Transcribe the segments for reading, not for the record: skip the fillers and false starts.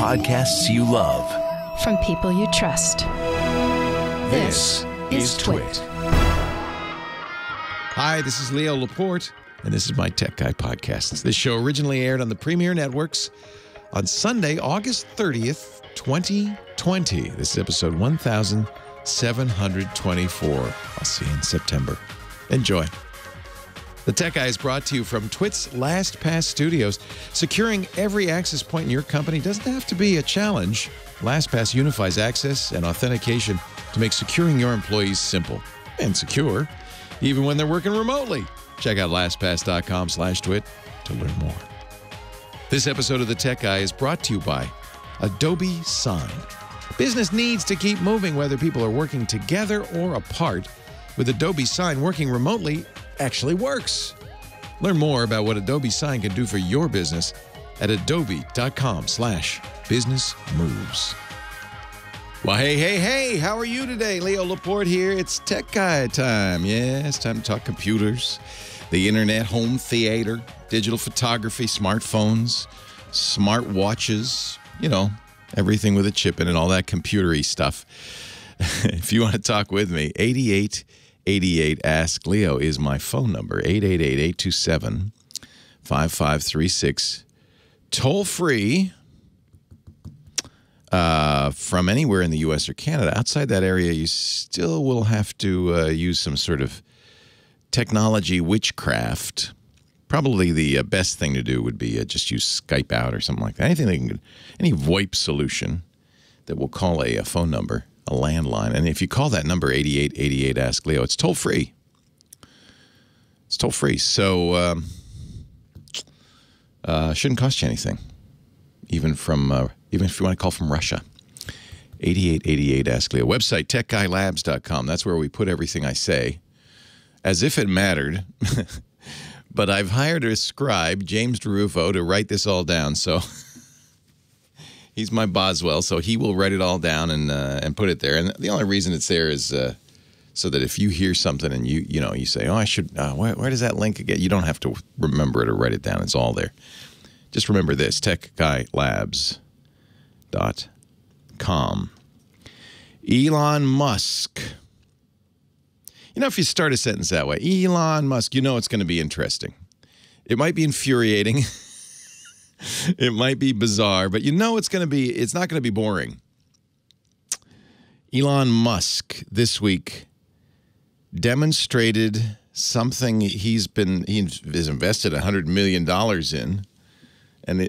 podcasts you love. From people you trust. This is TWiT. Hi, this is Leo Laporte, and this is my Tech Guy podcast. This show originally aired on the Premier Networks on Sunday, August 30th, 2020. This is episode 1724. I'll see you in September. Enjoy. The Tech Guy is brought to you from TWiT's LastPass Studios. Securing every access point in your company doesn't have to be a challenge. LastPass unifies access and authentication to make securing your employees simple and secure, even when they're working remotely. Check out LastPass.com/twit to learn more. This episode of The Tech Guy is brought to you by Adobe Sign. Business needs to keep moving whether people are working together or apart. With Adobe Sign, working remotely actually works. Learn more about what Adobe Sign can do for your business at adobe.com/businessmoves. Well, hey, how are you today? Leo Laporte here. It's Tech Guy time. Yeah, it's time to talk computers, the internet, home theater, digital photography, smartphones, smart watches, you know, everything with a chip in it, all that computery stuff. If you want to talk with me, 8888 Ask Leo is my phone number, 888-827-5536. Toll free. From anywhere in the U.S. or Canada. Outside that area, you still will have to use some sort of technology witchcraft. Probably the best thing to do would be just use Skype out or something like that. Anything that can, any VoIP solution that will call a phone number, a landline. And if you call that number, 8888 Ask Leo, it's toll free. It's toll free. So shouldn't cost you anything, even if you want to call from Russia. 8888 Ask Leo. Website, techguylabs.com. That's where we put everything I say, as if it mattered. But I've hired a scribe, James DeRufo, to write this all down. So he's my Boswell, so he will write it all down and put it there. And the only reason it's there is so that if you hear something and you say, oh, I should, where does that link get? You don't have to remember it or write it down. It's all there. Just remember this, techguylabs.com. Elon Musk. You know, if you start a sentence that way, Elon Musk, you know it's going to be interesting. It might be infuriating. It might be bizarre, but you know it's not going to be boring. Elon Musk this week demonstrated something he has invested $100 million in. And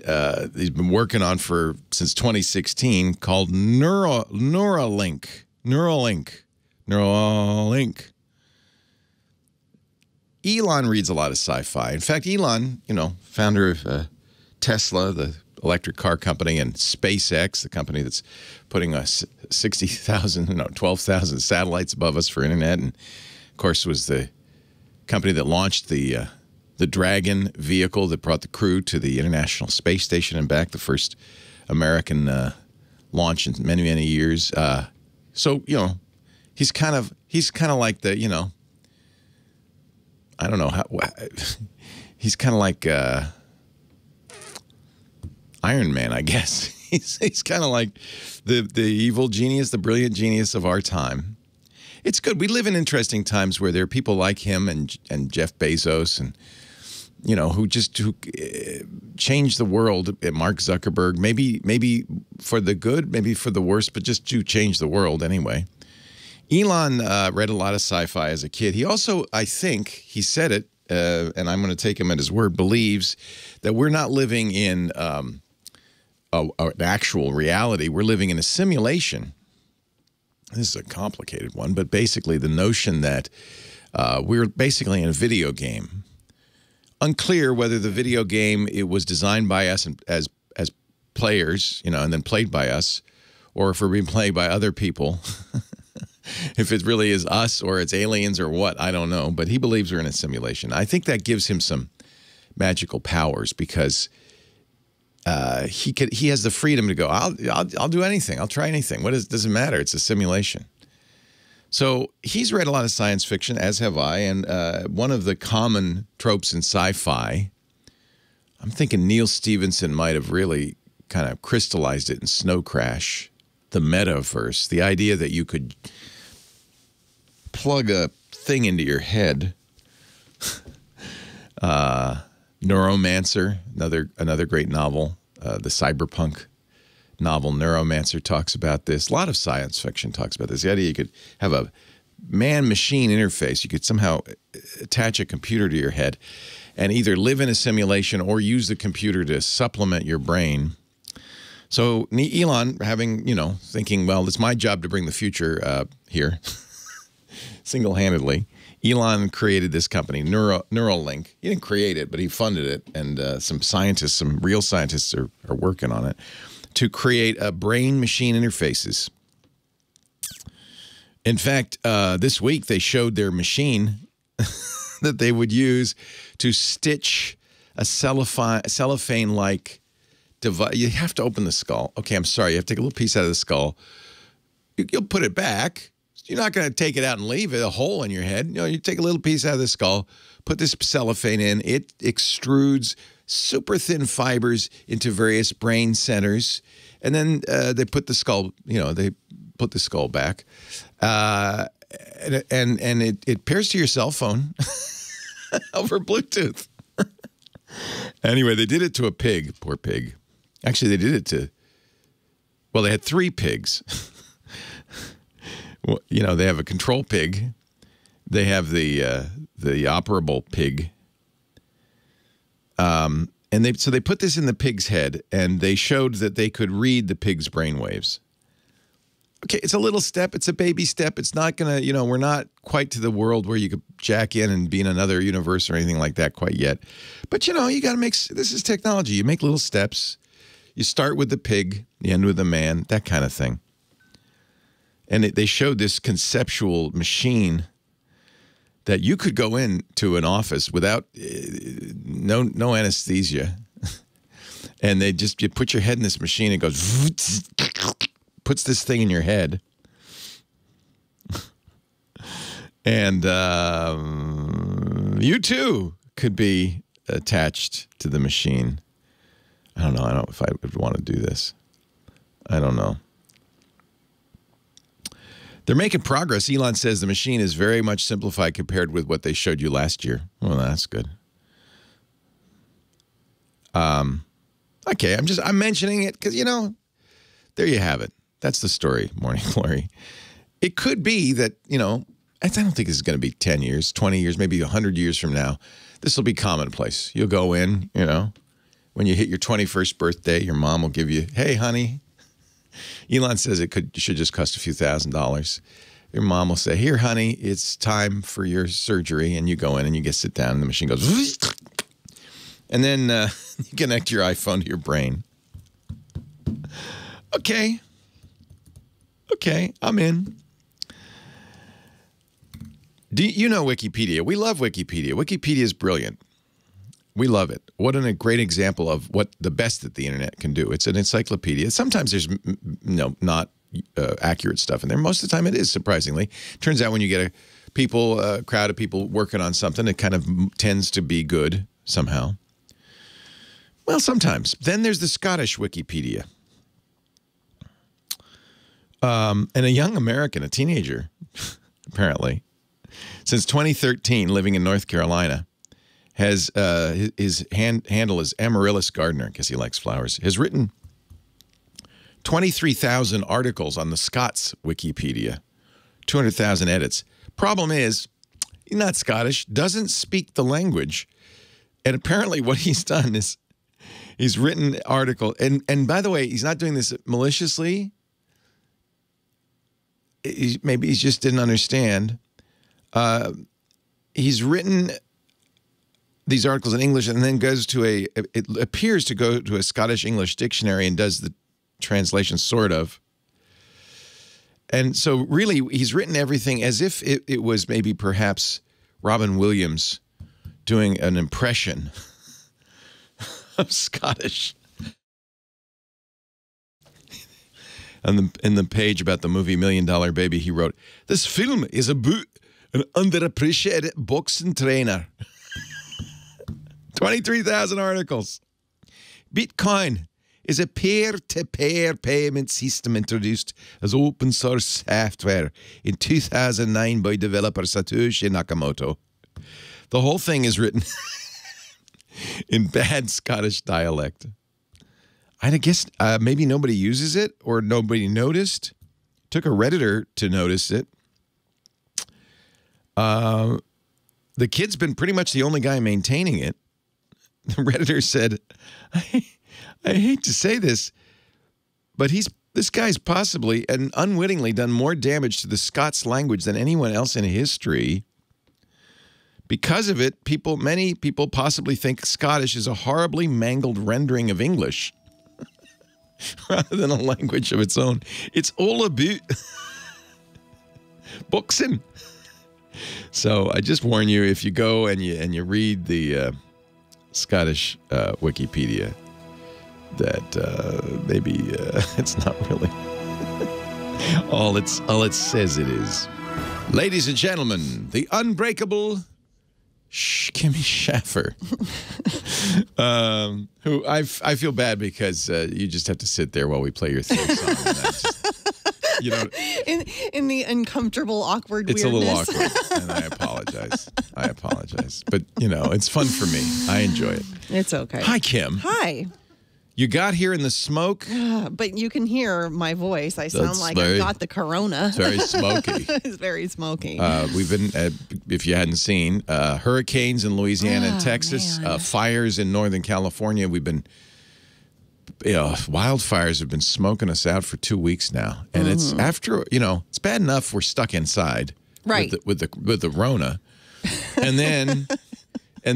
he's been working on since 2016, called Neuralink. Elon reads a lot of sci-fi. In fact, Elon, founder of Tesla, the electric car company, and SpaceX, the company that's putting us 12,000 satellites above us for internet, and of course was the company that launched the Dragon vehicle that brought the crew to the International Space Station and back, the first American launch in many, many years. So, he's kind of like the, I don't know how, he's kind of like Iron Man, I guess. He's kind of like the evil genius, the brilliant genius of our time. It's good. We live in interesting times where there are people like him and Jeff Bezos and who changed the world. Mark Zuckerberg, maybe for the good, maybe for the worst, but just to change the world anyway. Elon read a lot of sci-fi as a kid. He also, I think, he said it, and I'm going to take him at his word, believes that we're not living in an actual reality. We're living in a simulation. This is a complicated one, but basically the notion that we're basically in a video game. Unclear whether the video game, it was designed by us as players, and then played by us, or if we're being played by other people. If it really is us or it's aliens or what, I don't know. But he believes we're in a simulation. I think that gives him some magical powers because he has the freedom to go, I'll do anything. I'll try anything. Doesn't matter. It's a simulation. So he's read a lot of science fiction, as have I, and one of the common tropes in sci-fi, I'm thinking Neil Stephenson might have really kind of crystallized it in Snow Crash, the metaverse, the idea that you could plug a thing into your head. Neuromancer, another great novel, the cyberpunk novel Neuromancer talks about this. A lot of science fiction talks about this. The idea you could have a man-machine interface. You could somehow attach a computer to your head and either live in a simulation or use the computer to supplement your brain. So Elon, thinking, well, it's my job to bring the future here, single-handedly. Elon created this company, Neuralink. He didn't create it, but he funded it, and some real scientists are working on it to create brain-machine interfaces. In fact, this week they showed their machine that they would use to stitch a cellophane-like device. You have to open the skull. Okay, I'm sorry. You have to take a little piece out of the skull. You'll put it back. You're not going to take it out and leave it, a hole in your head. You take a little piece out of the skull, put this cellophane in. It extrudes super thin fibers into various brain centers. And then they put the skull, they put the skull back. And it pairs to your cell phone over Bluetooth. Anyway, they did it to a pig. Poor pig. Actually, they did it to, well, they had 3 pigs. Well, they have a control pig. They have the operable pig. So they put this in the pig's head, and they showed that they could read the pig's brainwaves. Okay, it's a little step. It's a baby step. It's not going to, we're not quite to the world where you could jack in and be in another universe or anything like that quite yet. But, you got to this is technology. You make little steps. You start with the pig, you end with the man, that kind of thing. And they showed this conceptual machine that you could go into an office without no anesthesia. And you put your head in this machine, it goes, puts this thing in your head. And you too could be attached to the machine. I don't know. I don't know if I would want to do this. I don't know. They're making progress. Elon says the machine is very much simplified compared with what they showed you last year. Well, that's good. Okay, I'm mentioning it because, there you have it. That's the story, Morning Glory. It could be that, I don't think this is going to be 10 years, 20 years, maybe 100 years from now. This will be commonplace. You'll go in, when you hit your 21st birthday, your mom will give you, hey, honey. Elon says it should just cost a few $1,000s. Your mom will say, here, honey, it's time for your surgery. And you go in and you get sit down and the machine goes, and then you connect your iPhone to your brain. Okay. Okay, I'm in. Do you know Wikipedia? We love Wikipedia. Wikipedia is brilliant. We love it. What a great example of what the best that the internet can do. It's an encyclopedia. Sometimes there's not accurate stuff in there. Most of the time it is, surprisingly. Turns out when you get a crowd of people working on something, it kind of tends to be good somehow. Well, sometimes. Then there's the Scottish Wikipedia. And a young American, a teenager, apparently, since 2013, living in North Carolina, has his handle is Amaryllis Gardener, because he likes flowers, has written 23,000 articles on the Scots Wikipedia, 200,000 edits. Problem is, he's not Scottish, doesn't speak the language, and apparently what he's done is he's written an article, and by the way, he's not doing this maliciously. Maybe he just didn't understand. He's written these articles in English and then goes to it appears to go to a Scottish English dictionary and does the translation, sort of. And so really, he's written everything as if it was maybe perhaps Robin Williams doing an impression of Scottish. In the page about the movie $1 Million Baby, he wrote, "This film is about an underappreciated boxing trainer." 23,000 articles. Bitcoin is a peer-to-peer payment system introduced as open source software in 2009 by developer Satoshi Nakamoto. The whole thing is written in bad Scottish dialect. I guess maybe nobody uses it or nobody noticed. Took a Redditor to notice it. The kid's been pretty much the only guy maintaining it. The Redditor said, I hate to say this, but this guy's possibly and unwittingly done more damage to the Scots language than anyone else in history. Because of it, many people possibly think Scottish is a horribly mangled rendering of English rather than a language of its own. It's all about boxing. So I just warn you, if you go and you read the Scottish Wikipedia, that maybe it's not really all it says it is. Ladies and gentlemen, the unbreakable Kimmy Schaffer, who I feel bad because you just have to sit there while we play your theme song. You know, in the uncomfortable, awkward it's weirdness. a little awkward, and I apologize. But, it's fun for me. I enjoy it. It's okay. Hi, Kim. Hi. You got here in the smoke. But you can hear my voice. I sound like very- I've got the corona. It's very smoky. It's very smoky. We've been, if you hadn't seen, hurricanes in Louisiana and Texas, man. fires in Northern California. We've been, wildfires have been smoking us out for 2 weeks now. And it's after, it's bad enough we're stuck inside. Right. With the Rona. And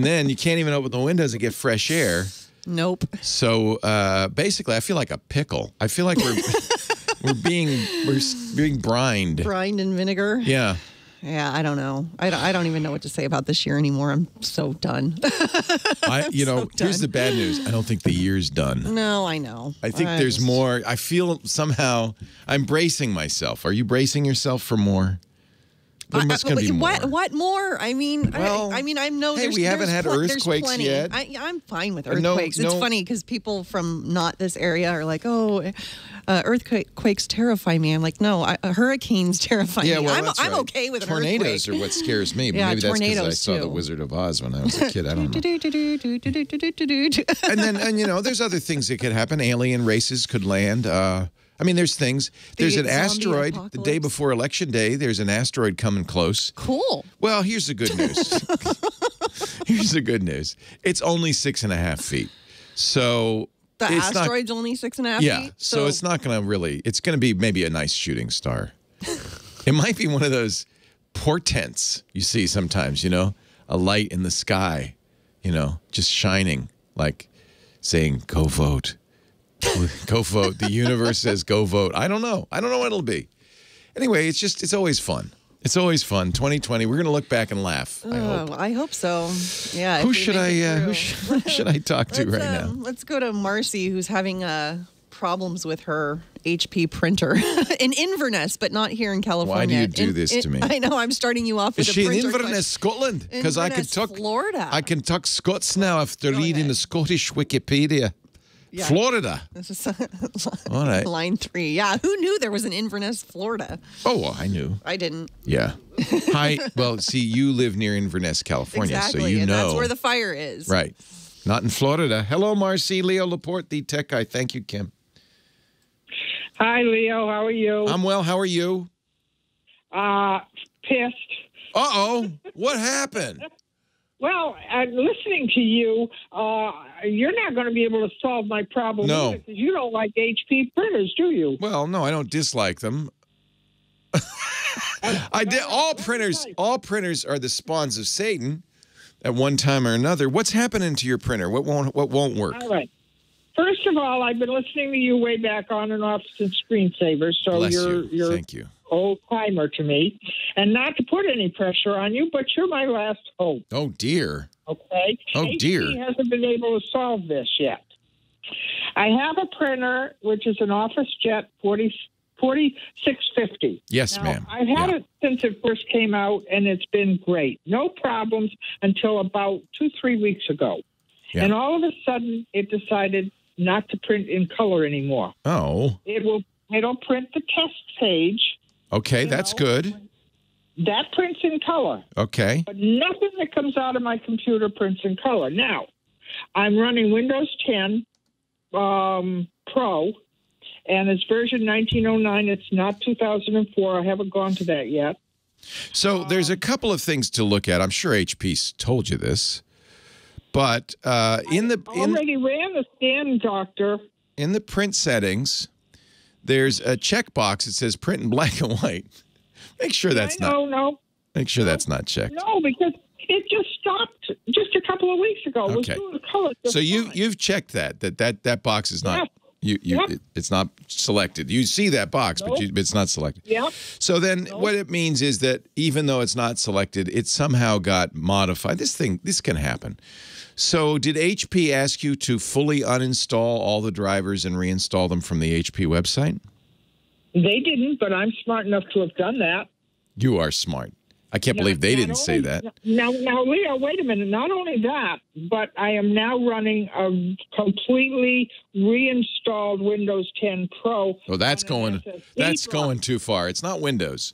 then you can't even open the windows and get fresh air. Nope. So basically, I feel like a pickle. I feel like we're being brined. Brined in vinegar. Yeah. Yeah, I don't know. I don't even know what to say about this year anymore. I'm so done. Here's the bad news. I don't think the year's done. No, I know. I think there's more. I feel somehow I'm bracing myself. Are you bracing yourself for more? There must gonna be more. What more? I mean, Well, I'm no. hey, we haven't had earthquakes plenty. yet. I'm fine with No- earthquakes. It's no- funny because people from not this area are like, "Oh, earthquakes terrify me." I'm like, "No, hurricanes terrify me." Well, that's I'm right. okay with an tornadoes earthquake. are what scares me. But Yeah, maybe that's because I tornadoes, saw The too. Wizard of Oz when I was a kid. I don't know. And there's other things that could happen. Alien races could land. There's things. There's an zombie asteroid the day apocalypse. before Election Day. There's an asteroid coming close. Cool. Well, here's the good news. Here's the good news. It's only 6.5 feet. So The it's not- asteroid's only 6.5 yeah. feet. So it's not going to really. It's going to be maybe a nice shooting star. It might be one of those portents you see sometimes. A light in the sky. Just shining, like saying, "Go vote." Go vote. The universe says go vote. I don't know. I don't know what it'll be. Anyway, it's always fun. It's always fun. 2020. We're going to look back and laugh. I hope. I hope so. Yeah. if Who we should make it I through. who should I talk to right now? Let's go to Marcy, who's having problems with her HP printer in Inverness, but not here in California. Why do you do this to me? I know. I'm starting you off Is with she a in printer Inverness, question. Scotland? Because I can Inverness, talk Florida. I can talk Scots now after reading ahead. the Scottish Wikipedia. Yeah. Florida. This is All right. line 3. Yeah. Who knew there was an Inverness, Florida? Oh, well, I knew. I didn't. Yeah. Hi. Well, see, you live near Inverness, California, Exactly. so you and know. that's where the fire is. Right. Not in Florida. Hello, Marcy. Leo Laporte, the tech guy. Thank you, Kim. Hi, Leo. How are you? I'm well. How are you? Pissed. Uh-oh. What happened? Well, listening to you, you're not going to be able to solve my problem. No. Because you don't like HP printers, do you? Well, no, I don't dislike them. I did. All printers are the spawns of Satan at one time or another. What's happening to your printer? What won't work? All right. First of all, I've been listening to you way back on and off since Screensavers, so Bless you're you. Thank you. old timer to me. And not to put any pressure on you, but you're my last hope. Oh, dear. Okay? Oh, dear. HP hasn't been able to solve this yet. I have a printer, which is an OfficeJet 4650. Yes, Now, ma'am. I've had Yeah. it since it first came out, and it's been great. No problems until about 2-3 weeks ago. Yeah. And all of a sudden, it decided not to print in color anymore. Oh. It'll print the test page. Okay, that's good. That prints in color. Okay. But nothing that comes out of my computer prints in color. Now, I'm running Windows 10 Pro, and it's version 1909. It's not 2004. I haven't gone to that yet. So there's a couple of things to look at. I'm sure HP's told you this, but already ran the scan, Doctor. In the print settings, there's a checkbox that says print in black and white. Make sure that's Make sure that's not checked. No, because it just stopped just a couple of weeks ago. It was doing color. So you've checked that box is not it's not selected. You see that box, but it's not selected. Yep. So then what it means is that even though it's not selected, it somehow got modified. This can happen. So did HP ask you to fully uninstall all the drivers and reinstall them from the HP website? They didn't, but I'm smart enough to have done that. You are smart. I can't believe they didn't say that. Now, Leo, wait a minute. Not only that, but I am now running a completely reinstalled Windows 10 Pro. Oh, that's going too far. It's not Windows.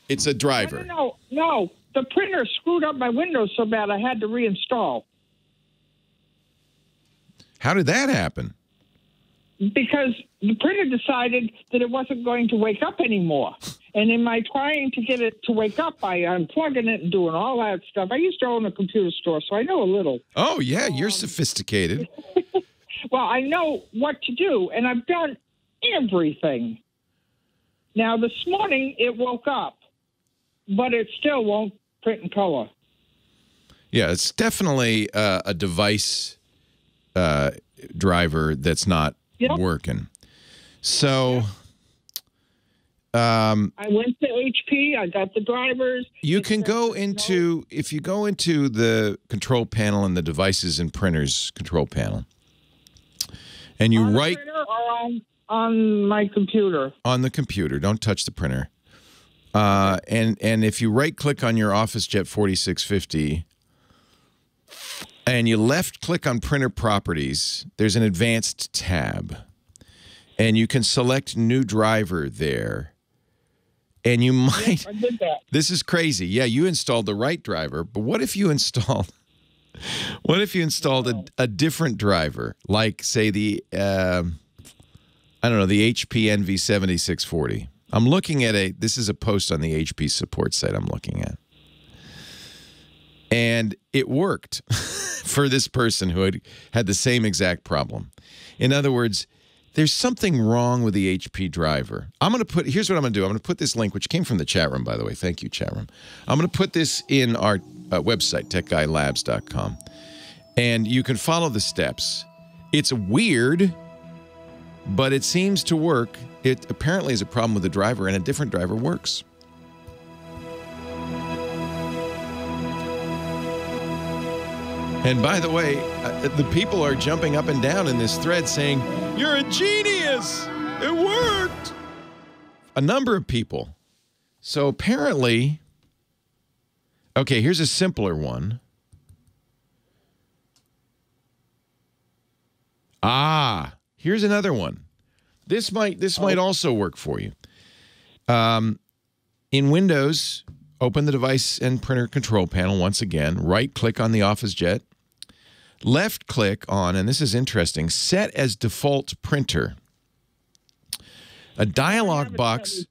It's a driver. No. The printer screwed up my Windows so bad I had to reinstall. How did that happen? Because the printer decided that it wasn't going to wake up anymore. And in my trying to get it to wake up, by unplugging it and doing all that stuff. I used to own a computer store, so I know a little. Oh, yeah, you're sophisticated. Well, I know what to do, and I've done everything. Now, this morning, it woke up, but it still won't print in color. Yeah, it's definitely a device driver that's not working. So... I went to HP. I got the drivers. You can go into, if you go into the control panel and the devices and printers control panel, and you right on my computer. On the computer. Don't touch the printer. And if you right click on your OfficeJet 4650 and you left click on printer properties, there's an advanced tab, and you can select new driver there. And you might, I did that. This is crazy. Yeah, you installed the right driver, but what if you installed a different driver, like say the, I don't know, the HP NV7640. I'm looking at this is a post on the HP support site I'm looking at. And it worked for this person who had the same exact problem. In other words, there's something wrong with the HP driver. Here's what I'm going to do. I'm going to put this link, which came from the chat room, by the way. Thank you, chat room. I'm going to put this in our website, techguylabs.com. And you can follow the steps. It's weird, but it seems to work. It apparently is a problem with the driver, and a different driver works. And by the way, the people are jumping up and down in this thread saying, "You're a genius! It worked!" A number of people. So apparently, okay, here's a simpler one. Here's another one. This might also work for you. In Windows, open the device and printer control panel once again. Right-click on the OfficeJet. Left-click on, and this is interesting, set as default printer. A dialog box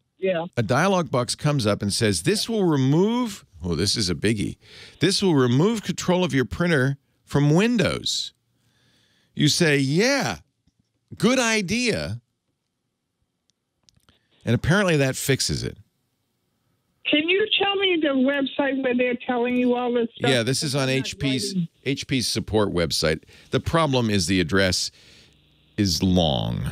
comes up and says, this will remove, oh, this is a biggie. This will remove control of your printer from Windows. You say, yeah, good idea. And apparently that fixes it. Can you tell me the website where they're telling you all this stuff? Yeah, this is on HP's support website. The problem is the address is long.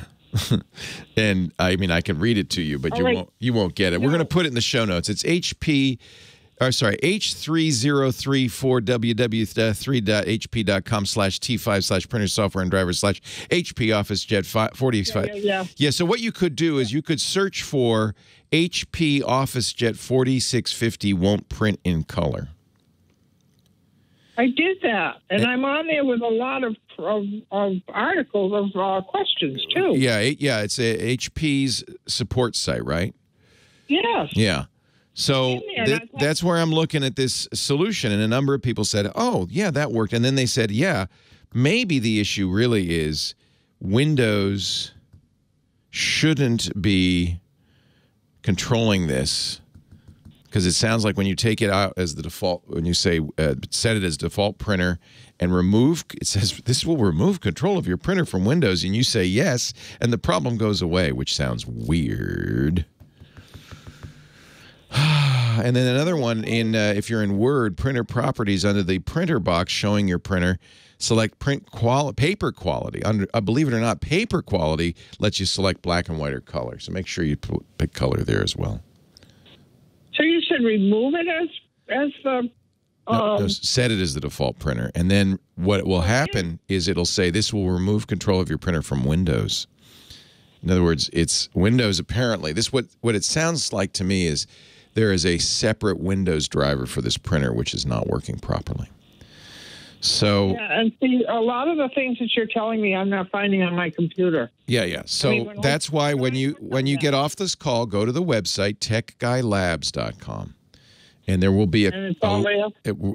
And I mean, I can read it to you, but you won't get it. No. We're going to put it in the show notes. It's h3034www3.hp.com/t5/printer software and drivers/HP OfficeJet 45. Yeah, so what you could do is you could search for HP OfficeJet 4650 won't print in color. I did that, and I'm on there with a lot of articles of questions too. Yeah, it's HP's support site, right? Yes. Yeah. So that's where I'm looking at this solution, and a number of people said, "Oh, yeah, that worked," and then they said, "Yeah, maybe the issue really is Windows shouldn't be controlling this." Because it sounds like when you take it out as the default, when you say set it as default printer and remove, it says this will remove control of your printer from Windows, and you say yes, and the problem goes away, which sounds weird. And then another one in if you're in Word, printer properties under the printer box showing your printer, select paper quality. Believe it or not, paper quality lets you select black and white or color. So make sure you pick color there as well. So you should remove it as the... No, set it as the default printer. And then what will happen is it'll say this will remove control of your printer from Windows. In other words, it's Windows apparently. What it sounds like to me is there is a separate Windows driver for this printer which is not working properly. So yeah, and see, a lot of the things that you're telling me I'm not finding on my computer. Yeah. So that's why when you get off this call, go to the website techguylabs.com, and there will be and it's all there?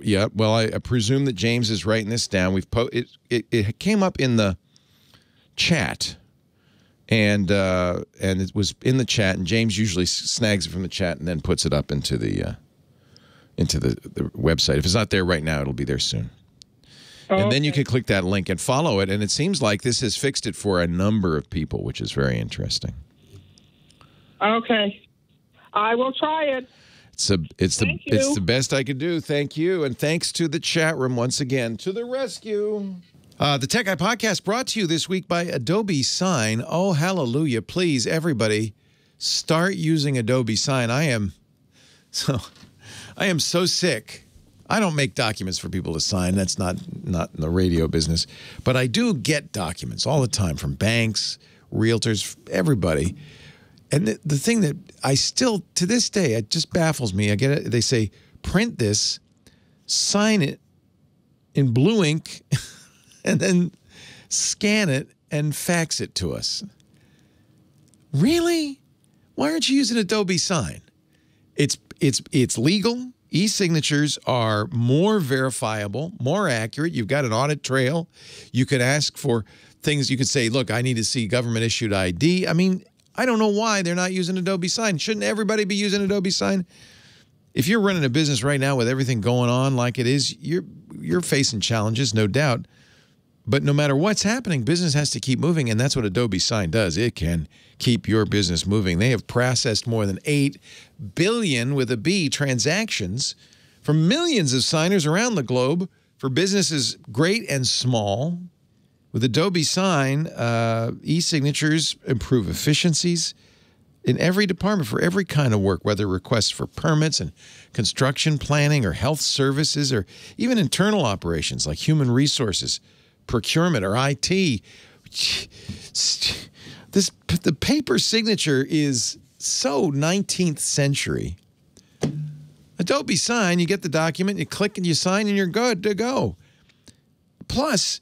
Yeah. Well, I presume that James is writing this down. It came up in the chat, and it was in the chat, and James usually snags it from the chat and then puts it up into the website. If it's not there right now, it'll be there soon. And then you can click that link and follow it, and it seems like this has fixed it for a number of people, which is very interesting. Okay. I will try it. It's the best I could do. Thank you, and thanks to the chat room once again. To the rescue. The Tech Guy Podcast brought to you this week by Adobe Sign. Oh, hallelujah. Please, everybody, start using Adobe Sign. I am so sick. I don't make documents for people to sign. That's not in the radio business. But I do get documents all the time from banks, realtors, everybody. And the thing that I still, to this day, it just baffles me. I get it. They say, print this, sign it in blue ink, and then scan it and fax it to us. Really? Why aren't you using Adobe Sign? It's legal. E-signatures are more verifiable, more accurate. You've got an audit trail. You could ask for things. You could say, look, I need to see government-issued ID. I mean, I don't know why they're not using Adobe Sign. Shouldn't everybody be using Adobe Sign? If you're running a business right now with everything going on like it is, you're facing challenges, no doubt. But no matter what's happening, business has to keep moving, and that's what Adobe Sign does. It can keep your business moving. They have processed more than 8 billion with a B transactions from millions of signers around the globe for businesses great and small. With Adobe Sign, e-signatures improve efficiencies in every department for every kind of work, whether requests for permits and construction planning or health services or even internal operations like human resources, procurement, or IT. The paper signature is so 19th century. Adobe Sign, you get the document, you click and you sign, and you're good to go. Plus,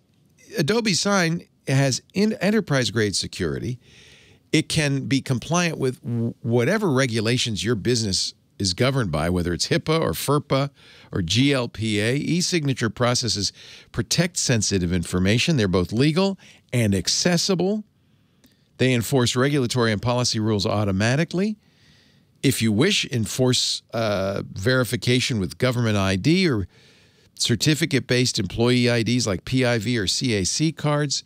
Adobe Sign has enterprise-grade security. It can be compliant with whatever regulations your business is governed by, whether it's HIPAA or FERPA or GLPA. E-signature processes protect sensitive information. They're both legal and accessible. They enforce regulatory and policy rules automatically. If you wish, enforce verification with government ID or certificate-based employee IDs like PIV or CAC cards.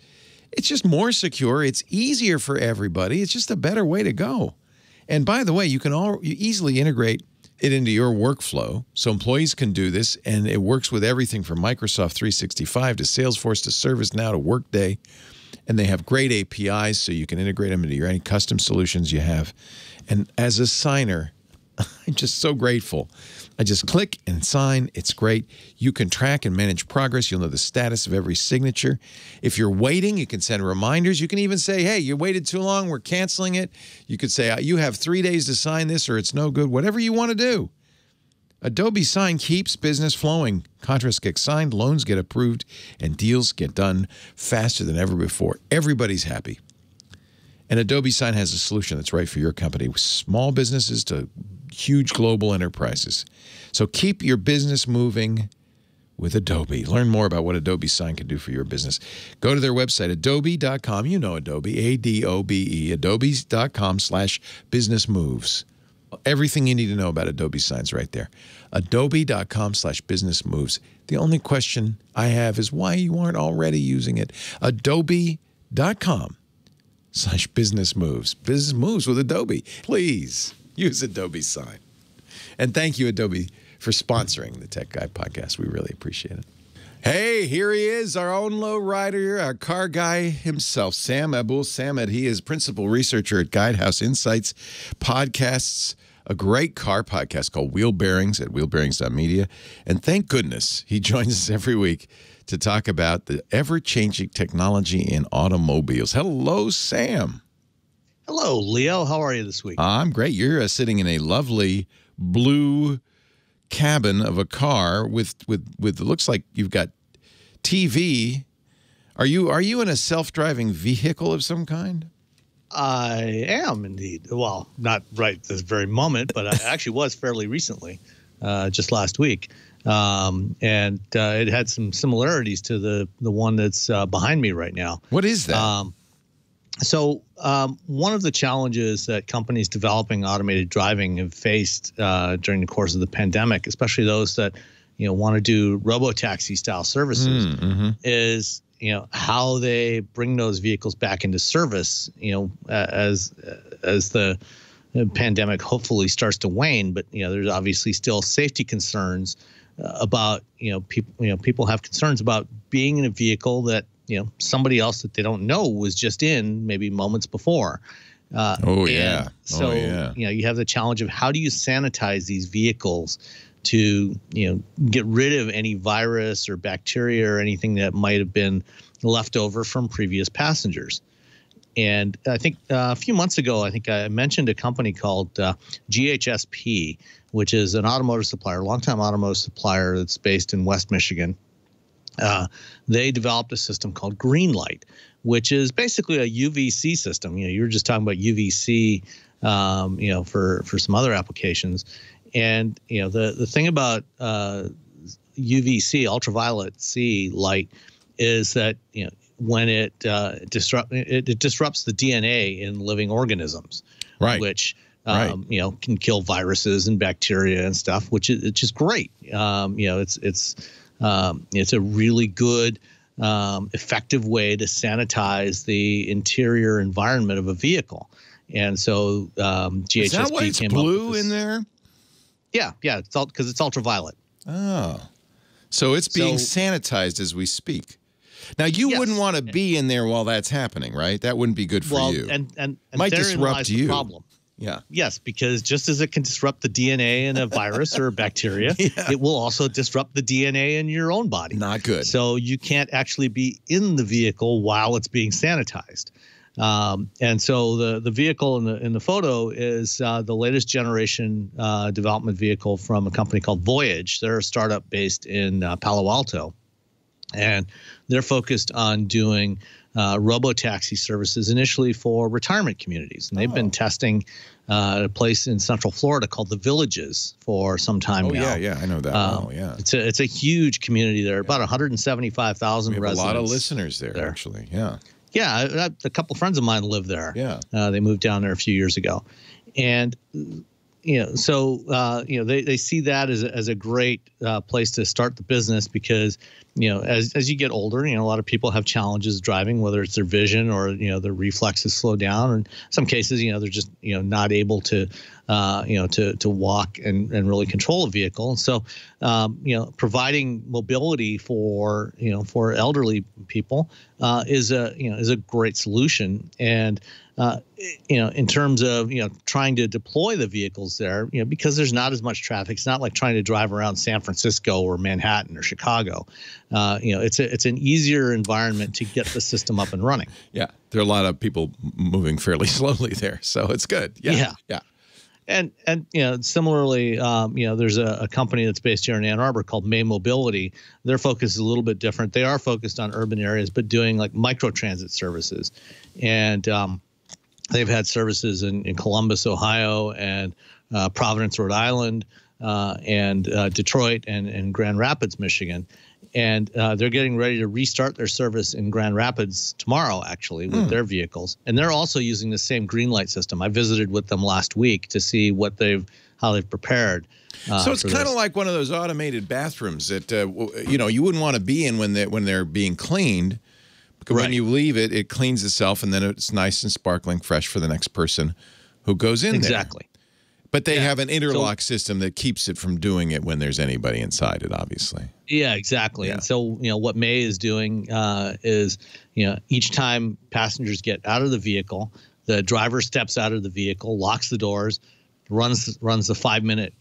It's just more secure. It's easier for everybody. It's just a better way to go. And by the way, you can easily integrate it into your workflow so employees can do this, and it works with everything from Microsoft 365 to Salesforce to ServiceNow to Workday. And they have great APIs so you can integrate them into any custom solutions you have. And as a signer, I'm just so grateful. I just click and sign. It's great. You can track and manage progress. You'll know the status of every signature. If you're waiting, you can send reminders. You can even say, hey, you waited too long. We're canceling it. You could say, you have 3 days to sign this or it's no good. Whatever you want to do. Adobe Sign keeps business flowing. Contracts get signed, loans get approved, and deals get done faster than ever before. Everybody's happy. And Adobe Sign has a solution that's right for your company, with small businesses to huge global enterprises. So keep your business moving with Adobe. Learn more about what Adobe Sign can do for your business. Go to their website, adobe.com. You know Adobe, A-D-O-B-E, adobe.com/businessmoves. Everything you need to know about Adobe Signs right there. Adobe.com/businessmoves. The only question I have is why you aren't already using it. Adobe.com/businessmoves. Business moves with Adobe. Please use Adobe Sign. And thank you, Adobe, for sponsoring the Tech Guy podcast. We really appreciate it. Hey, here he is, our own low rider, our car guy himself, Sam Abuelsamid. He is principal researcher at Guidehouse Insights Podcasts, a great car podcast called Wheel Bearings at wheelbearings.media. And thank goodness he joins us every week to talk about the ever-changing technology in automobiles. Hello, Sam. Hello, Leo. How are you this week? I'm great. You're sitting in a lovely blue cabin of a car with looks like you've got TV. Are you in a self-driving vehicle of some kind? I am indeed. Well, not right this very moment, but I actually was fairly recently, just last week. And it had some similarities to the one that's behind me right now. What is that? So one of the challenges that companies developing automated driving have faced during the course of the pandemic, especially those that want to do robotaxi style services, is how they bring those vehicles back into service. As the pandemic hopefully starts to wane, but there's obviously still safety concerns about people have concerns about being in a vehicle that somebody else that they don't know was just in maybe moments before. So you have the challenge of how do you sanitize these vehicles to get rid of any virus or bacteria or anything that might have been left over from previous passengers. And I think a few months ago, I think I mentioned a company called GHSP, which is an automotive supplier, longtime automotive supplier that's based in West Michigan. They developed a system called Greenlight, which is basically a UVC system. You were just talking about UVC, for some other applications. And, the thing about UVC, ultraviolet C light, is that, when it disrupts the DNA in living organisms, right? Which can kill viruses and bacteria and stuff, which is just great. It's a really good, effective way to sanitize the interior environment of a vehicle. And so GHSP is that why it's came blue up with this. In there? Yeah, it's all because it's ultraviolet. Oh, so it's being sanitized as we speak. Now, you wouldn't want to be in there while that's happening, right? That wouldn't be good for you. And might disrupt lies you. The problem. Yeah. Yes, because just as it can disrupt the DNA in a virus or a bacteria, it will also disrupt the DNA in your own body. Not good. So you can't actually be in the vehicle while it's being sanitized. And so the vehicle in the photo is the latest generation development vehicle from a company called Voyage. They're a startup based in Palo Alto. And they're focused on doing robotaxi services initially for retirement communities. And they've been testing a place in Central Florida called The Villages for some time now. Yeah, I know that. Yeah. It's a huge community there, about 175,000 residents. A lot of listeners there, actually. Yeah. Yeah, a couple of friends of mine live there. Yeah. They moved down there a few years ago. And they see that as a great place to start the business because, as you get older, a lot of people have challenges driving, whether it's their vision or, their reflexes slow down. Or in some cases, they're just, not able to walk and really control a vehicle. And so, providing mobility for elderly people is a great solution. And in terms of trying to deploy the vehicles there, because there's not as much traffic. It's not like trying to drive around San Francisco or Manhattan or Chicago. It's an easier environment to get the system up and running. Yeah, there are a lot of people moving fairly slowly there, so it's good. Yeah. And similarly, there's a company that's based here in Ann Arbor called May Mobility. Their focus is a little bit different. They are focused on urban areas, but doing like microtransit services. And they've had services in Columbus, Ohio, and Providence, Rhode Island, and Detroit and Grand Rapids, Michigan. And they're getting ready to restart their service in Grand Rapids tomorrow, actually, with their vehicles. And they're also using the same green light system. I visited with them last week to see how they've prepared. So it's kind of like one of those automated bathrooms that you wouldn't want to be in when they're being cleaned. Because when you leave it, it cleans itself, and then it's nice and sparkling fresh for the next person who goes in there. Exactly. But they have an interlock system that keeps it from doing it when there's anybody inside it, obviously. Yeah, exactly. Yeah. And so, what May is doing is, each time passengers get out of the vehicle, the driver steps out of the vehicle, locks the doors, runs the 5-minute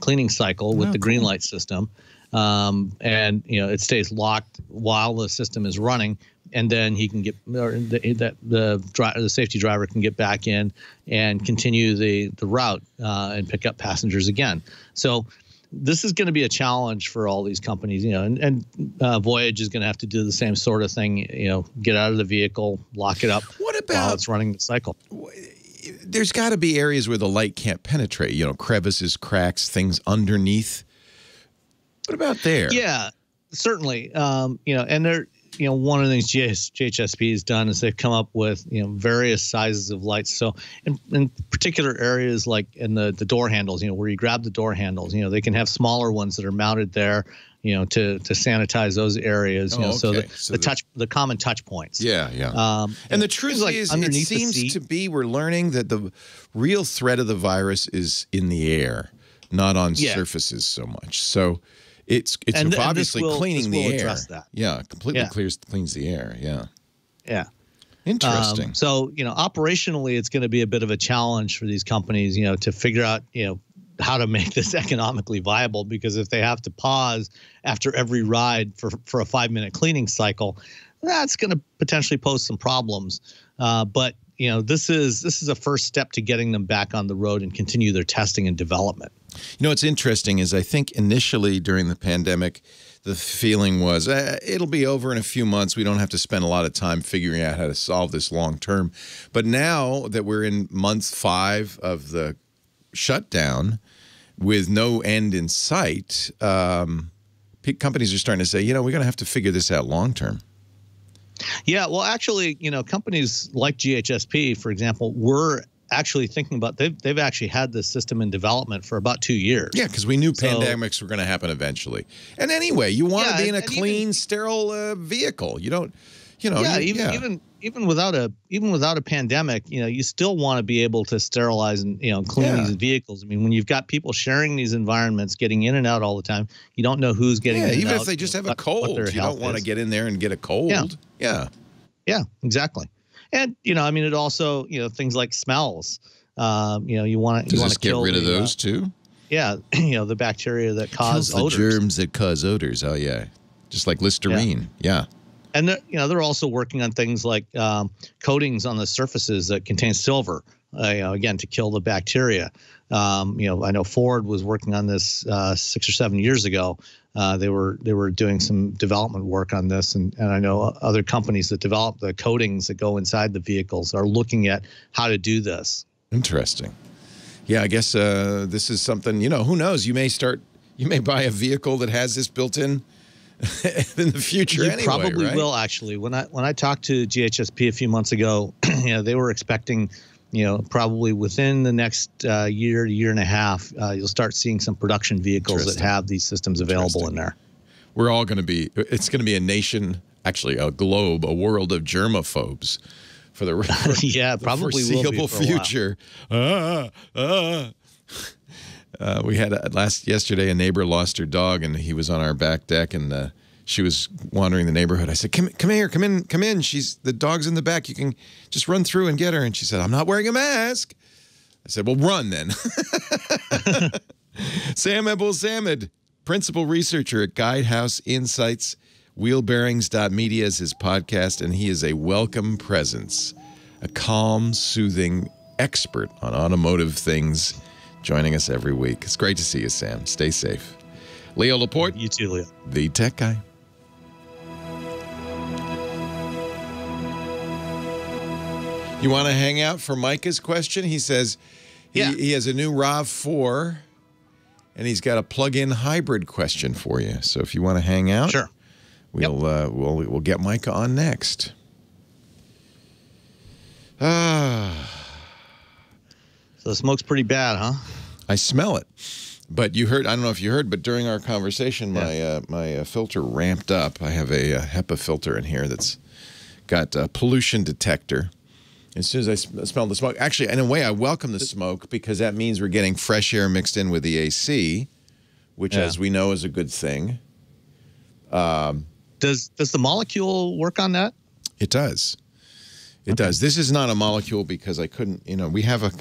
cleaning cycle with the green light system. And, it stays locked while the system is running. And then he can the safety driver can get back in and continue the route and pick up passengers again. So this is going to be a challenge for all these companies, and Voyage is going to have to do the same sort of thing, get out of the vehicle, lock it up while it's running the cycle. There's got to be areas where the light can't penetrate, crevices, cracks, things underneath. What about there? Yeah, certainly. And they're, one of the things GHSP has done is they've come up with, various sizes of lights. So in particular areas like in the door handles, where you grab the door handles, they can have smaller ones that are mounted there, to sanitize those areas, so the common touch points. Yeah, yeah. And the truth is, it seems to be we're learning that the real threat of the virus is in the air, not on surfaces so much. So it's obviously cleaning the air. Yeah, completely cleans the air. Yeah. Yeah. Interesting. So, operationally, it's going to be a bit of a challenge for these companies, to figure out, how to make this economically viable, because if they have to pause after every ride for a 5-minute cleaning cycle, that's going to potentially pose some problems. But this is a first step to getting them back on the road and continue their testing and development. What's interesting is I think initially during the pandemic, the feeling was it'll be over in a few months. We don't have to spend a lot of time figuring out how to solve this long term. But now that we're in month 5 of the shutdown with no end in sight, companies are starting to say, we're going to have to figure this out long term. Yeah, well, actually, companies like GHSP, for example, were actually thinking about they've actually had this system in development for about 2 years. Yeah, because we knew pandemics were going to happen eventually. And anyway, you want to be in a clean, sterile vehicle. You don't, even without a pandemic, you still want to be able to sterilize and clean these vehicles. I mean, when you've got people sharing these environments, getting in and out all the time, you don't know who's getting in and even out, if they just have a cold, you don't want to get in there and get a cold. Yeah, exactly. And it also things like smells. You want to get rid of those too. Yeah, the bacteria that cause odors. The germs that cause odors. Oh yeah, just like Listerine. Yeah. And they're also working on things like coatings on the surfaces that contain silver. Again, to kill the bacteria. I know Ford was working on this 6 or 7 years ago. They were doing some development work on this, and I know other companies that develop the coatings that go inside the vehicles are looking at how to do this. Interesting. Yeah, I guess this is something, who knows? You may buy a vehicle that has this built in the future anyway, probably right? will, actually. When I talked to GHSP a few months ago, they were expecting probably within the next year and a half, you'll start seeing some production vehicles that have these systems available in there. We're all going to be, it's going to be a nation, actually a globe, a world of germaphobes for the, probably foreseeable future. We had yesterday, a neighbor lost her dog, and he was on our back deck, and she was wandering the neighborhood. I said, come here, come in. The dog's in the back. You can just run through and get her. And she said, I'm not wearing a mask. I said, well, run then. Sam Abuelsamid, principal researcher at Guidehouse Insights, wheelbearings.media is his podcast, and he is a welcome presence, a calm, soothing expert on automotive things joining us every week. It's great to see you, Sam. Stay safe. Leo Laporte. You too, Leo. The Tech Guy. You want to hang out for Micah's question? He says he has a new Rav4, and he's got a plug-in hybrid question for you. So if you want to hang out, sure, we'll get Micah on next. So the smoke's pretty bad, huh? I smell it. But you heard, I don't know if you heard, but during our conversation, my filter ramped up. I have a HEPA filter in here that's got a pollution detector. As soon as I smell the smoke, actually, in a way, I welcome the smoke because that means we're getting fresh air mixed in with the AC, which, as we know, is a good thing. Does the molecule work on that? It does. It does. This is not a molecule because I couldn't. You know, we have a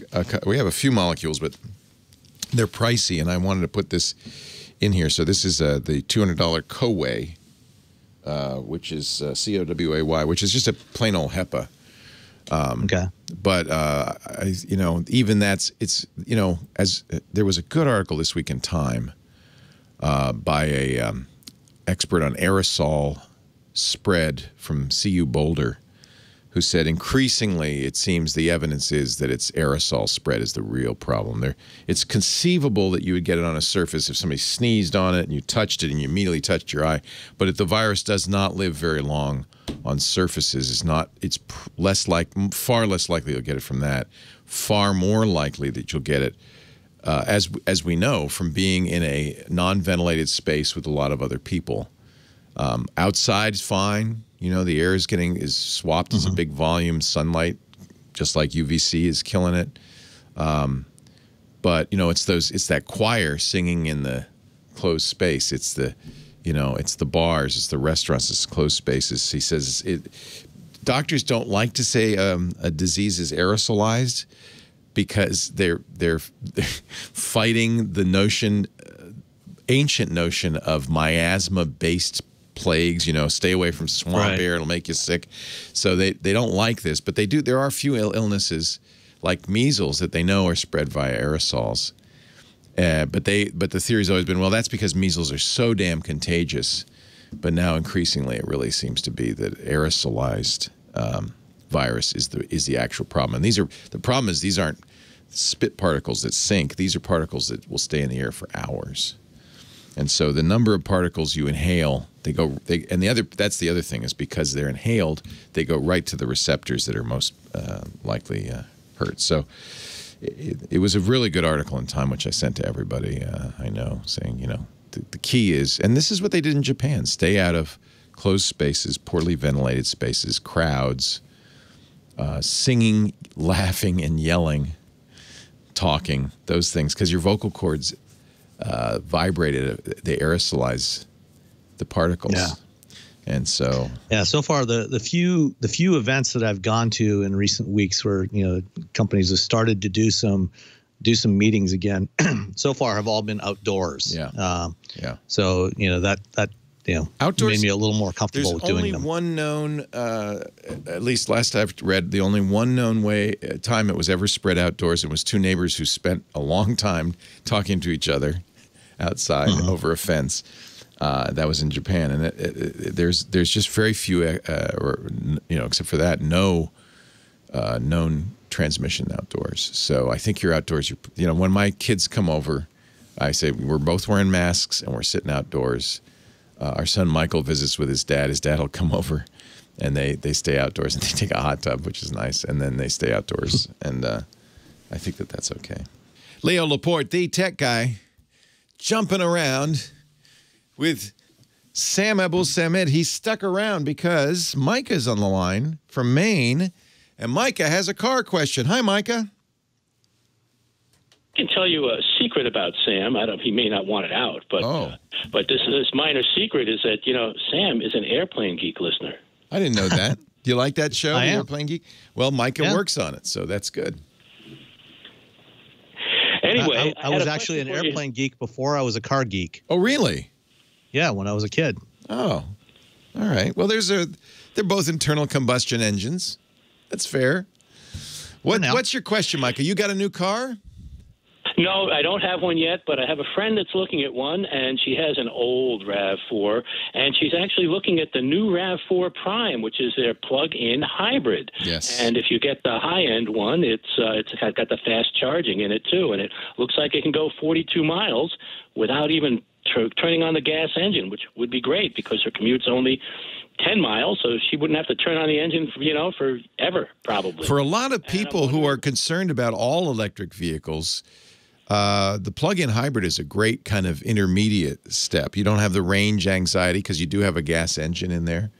few molecules, but they're pricey, and I wanted to put this in here. So this is the $200 Coway, which is C-O-W-A-Y, which is just a plain old HEPA. But you know, even it's you know, as there was a good article this week in Time by a expert on aerosol spread from CU Boulder, who said increasingly it seems the evidence is that it's aerosol spread is the real problem. It's conceivable that you would get it on a surface if somebody sneezed on it and you touched it and you immediately touched your eye, but if the virus does not live very long on surfaces, it's far less likely you'll get it from that. Far more likely that you'll get it, as we know, from being in a non-ventilated space with a lot of other people. Outside is fine. You know, the air is swapped as a big volume. Sunlight, just like UVC, is killing it. But you know, it's that choir singing in the closed space. It's the bars, it's the restaurants, it's closed spaces. He says doctors don't like to say a disease is aerosolized because they're fighting the ancient notion of miasma-based plagues. You know, stay away from swamp air; it'll make you sick. So they don't like this, but they do. There are a few illnesses like measles that they know are spread via aerosols. But the theory's always been, well, that's because measles are so damn contagious. But now increasingly, it really seems to be that aerosolized virus is the actual problem. And the problem is these aren't spit particles that sink. These are particles that will stay in the air for hours. And so the number of particles you inhale, that's the other thing, is because they're inhaled, they go right to the receptors that are most likely hurt. So it was a really good article in Time, which I sent to everybody I know, saying, you know, the key is, and this is what they did in Japan, stay out of closed spaces, poorly ventilated spaces, crowds, singing, laughing, and yelling, talking, those things, because your vocal cords vibrated, they aerosolize the particles. Yeah. And so so far the few events that I've gone to in recent weeks where, you know, companies have started to do some meetings again, so far have all been outdoors. So, you know, that you know, outdoors made me a little more comfortable with doing them. There's only one known, at least last I've read, the only one known time it was ever spread outdoors. It was two neighbors who spent a long time talking to each other outside over a fence. That was in Japan, and there's just very few, except for that, no known transmission outdoors. So I think you're outdoors. You know, when my kids come over, I say we're both wearing masks and we're sitting outdoors. Our son Michael visits with his dad. His dad will come over, and they stay outdoors and they take a hot tub, which is nice, and then they stay outdoors. And I think that's okay. Leo Laporte, the tech guy, jumping around with Sam Abuelsamid. He stuck around because Micah's on the line from Maine, and Micah has a car question. Hi, Micah. I can tell you a secret about Sam. He may not want it out, but this minor secret is that, you know, Sam is an Airplane Geek listener. I didn't know that. Do you like that show, Airplane Geek? Well, Micah works on it, so that's good. Anyway, I was actually an Airplane Geek before I was a car geek. Oh, really? Yeah, when I was a kid. Oh, all right. Well, they're both internal combustion engines. That's fair. What's your question, Micah? You got a new car? No, I don't have one yet, but I have a friend that's looking at one, and she has an old RAV4, and she's actually looking at the new RAV4 Prime, which is their plug-in hybrid. Yes. And if you get the high-end one, it's got the fast charging in it, too, and it looks like it can go 42 miles without even turning on the gas engine, which would be great because her commute's only 10 miles, so she wouldn't have to turn on the engine, forever, probably. For a lot of people who are concerned about all electric vehicles, the plug-in hybrid is a great kind of intermediate step. You don't have the range anxiety because you do have a gas engine in there,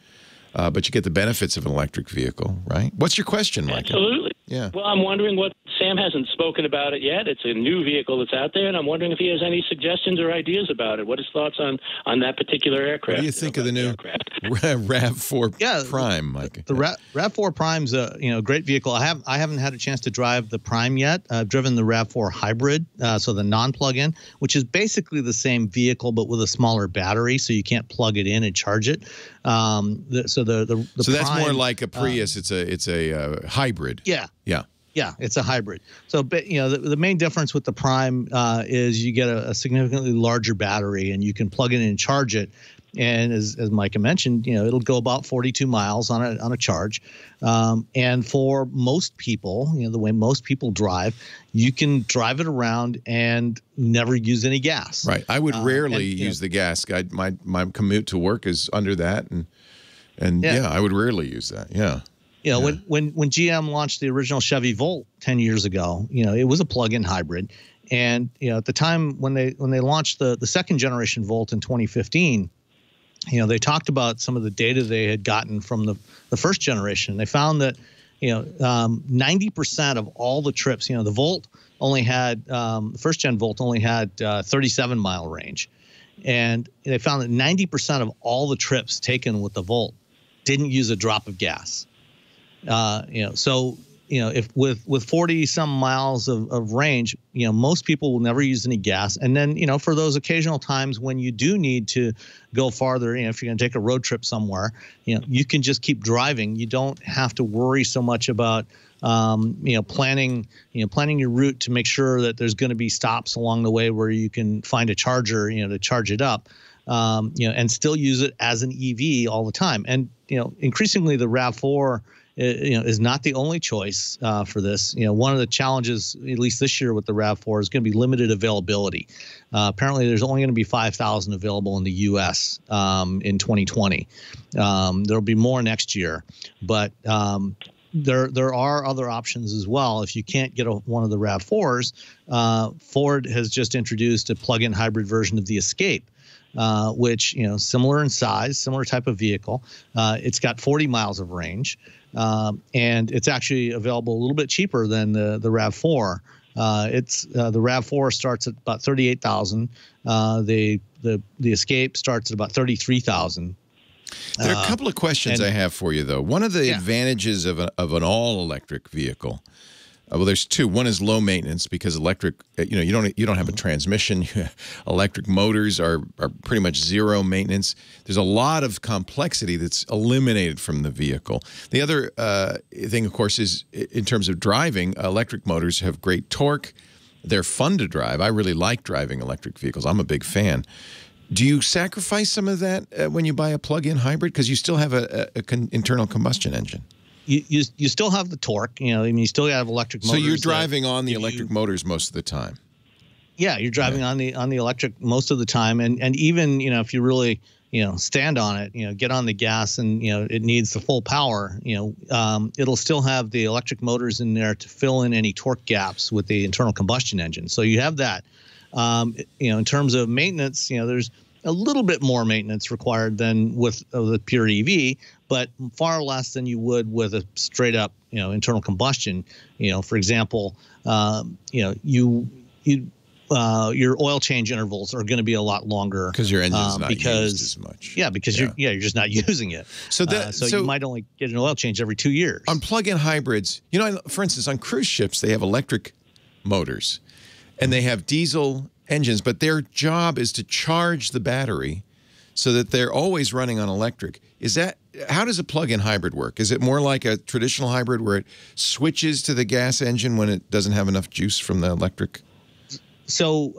but you get the benefits of an electric vehicle, right? What's your question, Mike? Absolutely. Yeah. Well, I'm wondering what Sam hasn't spoken about it yet. It's a new vehicle that's out there, and I'm wondering if he has any suggestions or ideas about it. What his thoughts on that particular aircraft? What do you think of the new RAV4 Prime, Mike? The RAV4 Prime's a great vehicle. I haven't had a chance to drive the Prime yet. I've driven the RAV4 Hybrid, so the non-plug-in, which is basically the same vehicle but with a smaller battery, so you can't plug it in and charge it. So that's Prime, more like a Prius. It's a hybrid. Yeah. Yeah. Yeah, it's a hybrid. So, the main difference with the Prime is you get a significantly larger battery, and you can plug it in and charge it. And as Micah mentioned, it'll go about 42 miles on a charge. And for most people, the way most people drive, you can drive it around and never use any gas. Right. I would rarely use the gas. My commute to work is under that, and I would rarely use that. Yeah. When GM launched the original Chevy Volt 10 years ago, it was a plug-in hybrid, and at the time when they launched the second generation Volt in 2015, they talked about some of the data they had gotten from the first generation. They found that 90% of all the trips, the Volt only had the first gen Volt only had 37-mile range, and they found that 90% of all the trips taken with the Volt didn't use a drop of gas. If with 40 some miles of range, most people will never use any gas. And then, for those occasional times when you do need to go farther, if you're going to take a road trip somewhere, you can just keep driving. You don't have to worry so much about, planning your route to make sure that there's going to be stops along the way where you can find a charger, to charge it up, and still use it as an EV all the time. And, increasingly the RAV4 is not the only choice for this. One of the challenges, at least this year with the RAV4, is going to be limited availability. Apparently, there's only going to be 5,000 available in the U.S. In 2020. There'll be more next year, but there are other options as well. If you can't get one of the RAV4s, Ford has just introduced a plug-in hybrid version of the Escape. Which, similar in size, similar type of vehicle. It's got 40 miles of range, and it's actually available a little bit cheaper than the RAV4. The RAV4 starts at about $38,000. The Escape starts at about $33,000. There are a couple of questions I have for you, though. One of the advantages of an all-electric vehicle. Well, there's two. One is low maintenance because electric, you don't have a transmission. Electric motors are pretty much zero maintenance. There's a lot of complexity that's eliminated from the vehicle. The other thing, of course, is in terms of driving, electric motors have great torque. They're fun to drive. I really like driving electric vehicles. I'm a big fan. Do you sacrifice some of that when you buy a plug-in hybrid because you still have an internal combustion engine? You still have the torque, you still have electric motors. So you're driving on the electric motors most of the time. Yeah, you're driving on the electric most of the time, and even if you really stand on it, get on the gas, and it needs the full power. It'll still have the electric motors in there to fill in any torque gaps with the internal combustion engine. So you have that. In terms of maintenance, there's a little bit more maintenance required than with the pure EV, but far less than you would with a straight up, internal combustion. For example, your oil change intervals are going to be a lot lot because your engine's not used as much. Yeah, because you're just not using it. So you might only get an oil change every 2 years. On plug-in hybrids, for instance, on cruise ships they have electric motors, and they have diesel engines, but their job is to charge the battery so that they're always running on electric. How does a plug-in hybrid work? Is it more like a traditional hybrid where it switches to the gas engine when it doesn't have enough juice from the electric? So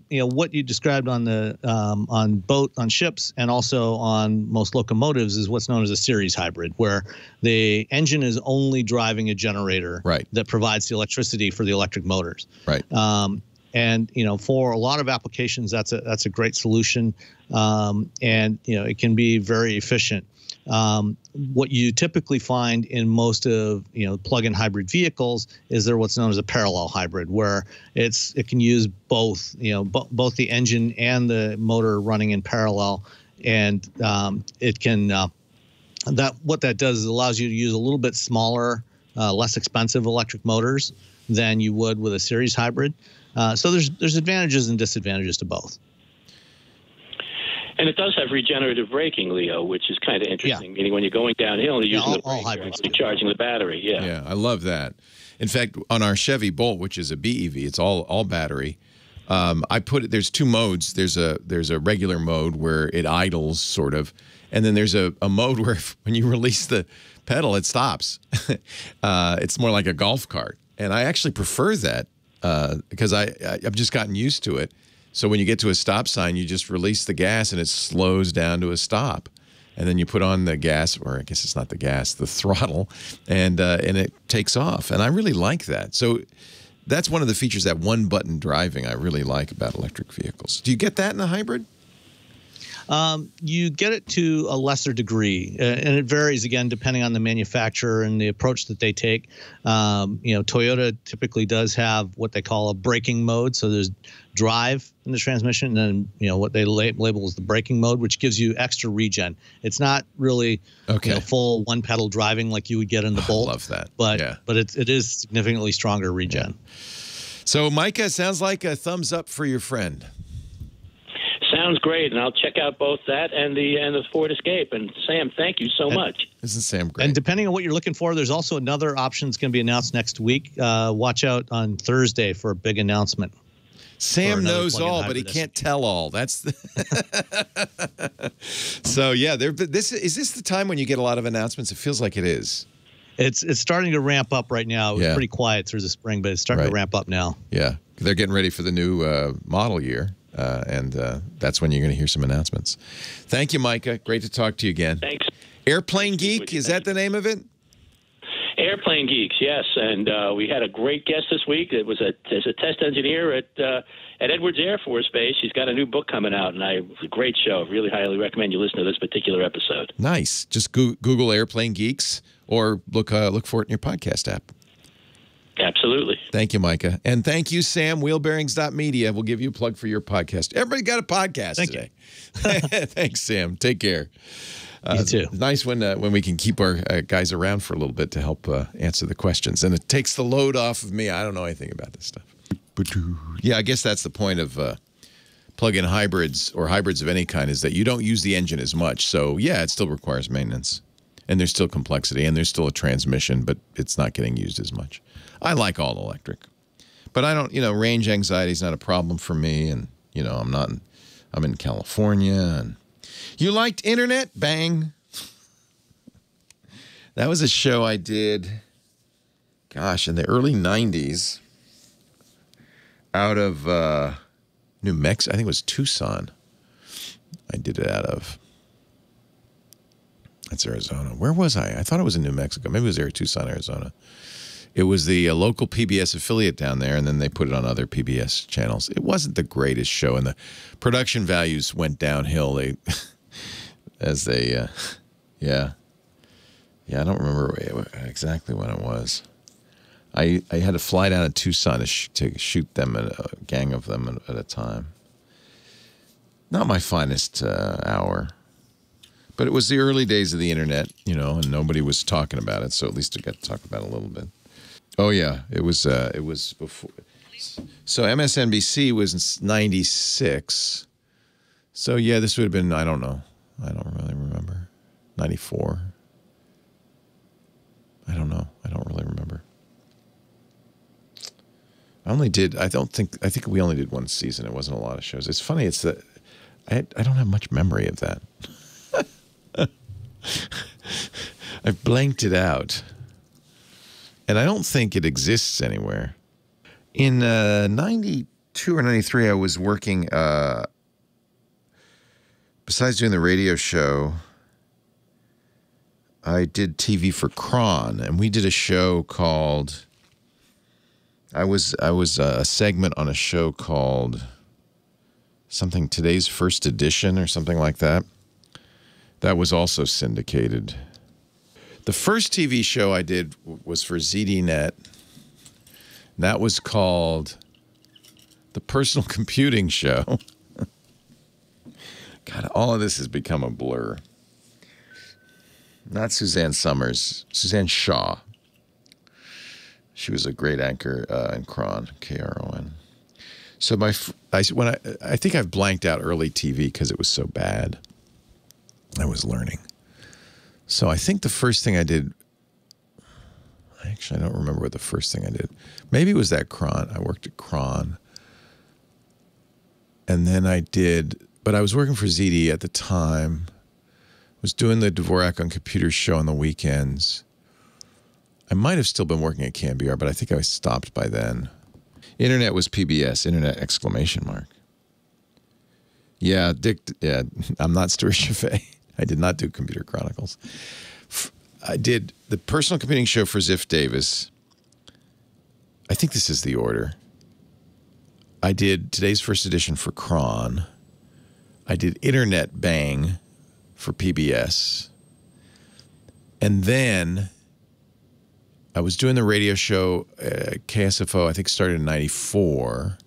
what you described on the on ships and also on most locomotives is what's known as a series hybrid, where the engine is only driving a generator that provides the electricity for the electric motors. Right. And for a lot of applications, that's a great solution, and it can be very efficient. What you typically find in most of plug-in hybrid vehicles is they're what's known as a parallel hybrid, where it can use both both the engine and the motor running in parallel, and it can what that does is allows you to use a little bit smaller, less expensive electric motors than you would with a series hybrid. So there's advantages and disadvantages to both. And it does have regenerative braking, Leo, which is kind of interesting. Yeah. Meaning when you're going downhill and you're using the brake, you're actually charging the battery. Yeah. Yeah, I love that. In fact, on our Chevy Bolt, which is a BEV, it's all battery. I put it. There's two modes. There's a regular mode where it idles, sort of, and then there's a mode where when you release the pedal, it stops. It's more like a golf cart, and I actually prefer that because I've just gotten used to it. So when you get to a stop sign, you just release the gas and it slows down to a stop. And then you put on the gas, or I guess it's not the gas, the throttle, and it takes off. And I really like that. So that's one of the features, that one-button driving, I really like about electric vehicles. Do you get that in a hybrid? You get it to a lesser degree, and it varies, again, depending on the manufacturer and the approach that they take. Toyota typically does have what they call a braking mode. So there's drive in the transmission, and then what they label as the braking mode, which gives you extra regen. It's not really full one-pedal driving like you would get in the Bolt. I love that. But it is significantly stronger regen. Yeah. So, Micah, sounds like a thumbs up for your friend. Sounds great, and I'll check out both that and the Ford Escape. And Sam, thank you so much. Isn't Sam great? And depending on what you're looking for, there's also another option that's going to be announced next week. Watch out on Thursday for a big announcement. Sam knows all, but he can't tell all. That's the so yeah. Is this the time when you get a lot of announcements? It feels like it is. It's starting to ramp up right now. It was pretty quiet through the spring, but it's starting to ramp up now. Yeah, they're getting ready for the new model year. And that's when you're going to hear some announcements. Thank you, Micah. Great to talk to you again. Thanks. Airplane Geek, is that the name of it? Airplane Geeks, yes. And we had a great guest this week. It was a test engineer at Edwards Air Force Base. She's got a new book coming out, and it was a great show. Really highly recommend you listen to this particular episode. Nice. Just Google Airplane Geeks or look for it in your podcast app. Absolutely. Thank you, Micah. And thank you, Sam, wheelbearings.media. We'll give you a plug for your podcast. Everybody got a podcast today. Thanks, Sam. Take care. You too. Nice when we can keep our guys around for a little bit to help answer the questions. And it takes the load off of me. I don't know anything about this stuff. Yeah, I guess that's the point of plug-in hybrids or hybrids of any kind, is that you don't use the engine as much. So, yeah, it still requires maintenance. And there's still complexity, and there's still a transmission, but it's not getting used as much. I like all electric, but I don't, range anxiety is not a problem for me. And, I'm in California. And you liked internet? Bang. That was a show I did, gosh, in the early 90s out of New Mexico. I think it was Tucson. I did it out of. That's Arizona. Where was I? I thought it was in New Mexico. Maybe it was there, Tucson, Arizona. It was the local PBS affiliate down there, and then they put it on other PBS channels. It wasn't the greatest show, and the production values went downhill. I don't remember exactly when it was. I had to fly down to Tucson to shoot them, a gang of them at a time. Not my finest hour. But it was the early days of the internet, and nobody was talking about it, so at least I got to talk about it a little bit. Oh yeah, it was before. So MSNBC was in 96. So yeah, this would have been, I don't know. I don't really remember. 94. I don't know. I don't really remember. I think we only did one season. It wasn't a lot of shows. It's funny, it's that I don't have much memory of that. I've blanked it out. And I don't think it exists anywhere. In 92, 92 or 93, I was working, besides doing the radio show, I did TV for Chron, and we did a show called, I was a segment on a show called something Today's First Edition or something like that. That was also syndicated. The first TV show I did was for ZDNet. That was called The Personal Computing Show. God, all of this has become a blur. Not Suzanne Summers, Suzanne Shaw. She was a great anchor in Chron, KRON. So I think I've blanked out early TV because it was so bad. I was learning. So I think the first thing I did, actually I don't remember what the first thing I did. Maybe it was that Chron. I worked at Chron. And then I did, but I was working for ZD at the time. Was doing the Dvorak on Computers show on the weekends. I might have still been working at KMBR, but I think I stopped by then. Internet was PBS, Internet exclamation mark. Yeah, Dick, yeah, I'm not Stuart Chaffee. I did not do Computer Chronicles. I did the Personal Computing Show for Ziff Davis. I think this is the order. I did Today's First Edition for Chron. I did Internet Bang for PBS. And then I was doing the radio show, KSFO, I think started in 94.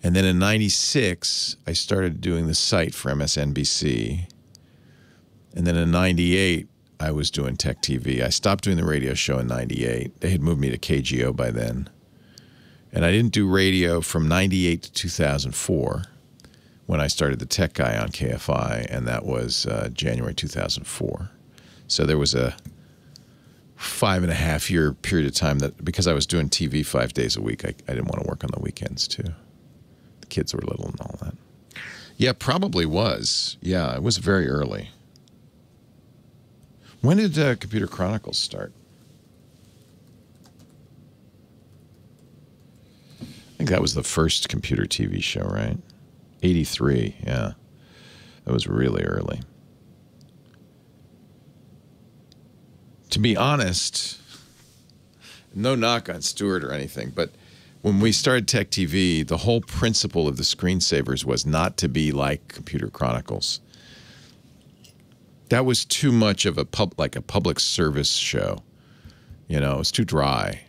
And then in 96, I started doing the site for MSNBC. And then in 98, I was doing Tech TV. I stopped doing the radio show in 98. They had moved me to KGO by then. And I didn't do radio from 98 to 2004 when I started the Tech Guy on KFI, and that was January 2004. So there was a 5.5-year period of time that, because I was doing TV 5 days a week, I didn't want to work on the weekends too. The kids were little and all that. Yeah, probably was. Yeah, it was very early. When did Computer Chronicles start? I think that was the first computer TV show, right? 83, yeah. That was really early. To be honest, no knock on Stuart or anything, but when we started Tech TV, the whole principle of the screensavers was not to be like Computer Chronicles. That was too much of a public service show. You know, it was too dry.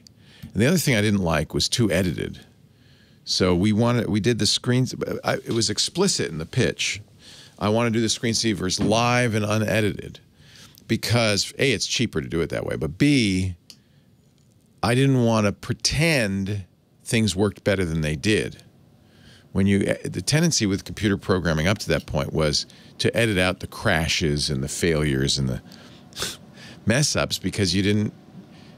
And the other thing I didn't like was too edited. So we did the screens. It was explicit in the pitch. I want to do the screensavers live and unedited because A, it's cheaper to do it that way, but B, I didn't want to pretend things worked better than they did. The tendency with computer programming up to that point was to edit out the crashes and the failures and the mess ups because you didn't,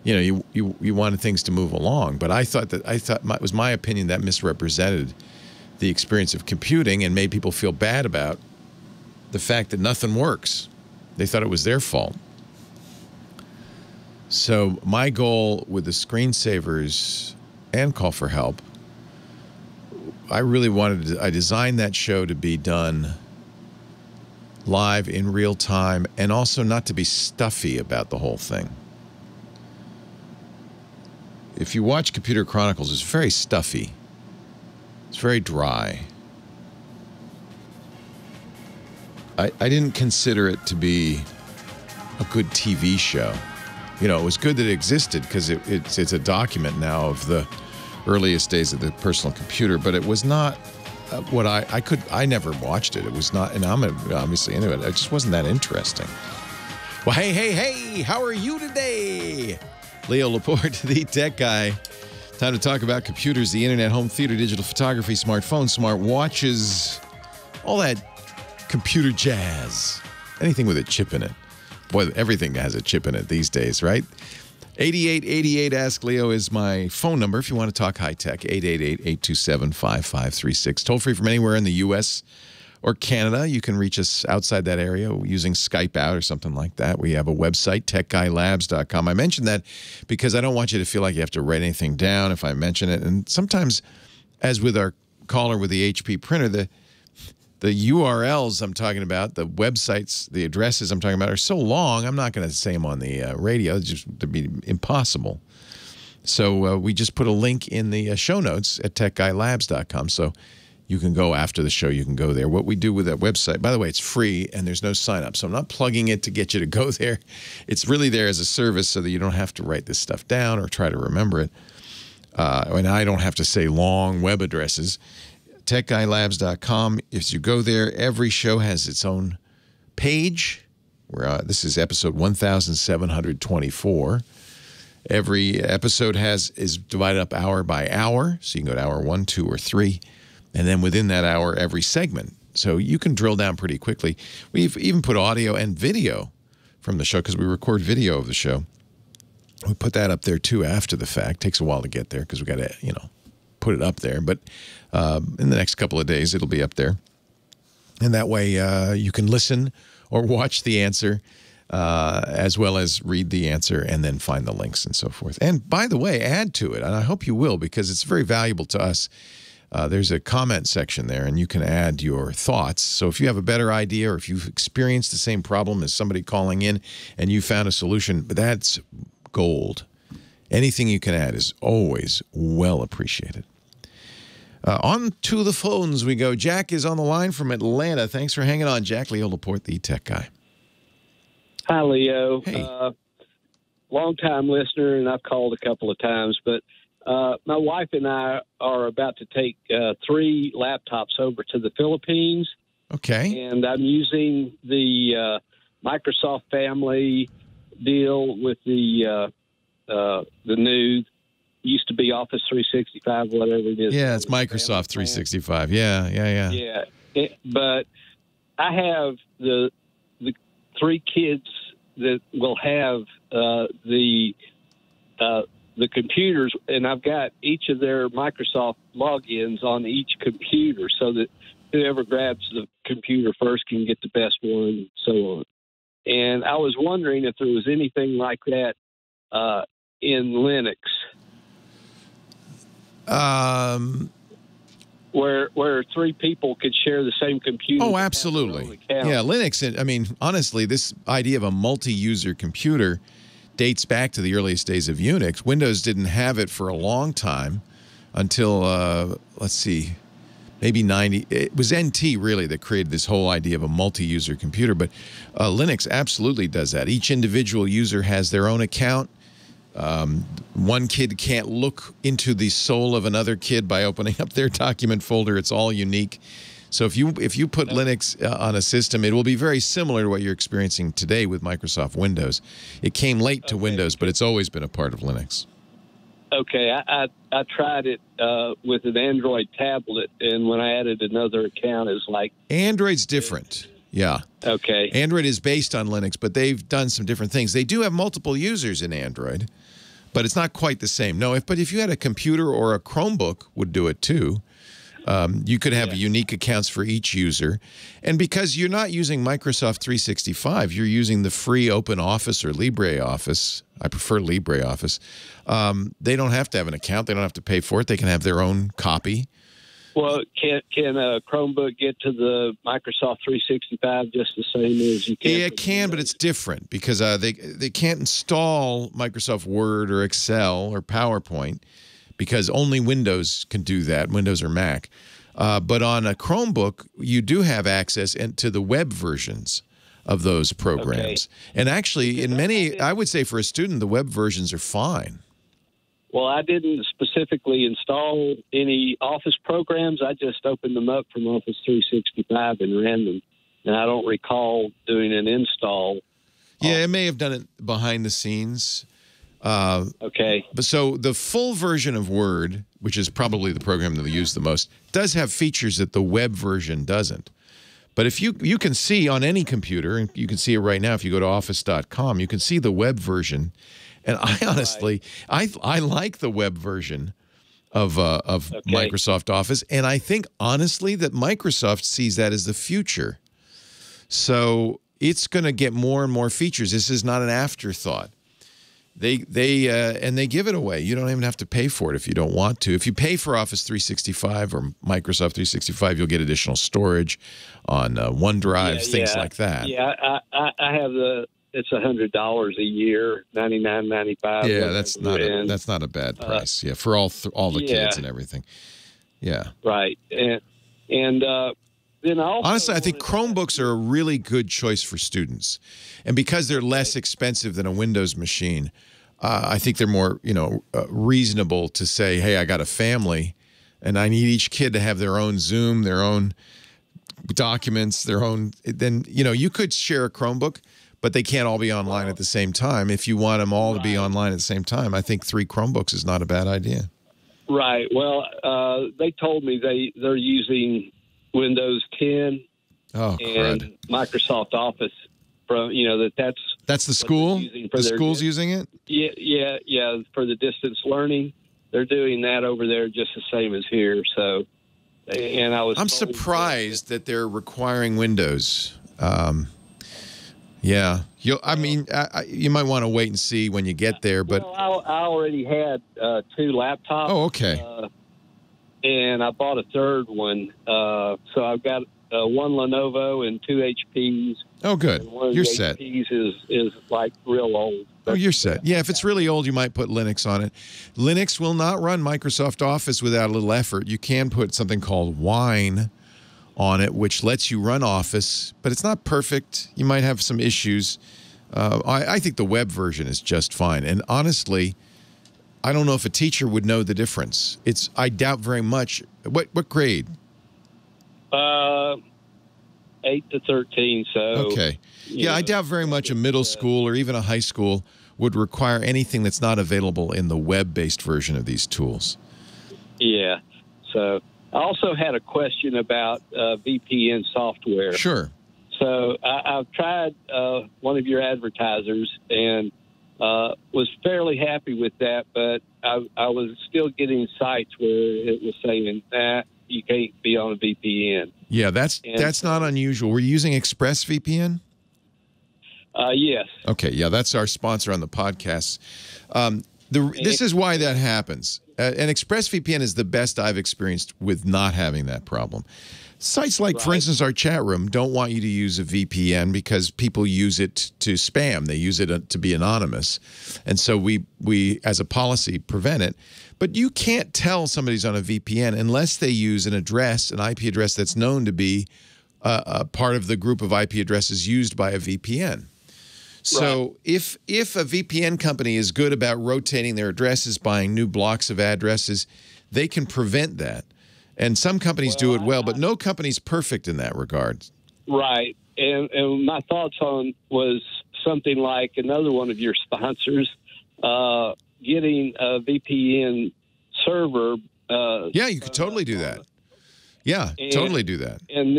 you wanted things to move along. But I thought it was my opinion that misrepresented the experience of computing and made people feel bad about the fact that nothing works. They thought it was their fault. So my goal with the screensavers and Call for Help, I designed that show to be done live in real time and also not to be stuffy about the whole thing. If you watch Computer Chronicles, it's very stuffy. It's very dry. I didn't consider it to be a good TV show. It was good that it existed because it's a document now of the earliest days of the personal computer, but it was not what I never watched it. It was not, and I'm obviously into it. It just wasn't that interesting. Well, hey, how are you today? Leo Laporte, the tech guy. Time to talk about computers, the internet, home theater, digital photography, smartphones, smart watches, all that computer jazz. Anything with a chip in it. Boy, everything has a chip in it these days, right? 8888 Ask Leo is my phone number if you want to talk high-tech. 888-827-5536. Toll free from anywhere in the U.S. or Canada. You can reach us outside that area using Skype out or something like that. We have a website, techguylabs.com. I mentioned that because I don't want you to feel like you have to write anything down if I mention it. And sometimes as with our caller with the HP printer, the URLs I'm talking about, the websites, the addresses I'm talking about are so long, I'm not going to say them on the radio. It's just to be impossible. So we just put a link in the show notes at techguylabs.com. So you can go after the show. You can go there. What we do with that website, by the way, it's free and there's no sign up. So I'm not plugging it to get you to go there. It's really there as a service so that you don't have to write this stuff down or try to remember it. And I don't have to say long web addresses. techguylabs.com. If you go there, every show has its own page. This is episode 1724. Every episode is divided up hour by hour, so you can go to hour 1, 2, or 3, and then within that hour, every segment. So you can drill down pretty quickly. We've even put audio and video from the show because we record video of the show. We put that up there too after the fact. Takes a while to get there because we got to, put it up there. But in the next couple of days, it'll be up there, and that way you can listen or watch the answer. As well as read the answer and then find the links and so forth. And by the way, add to it, and I hope you will because it's very valuable to us. There's a comment section there, and you can add your thoughts. So if you have a better idea or if you've experienced the same problem as somebody calling in and you found a solution, that's gold. Anything you can add is always well appreciated. On to the phones we go. Jack is on the line from Atlanta. Thanks for hanging on, Jack. Leo Laporte, the tech guy. Hi, Leo. Hey. Long-time listener, and I've called a couple of times, but my wife and I are about to take 3 laptops over to the Philippines. Okay. And I'm using the Microsoft family deal with the new, used to be Office 365, whatever it is. Yeah, it's Microsoft 365. Yeah. Yeah. But I have the 3 kids that will have the computers, and I've got each of their Microsoft logins on each computer so that whoever grabs the computer first can get the best one, and so on. And I was wondering if there was anything like that in Linux. Where 3 people could share the same computer. Oh, absolutely. Yeah, Linux, I mean, honestly, this idea of a multi-user computer dates back to the earliest days of Unix. Windows didn't have it for a long time until, let's see, maybe 90. It was NT, really, that created this whole idea of a multi-user computer. But Linux absolutely does that. Each individual user has their own account. One kid can't look into the soul of another kid by opening up their document folder. It's all unique. So if you put Linux on a system, it will be very similar to what you're experiencing today with Microsoft Windows. It came late to Windows, but it's always been a part of Linux. Okay, I tried it with an Android tablet, and when I added another account, it's like... Android's different. Yeah. Okay. Android is based on Linux, but they've done some different things. They do have multiple users in Android, but it's not quite the same. No, but if you had a computer or a Chromebook would do it too. You could have unique accounts for each user. And because you're not using Microsoft 365, you're using the free Open Office or LibreOffice. I prefer LibreOffice. They don't have to have an account. They don't have to pay for it. They can have their own copy. Well, can a Chromebook get to the Microsoft 365 just the same as you can? Yeah, it can, but it's different because they can't install Microsoft Word or Excel or PowerPoint because only Windows can do that, Windows or Mac. But on a Chromebook, you do have access to the web versions of those programs. Okay. And actually, in many, I would say for a student, the web versions are fine. Well, I didn't specifically install any Office programs. I just opened them up from Office 365 and ran them. And I don't recall doing an install. Yeah, it may have done it behind the scenes. Okay. But so the full version of Word, which is probably the program that we use the most, does have features that the web version doesn't. But if you can see on any computer, and you can see it right now if you go to office.com, you can see the web version. And I honestly, I like the web version of Microsoft Office, and I think honestly that Microsoft sees that as the future. So it's going to get more and more features. This is not an afterthought. And they give it away. You don't even have to pay for it if you don't want to. If you pay for Office 365 or Microsoft 365, you'll get additional storage on OneDrive, things like that. Yeah, I have it's $100 a year, $99.95. Yeah, that's not a bad price. Yeah, for all the kids and everything. Yeah, right. And then honestly, I think Chromebooks are a really good choice for students, and because they're less expensive than a Windows machine, I think they're more reasonable to say, hey, I got a family, and I need each kid to have their own Zoom, their own documents, their own. Then you could share a Chromebook, but they can't all be online at the same time. If you want them all to be online at the same time, I think 3 Chromebooks is not a bad idea. Right. Well, they told me they're using Windows 10 and Microsoft Office from that's the school. The school's using it. Yeah. For the distance learning, they're doing that over there just the same as here. So, and I'm surprised that they're requiring Windows. Yeah, you might want to wait and see when you get there. But I already had 2 laptops. Oh, okay. And I bought a third one. So I've got 1 Lenovo and 2 HPs. Oh, good. You're set. HPs is like real old. Oh, you're set. Yeah, if it's really old, you might put Linux on it. Linux will not run Microsoft Office without a little effort. You can put something called Wine on it, which lets you run Office, but it's not perfect. You might have some issues. I think the web version is just fine. And honestly, I don't know if a teacher would know the difference. I doubt very much. What grade? 8 to 13. So okay, yeah, I doubt very much a middle school or even a high school would require anything that's not available in the web-based version of these tools. Yeah. So I also had a question about VPN software. Sure. So I've tried one of your advertisers and was fairly happy with that, but I was still getting sites where it was saying that you can't be on a VPN. Yeah, that's not unusual. Were you using ExpressVPN? Yes. Okay, yeah, that's our sponsor on the podcast. This is why that happens. And ExpressVPN is the best I've experienced with not having that problem. Sites like, for instance, our chat room don't want you to use a VPN because people use it to spam. They use it to be anonymous. And so we, as a policy, prevent it. But you can't tell somebody's on a VPN unless they use an address, an IP address that's known to be a part of the group of IP addresses used by a VPN. So if a VPN company is good about rotating their addresses, buying new blocks of addresses, they can prevent that. And some companies do it well, but no company's perfect in that regard. Right. And my thoughts on was something like another one of your sponsors, getting a VPN server. Yeah, you could totally do that. Yeah, totally do that. And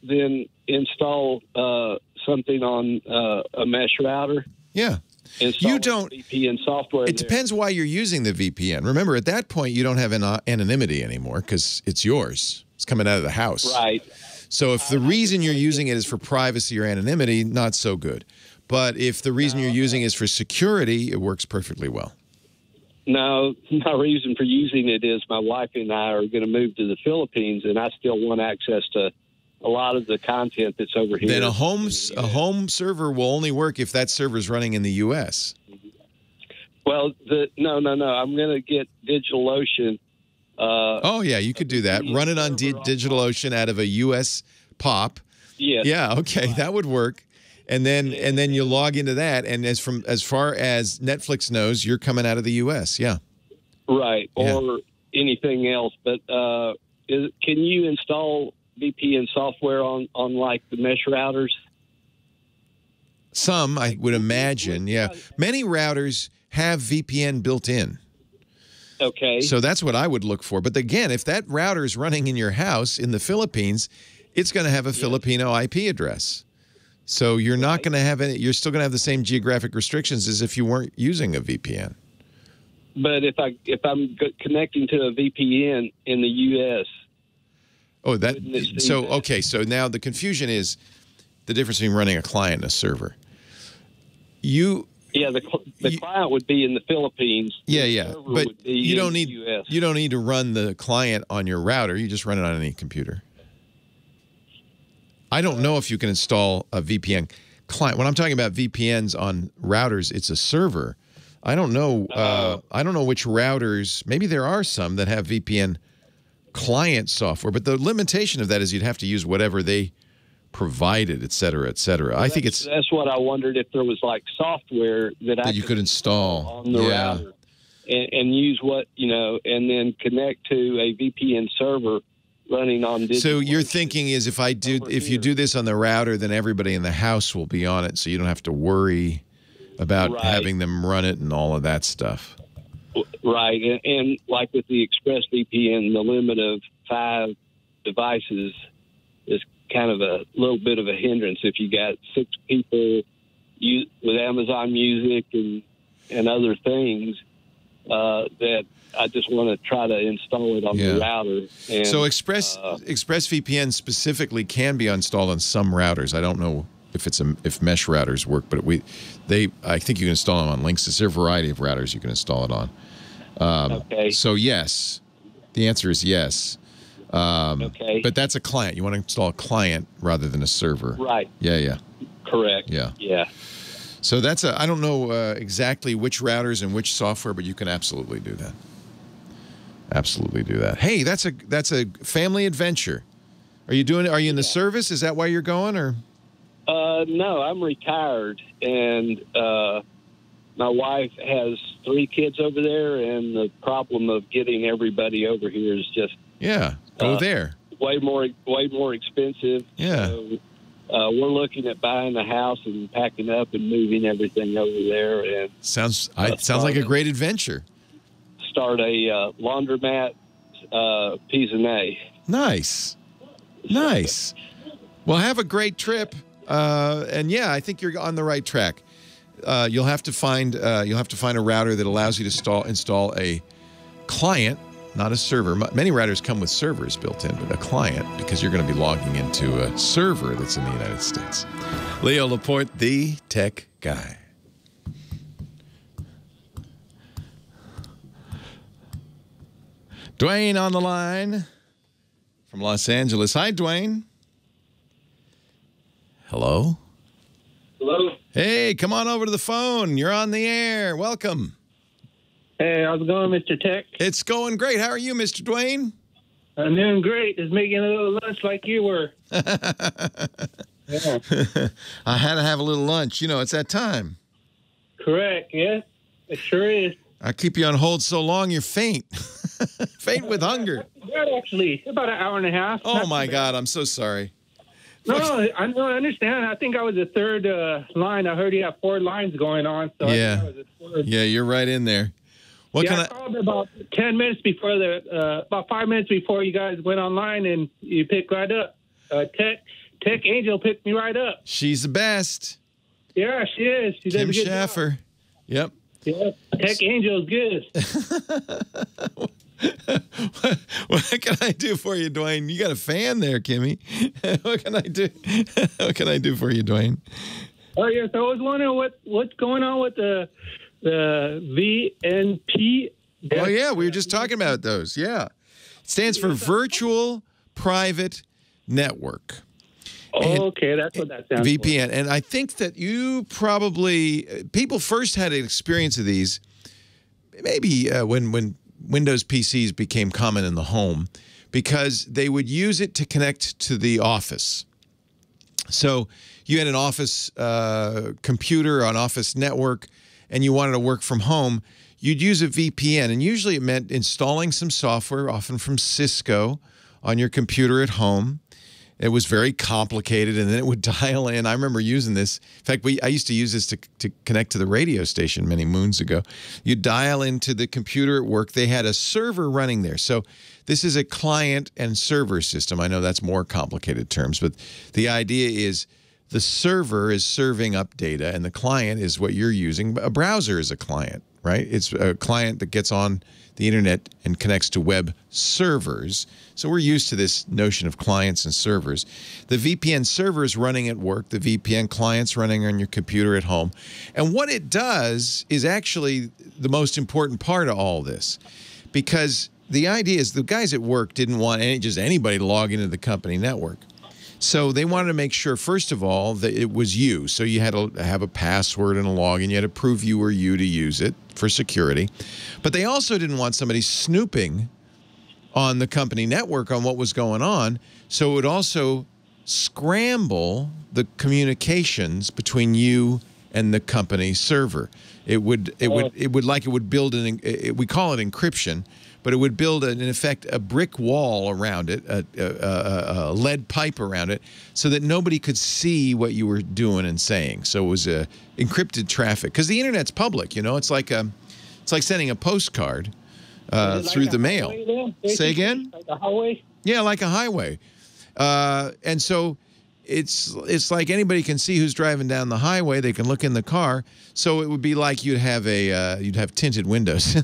then install something on a mesh router. Yeah. You don't VPN software. It depends why you're using the VPN. Remember, at that point, you don't have anonymity anymore because it's yours. It's coming out of the house. Right. So if the reason you're using it is for privacy or anonymity, not so good. But if the reason you're using it is for security, it works perfectly well. No, my reason for using it is my wife and I are going to move to the Philippines, and I still want access to a lot of the content that's over here. Then a home server will only work if that server is running in the U.S. Well, no. I'm going to get DigitalOcean. Oh, yeah, you could do that. Run it on DigitalOcean out of a U.S. POP. Yes. Yeah, okay, that would work. And then you log into that, and as far as Netflix knows, you're coming out of the U.S. Yeah. Right, or anything else. But can you install VPN software on like the mesh routers? Some, I would imagine, yeah. Many routers have VPN built in. Okay. So that's what I would look for. But again, if that router is running in your house in the Philippines, it's going to have a Filipino IP address. So you're not going to have any. You're still going to have the same geographic restrictions as if you weren't using a VPN. But if I'm connecting to a VPN in the U.S. Oh, okay. So now the confusion is the difference between running a client and a server. Yeah, the client would be in the Philippines. Yeah, The yeah. server But would be you don't in need the US. you don't need to run the client on your router. You just run it on any computer. I don't know if you can install a VPN client. When I'm talking about VPNs on routers, it's a server. I don't know. I don't know which routers. Maybe there are some that have VPN client software, but the limitation of that is you'd have to use whatever they provided, et cetera, et cetera. I think that's what I wondered, if there was like software that you could install on the router and use and then connect to a VPN server running on digital. So your thinking is if you do this on the router, then everybody in the house will be on it, so you don't have to worry about having them run it and all of that stuff. Right, and like with the ExpressVPN, the limit of 5 devices is kind of a little bit of a hindrance if you got 6 people with Amazon Music and other things that I just want to try to install it on the router. And, so ExpressVPN specifically can be installed on some routers. I don't know if mesh routers work, but I think you can install them on links. There's a variety of routers you can install it on. Okay. So yes, the answer is yes. Okay. But that's a client. You want to install a client rather than a server. Right. Yeah, yeah. Correct. Yeah. Yeah. So I don't know exactly which routers and which software, but you can absolutely do that. Absolutely do that. Hey, that's a family adventure. Are you in the service? Is that why you're going, or? No, I'm retired, and my wife has 3 kids over there, and the problem of getting everybody over here is just go there. Way more expensive. Yeah. So, we're looking at buying a house and packing up and moving everything over there. And sounds like a great adventure. Start a laundromat, P&A. Nice. Well, have a great trip. And yeah, I think you're on the right track. You'll have to find a router that allows you to install a client, not a server. Many routers come with servers built in, but a client, because you're going to be logging into a server that's in the United States. Leo Laporte, the tech guy. Dwayne on the line from Los Angeles. Hi, Dwayne. Hello? Hello? Hey, come on over to the phone. You're on the air. Welcome. Hey, how's it going, Mr. Tech? It's going great. How are you, Mr. Dwayne? I'm doing great. Just making a little lunch like you were. Yeah. I had to have a little lunch. It's that time. Correct, yeah. It sure is. I keep you on hold so long, you're faint. Faint with hunger. Yeah, actually, about an hour and a half. Oh, my God. I'm so sorry. No, I understand. I think I was the third line. I heard you have 4 lines going on. So yeah. I was the third. Yeah, you're right in there. I called about 10 minutes before about 5 minutes before you guys went online, and you picked right up. Tech Angel picked me right up. She's the best. Yeah, she is. She does Kim a good Schaffer. job. Yep. Yeah, Tech Angel is good. What can I do for you, Dwayne? You got a fan there, Kimmy. What can I do? What can I do for you, Dwayne? Oh yes, I was wondering what's going on with the VNP. Oh yeah, we were just talking about those. Yeah, it stands for Virtual Private Network. Oh, okay, that's what that stands VPN. For. And I think that people first had an experience of these maybe when Windows PCs became common in the home, because they would use it to connect to the office. So you had an office computer, an office network, and you wanted to work from home, you'd use a VPN. And usually it meant installing some software, often from Cisco, on your computer at home. It was very complicated, and then it would dial in. I remember using this. In fact, I used to use this to connect to the radio station many moons ago. You dial into the computer at work. They had a server running there. So this is a client and server system. I know that's more complicated terms, but the idea is the server is serving up data, and the client is what you're using. A browser is a client right? It's a client that gets on the internet and connects to web servers. So we're used to this notion of clients and servers. The VPN server is running at work. The VPN client's running on your computer at home. And what it does is actually the most important part of all this, because the idea is the guys at work didn't want just anybody to log into the company network. So they wanted to make sure, first of all, that it was you. So you had to have a password and a login. You had to prove you were you to use it for security. But they also didn't want somebody snooping on the company network on what was going on. So it would also scramble the communications between you and the company server. It would build we call it encryption, but it would build, in effect, a brick wall around it, a lead pipe around it, so that nobody could see what you were doing and saying. So it was encrypted traffic, because the internet's public. You know, it's like sending a postcard through the mail. Say again? Like a highway? Yeah, like a highway. And so it's like anybody can see who's driving down the highway. They can look in the car. So it would be like you'd have tinted windows.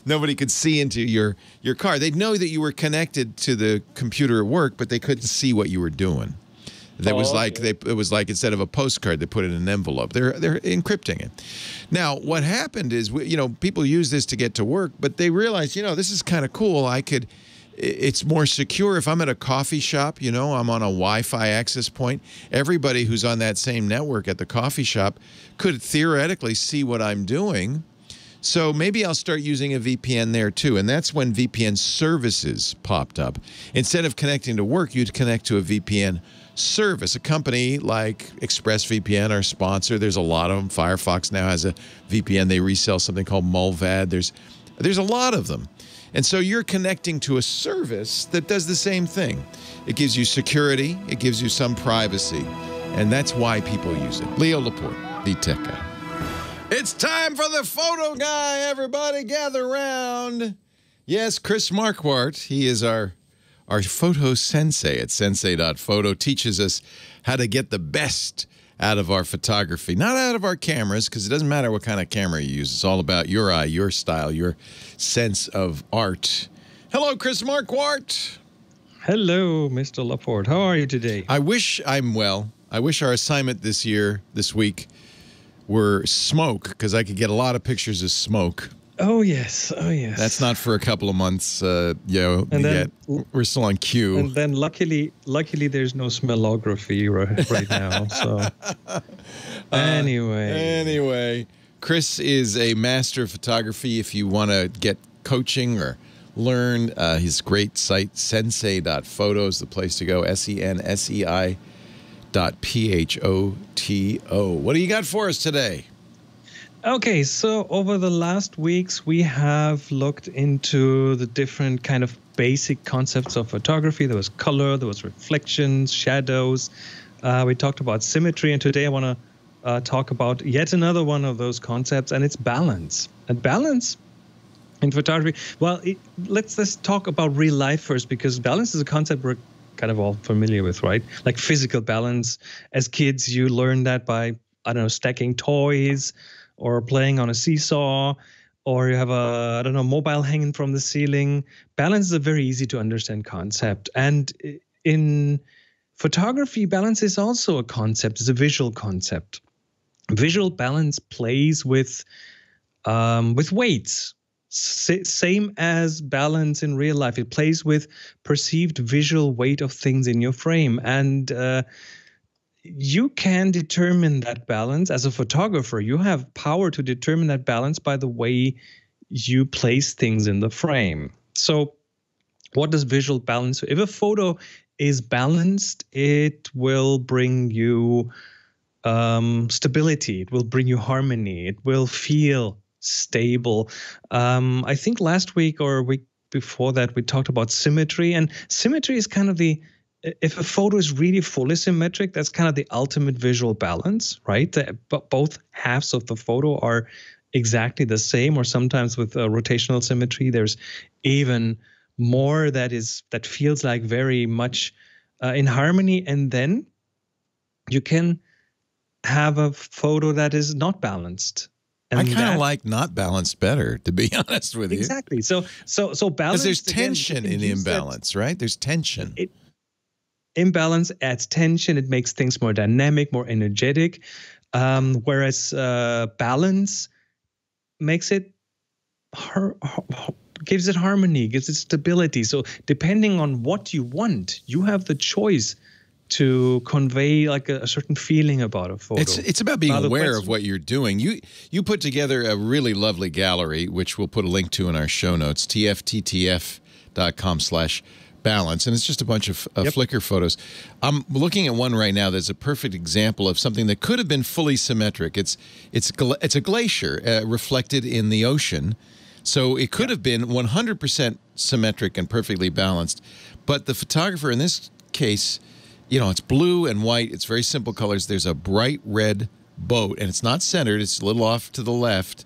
Nobody could see into your car. They'd know that you were connected to the computer at work, but they couldn't see what you were doing. It was like instead of a postcard, they put it in an envelope. They're encrypting it. Now, what happened is, people use this to get to work, but they realized, this is kind of cool. It's more secure if I'm at a coffee shop, I'm on a Wi-Fi access point. Everybody who's on that same network at the coffee shop could theoretically see what I'm doing. So maybe I'll start using a VPN there too. And that's when VPN services popped up. Instead of connecting to work, you'd connect to a VPN service. A company like ExpressVPN, our sponsor, there's a lot of them. Firefox now has a VPN. They resell something called Mulvad. There's a lot of them. And so you're connecting to a service that does the same thing. It gives you security. It gives you some privacy. And that's why people use it. Leo Laporte, the tech guy. It's time for the photo guy, everybody. Gather around. Yes, Chris Marquardt. He is our photo sensei at sensei.photo. Teaches us how to get the best out of our photography, not out of our cameras, because it doesn't matter what kind of camera you use. It's all about your eye, your style, your sense of art. Hello, Chris Marquardt. Hello, Mr. Laporte. How are you today? I'm well. I wish our assignment this week, were smoke, because I could get a lot of pictures of smoke. Oh, yes. Oh, yes. That's not for a couple of months, yet. We're still on cue. And then luckily, there's no smellography right now. So Anyway, Chris is a master of photography. If you want to get coaching or learn, his great site, sensei.photo is the place to go, SENSEI.PHOTO. What do you got for us today? Okay, so over the last weeks, we have looked into the different kind of basic concepts of photography. There was color, there was reflections, shadows. We talked about symmetry, and today I want to talk about yet another one of those concepts, and it's balance. And balance in photography, well, let's talk about real life first, because balance is a concept we're kind of all familiar with, right? Like physical balance. As kids, you learn that by, stacking toys, or playing on a seesaw, or you have a, mobile hanging from the ceiling. Balance is a very easy to understand concept. And in photography, balance is also a concept. It's a visual concept. Visual balance plays with weights, same as balance in real life. It plays with perceived visual weight of things in your frame. And you can determine that balance as a photographer. You have power to determine that balance by the way you place things in the frame. So what does visual balance? If a photo is balanced, it will bring you stability. It will bring you harmony. It will feel stable. I think last week or week before that, we talked about symmetry. And symmetry is kind of if a photo is really fully symmetric, that's kind of the ultimate visual balance, right? Both halves of the photo are exactly the same, or sometimes with rotational symmetry, there's even more that feels like very much in harmony. And then you can have a photo that is not balanced. I kind of like not balanced better, to be honest with you. Exactly. So balance. Because there's tension in imbalance, right? There's tension. Imbalance adds tension. It makes things more dynamic, more energetic. Whereas balance makes it gives it harmony, gives it stability. So depending on what you want, you have the choice to convey like a certain feeling about a photo. It's about being aware of what you're doing. You put together a really lovely gallery, which we'll put a link to in our show notes, tfttf.com/balance, and it's just a bunch of Flickr photos. I'm looking at one right now that's a perfect example of something that could have been fully symmetric. It's a glacier reflected in the ocean, so it could have been 100% symmetric and perfectly balanced, but the photographer in this case, you know, it's blue and white. It's very simple colors. There's a bright red boat, and it's not centered. It's a little off to the left.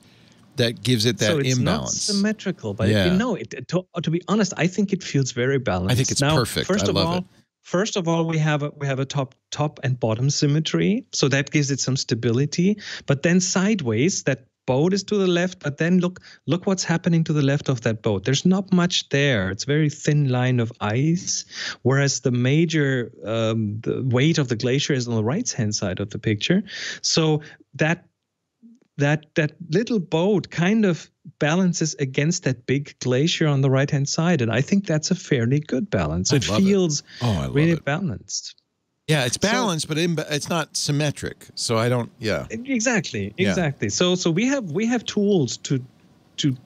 That gives it that imbalance. It's not symmetrical, but you know, to be honest, I think it feels very balanced. I think it's perfect. I love it. First of all, we have a top and bottom symmetry, so that gives it some stability. But then sideways, that boat is to the left, but then look what's happening to the left of that boat. There's not much there. It's a very thin line of ice, whereas the major the weight of the glacier is on the right-hand side of the picture. So that little boat kind of balances against that big glacier on the right-hand side, and I think that's a fairly good balance. It feels really balanced. Yeah, it's balanced, but it's not symmetric. So I don't. Yeah. Exactly. So we have tools to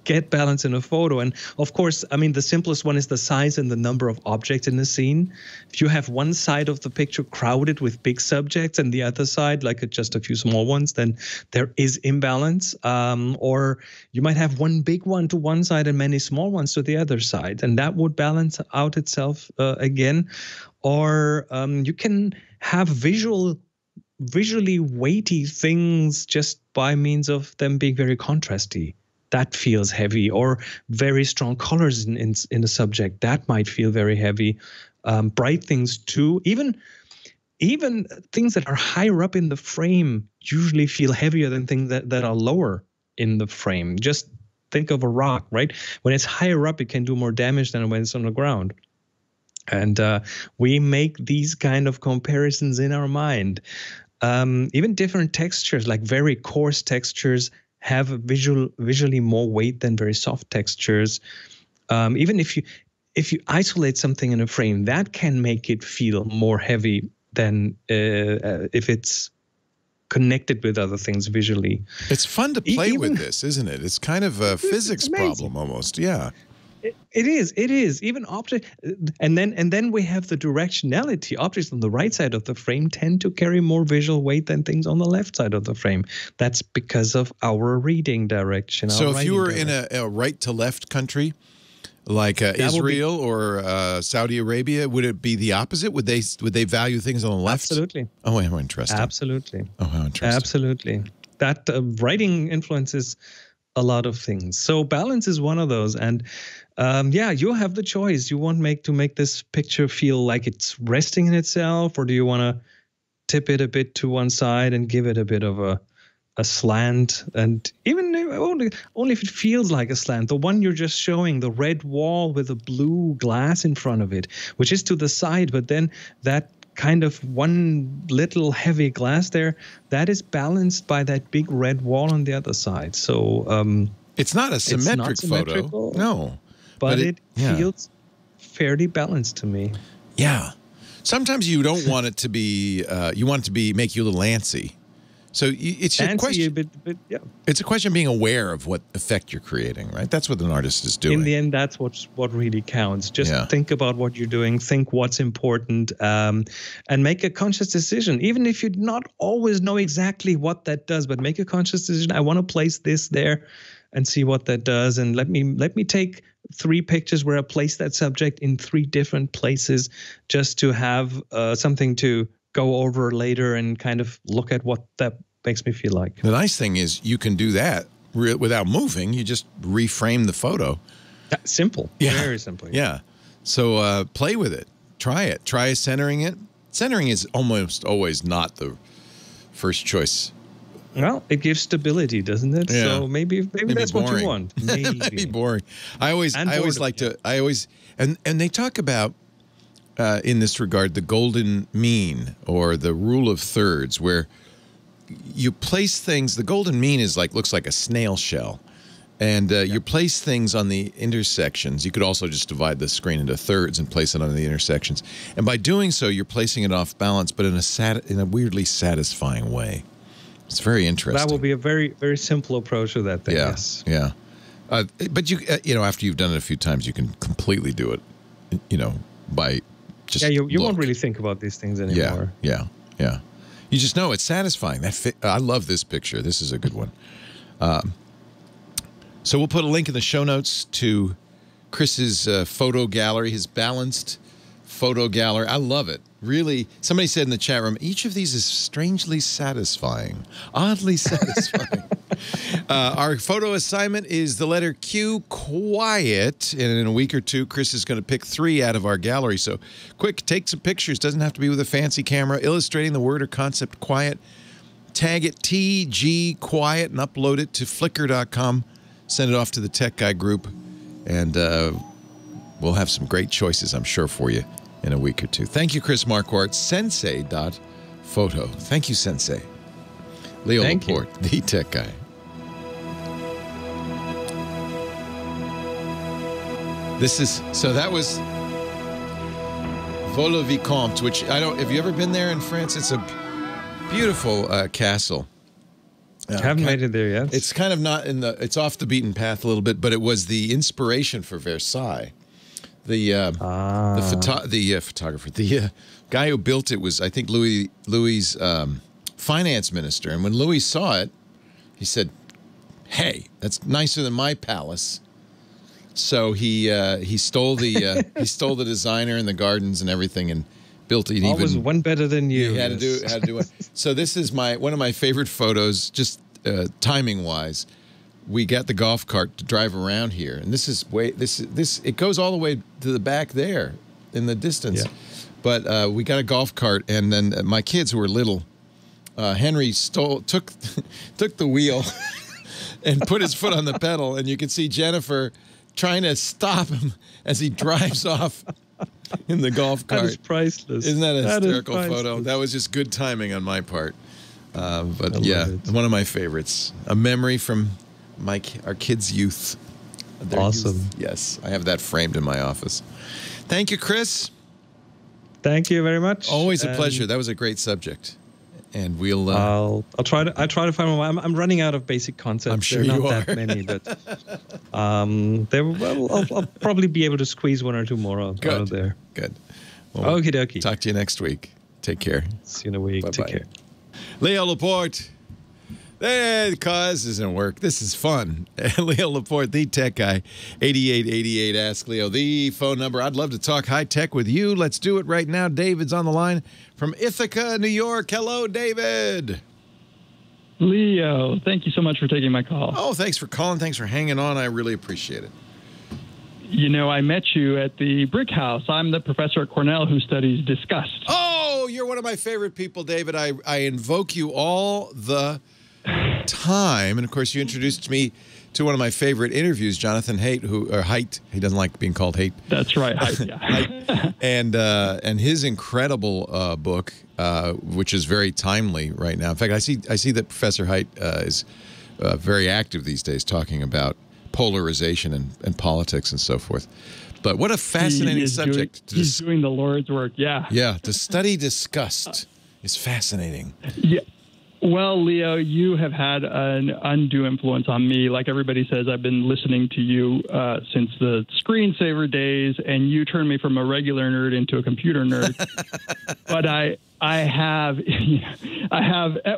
get balance in a photo, and of course, I mean, the simplest one is the size and the number of objects in the scene. If you have one side of the picture crowded with big subjects and the other side like just a few small ones, then there is imbalance. Or you might have one big one to one side and many small ones to the other side, and that would balance out itself again. Or you can have visually weighty things just by means of them being very contrasty. That feels heavy. Or very strong colors in the subject. That might feel very heavy. Bright things too. Even things that are higher up in the frame usually feel heavier than things that are lower in the frame. Just think of a rock, right? When it's higher up, it can do more damage than when it's on the ground. And we make these kind of comparisons in our mind. Even different textures, like very coarse textures, have visually more weight than very soft textures. Even if you isolate something in a frame, that can make it feel more heavy than if it's connected with other things visually. It's fun to play with this, isn't it? It's kind of a physics problem almost. Yeah. It is. Even object, and then we have the directionality. Objects on the right side of the frame tend to carry more visual weight than things on the left side of the frame. That's because of our reading direction. So if you were in a right to left country, like Israel or Saudi Arabia, would it be the opposite? Would they value things on the left? Absolutely. Oh, how interesting. Absolutely. Oh, how interesting. Absolutely. That writing influences a lot of things. So balance is one of those. And you have the choice. You want to make this picture feel like it's resting in itself, or do you want to tip it a bit to one side and give it a bit of a slant? And even only if it feels like a slant. The one you're just showing, the red wall with a blue glass in front of it, which is to the side, but then that kind of one little heavy glass there, that is balanced by that big red wall on the other side. So it's not a symmetric photo. No. But it feels fairly balanced to me. Yeah. Sometimes you don't want it to be, you want it to make you a little antsy. So it's a question. It's a question of being aware of what effect you're creating, right? That's what an artist is doing. In the end, that's what really counts. Just think about what you're doing, think what's important, and make a conscious decision. Even if you not always know exactly what that does, but make a conscious decision. I want to place this there and see what that does. And let me take 3 pictures where I place that subject in 3 different places, just to have something to go over later and kind of look at what that makes me feel like. The nice thing is you can do that without moving. You just reframe the photo. Simple. Yeah. Very simple. Yeah. So play with it. Try it. Try centering it. Centering is almost always not the first choice Well, it gives stability, doesn't it? Yeah. So maybe that's boring. what you want. Maybe. It might be boring. I always like to. And they talk about in this regard the golden mean or the rule of thirds, where you place things. The golden mean is looks like a snail shell, and you place things on the intersections. You could also just divide the screen into thirds and place it on the intersections. And by doing so, you're placing it off balance, but in a weirdly satisfying way. It's very interesting. That will be a very, very simple approach to that thing. Yeah, Yes. yeah. But you after you've done it a few times, you can completely do it. By just you won't really think about these things anymore. Yeah. You just know it's satisfying. I love this picture. This is a good one. So we'll put a link in the show notes to Chris's photo gallery, his balanced photo gallery. I love it. Really, somebody said in the chat room, each of these is strangely satisfying, oddly satisfying. Our photo assignment is the letter Q, quiet. And in a week or two, Chris is going to pick 3 out of our gallery. So quick, take some pictures. Doesn't have to be with a fancy camera. Illustrating the word or concept quiet. Tag it TG quiet and upload it to flickr.com. Send it off to the Tech Guy group. And we'll have some great choices, I'm sure, for you in a week or two. Thank you, Chris Marquardt, sensei.photo. Thank you, Sensei. Leo Laporte, the Tech Guy. That was Vaux-le-Vicomte, which have you ever been there in France? It's a beautiful castle. I haven't made it there yet. It's kind of it's off the beaten path a little bit, but it was the inspiration for Versailles. The photographer, the guy who built it was, I think, Louis's finance minister. And when Louis saw it, he said, "Hey, that's nicer than my palace." So he stole the designer and the gardens and everything and built it. Always one better than you. He had to do it. So this is one of my favorite photos, just timing wise. We got the golf cart to drive around here, and it goes all the way to the back there in the distance. Yeah. But we got a golf cart, and then my kids who were little, Henry took the wheel and put his foot on the pedal, and you can see Jennifer trying to stop him as he drives off in the golf cart. That is priceless. Isn't that a hysterical photo? That was just good timing on my part. But yeah, one of my favorites. A memory from our kids' youth. Awesome. Youth. Yes, I have that framed in my office. Thank you, Chris. Thank you very much. Always a pleasure. That was a great subject. And we'll. I'll try to find one. I'm running out of basic concepts. I'm sure there are you not that many, but I'll probably be able to squeeze 1 or 2 more out of there. Good. Well, okie dokie. Talk to you next week. Take care. See you in a week. Bye-bye. Take care. Leo Laporte. The cause doesn't work. This is fun. Leo Laporte, the Tech Guy. 8888 Ask Leo, the phone number. I'd love to talk high tech with you. Let's do it right now. David's on the line from Ithaca, New York. Hello, David. Leo, thank you so much for taking my call. Oh, thanks for calling. Thanks for hanging on. I really appreciate it. You know, I met you at the Brick House. I'm the professor at Cornell who studies disgust. Oh, you're one of my favorite people, David. I invoke you all the time. And of course, you introduced me to one of my favorite interviews, Jonathan Haidt. He doesn't like being called Haidt. That's right, Haidt. Yeah. and his incredible book, which is very timely right now. In fact, I see that Professor Haidt is very active these days, talking about polarization and politics and so forth. But what a fascinating subject. He's doing the Lord's work. Yeah. Yeah. To study disgust is fascinating. Yeah. Well, Leo, you have had an undue influence on me. Like everybody says, I've been listening to you since the screensaver days, and you turned me from a regular nerd into a computer nerd. But I have.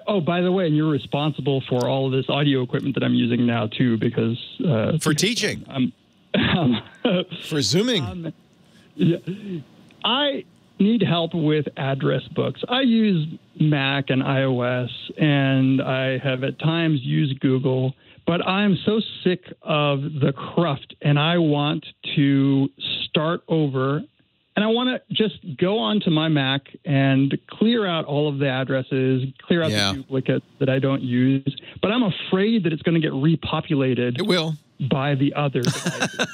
Oh, by the way, and you're responsible for all of this audio equipment that I'm using now too, because for teaching, for Zooming. Yeah, I need help with address books. I use Mac and iOS, and I have at times used Google, but I'm so sick of the cruft, and I want to start over and I want to just go onto my Mac and clear out all of the addresses, clear out the duplicates that I don't use. But I'm afraid that it's going to get repopulated. It will. By the other devices.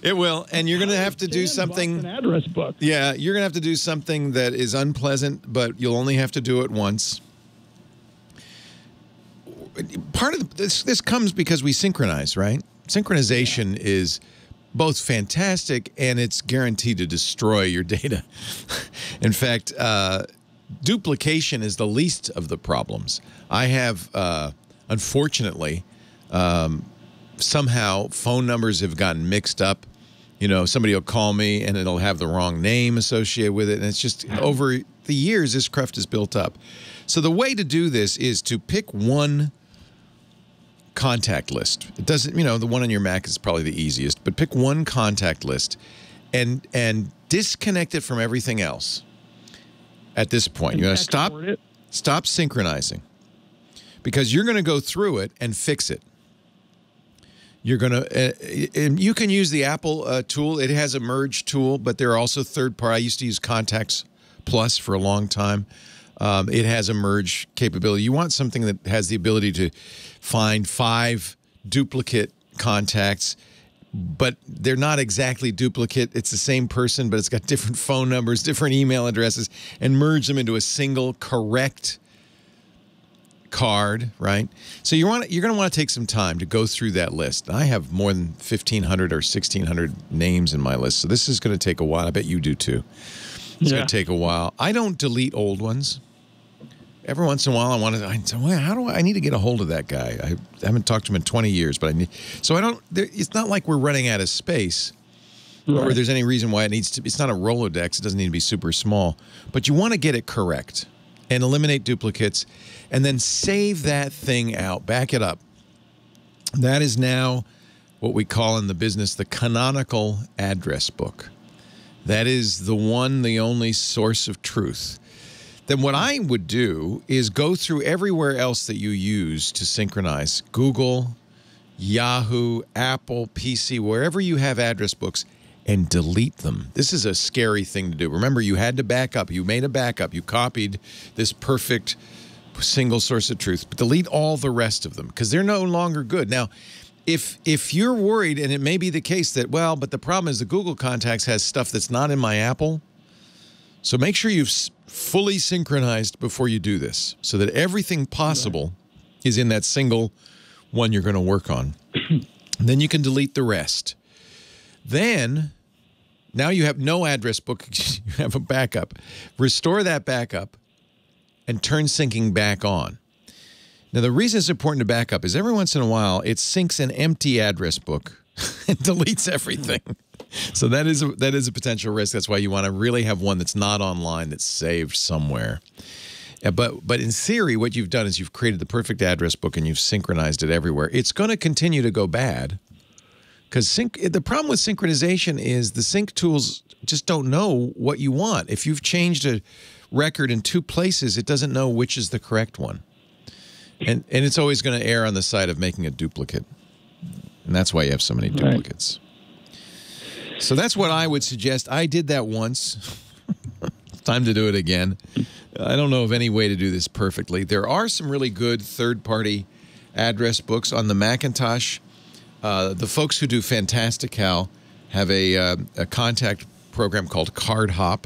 It will, and you're going to have to do something. An address book. Yeah, you're going to have to do something that is unpleasant, but you'll only have to do it once. Part of this comes because we synchronize, right? Synchronization is both fantastic and it's guaranteed to destroy your data. In fact, duplication is the least of the problems. I have, unfortunately, somehow phone numbers have gotten mixed up. You know, somebody will call me and it'll have the wrong name associated with it. And it's just over the years, this cruft is built up. So the way to do this is to pick one contact list. It doesn't, you know, the one on your Mac is probably the easiest, but pick one contact list and disconnect it from everything else. At this point, you got to stop synchronizing, because you're going to go through it and fix it. You're going to, and you can use the Apple tool. It has a merge tool, but there are also third party. I used to use Contacts Plus for a long time. It has a merge capability. You want something that has the ability to find 5 duplicate contacts, but they're not exactly duplicate. It's the same person, but it's got different phone numbers, different email addresses, and merge them into a single correct card, right? So you're going to want to take some time to go through that list. I have more than 1,500 or 1,600 names in my list, so this is going to take a while. I bet you do too. It's going to take a while. I don't delete old ones. Every once in a while, I need to get a hold of that guy. I haven't talked to him in 20 years, but it's not like we're running out of space, or there's any reason why it needs to. It's not a Rolodex. It doesn't need to be super small, but you want to get it correct and eliminate duplicates, and then save that thing out, back it up. That is now what we call in the business the canonical address book. That is the one, the only source of truth. Then what I would do is go through everywhere else that you use to synchronize, Google, Yahoo, Apple, PC, wherever you have address books, and delete them. This is a scary thing to do. Remember, you had to back up. You made a backup. You copied this perfect single source of truth, but delete all the rest of them because they're no longer good. Now, if you're worried, and it may be the case that, well, but the problem is the Google Contacts has stuff that's not in my Apple, so make sure you've fully synchronized before you do this so that everything possible is in that single one you're going to work on. Then you can delete the rest. Then, now you have no address book, you have a backup. Restore that backup and turn syncing back on. Now, the reason it's important to back up is every once in a while, it syncs an empty address book and deletes everything. So that is a potential risk. That's why you want to really have one that's not online, that's saved somewhere. But in theory, what you've done is you've created the perfect address book and you've synchronized it everywhere. It's going to continue to go bad because the problem with synchronization is the sync tools just don't know what you want. If you've changed a record in 2 places, it doesn't know which is the correct one. And it's always going to err on the side of making a duplicate. And that's why you have so many duplicates. Right. So that's what I would suggest. I did that once. It's time to do it again. I don't know of any way to do this perfectly. There are some really good third-party address books on the Macintosh. The folks who do Fantastical have a contact program called CardHop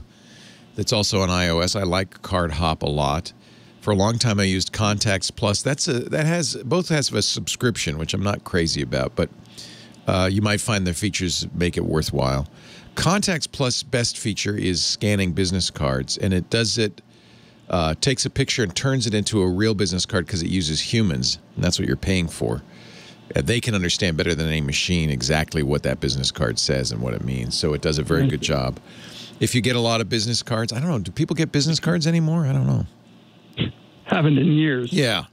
that's also on iOS. I like CardHop a lot. For a long time, I used Contacts Plus. Both has a subscription, which I'm not crazy about, but you might find their features make it worthwhile. Contacts Plus' best feature is scanning business cards, and it does it. Takes a picture and turns it into a real business card because it uses humans, and that's what you're paying for. They can understand better than any machine exactly what that business card says and what it means, so it does a very good job. If you get a lot of business cards, I don't know, do people get business cards anymore? I don't know. Haven't in years. Yeah.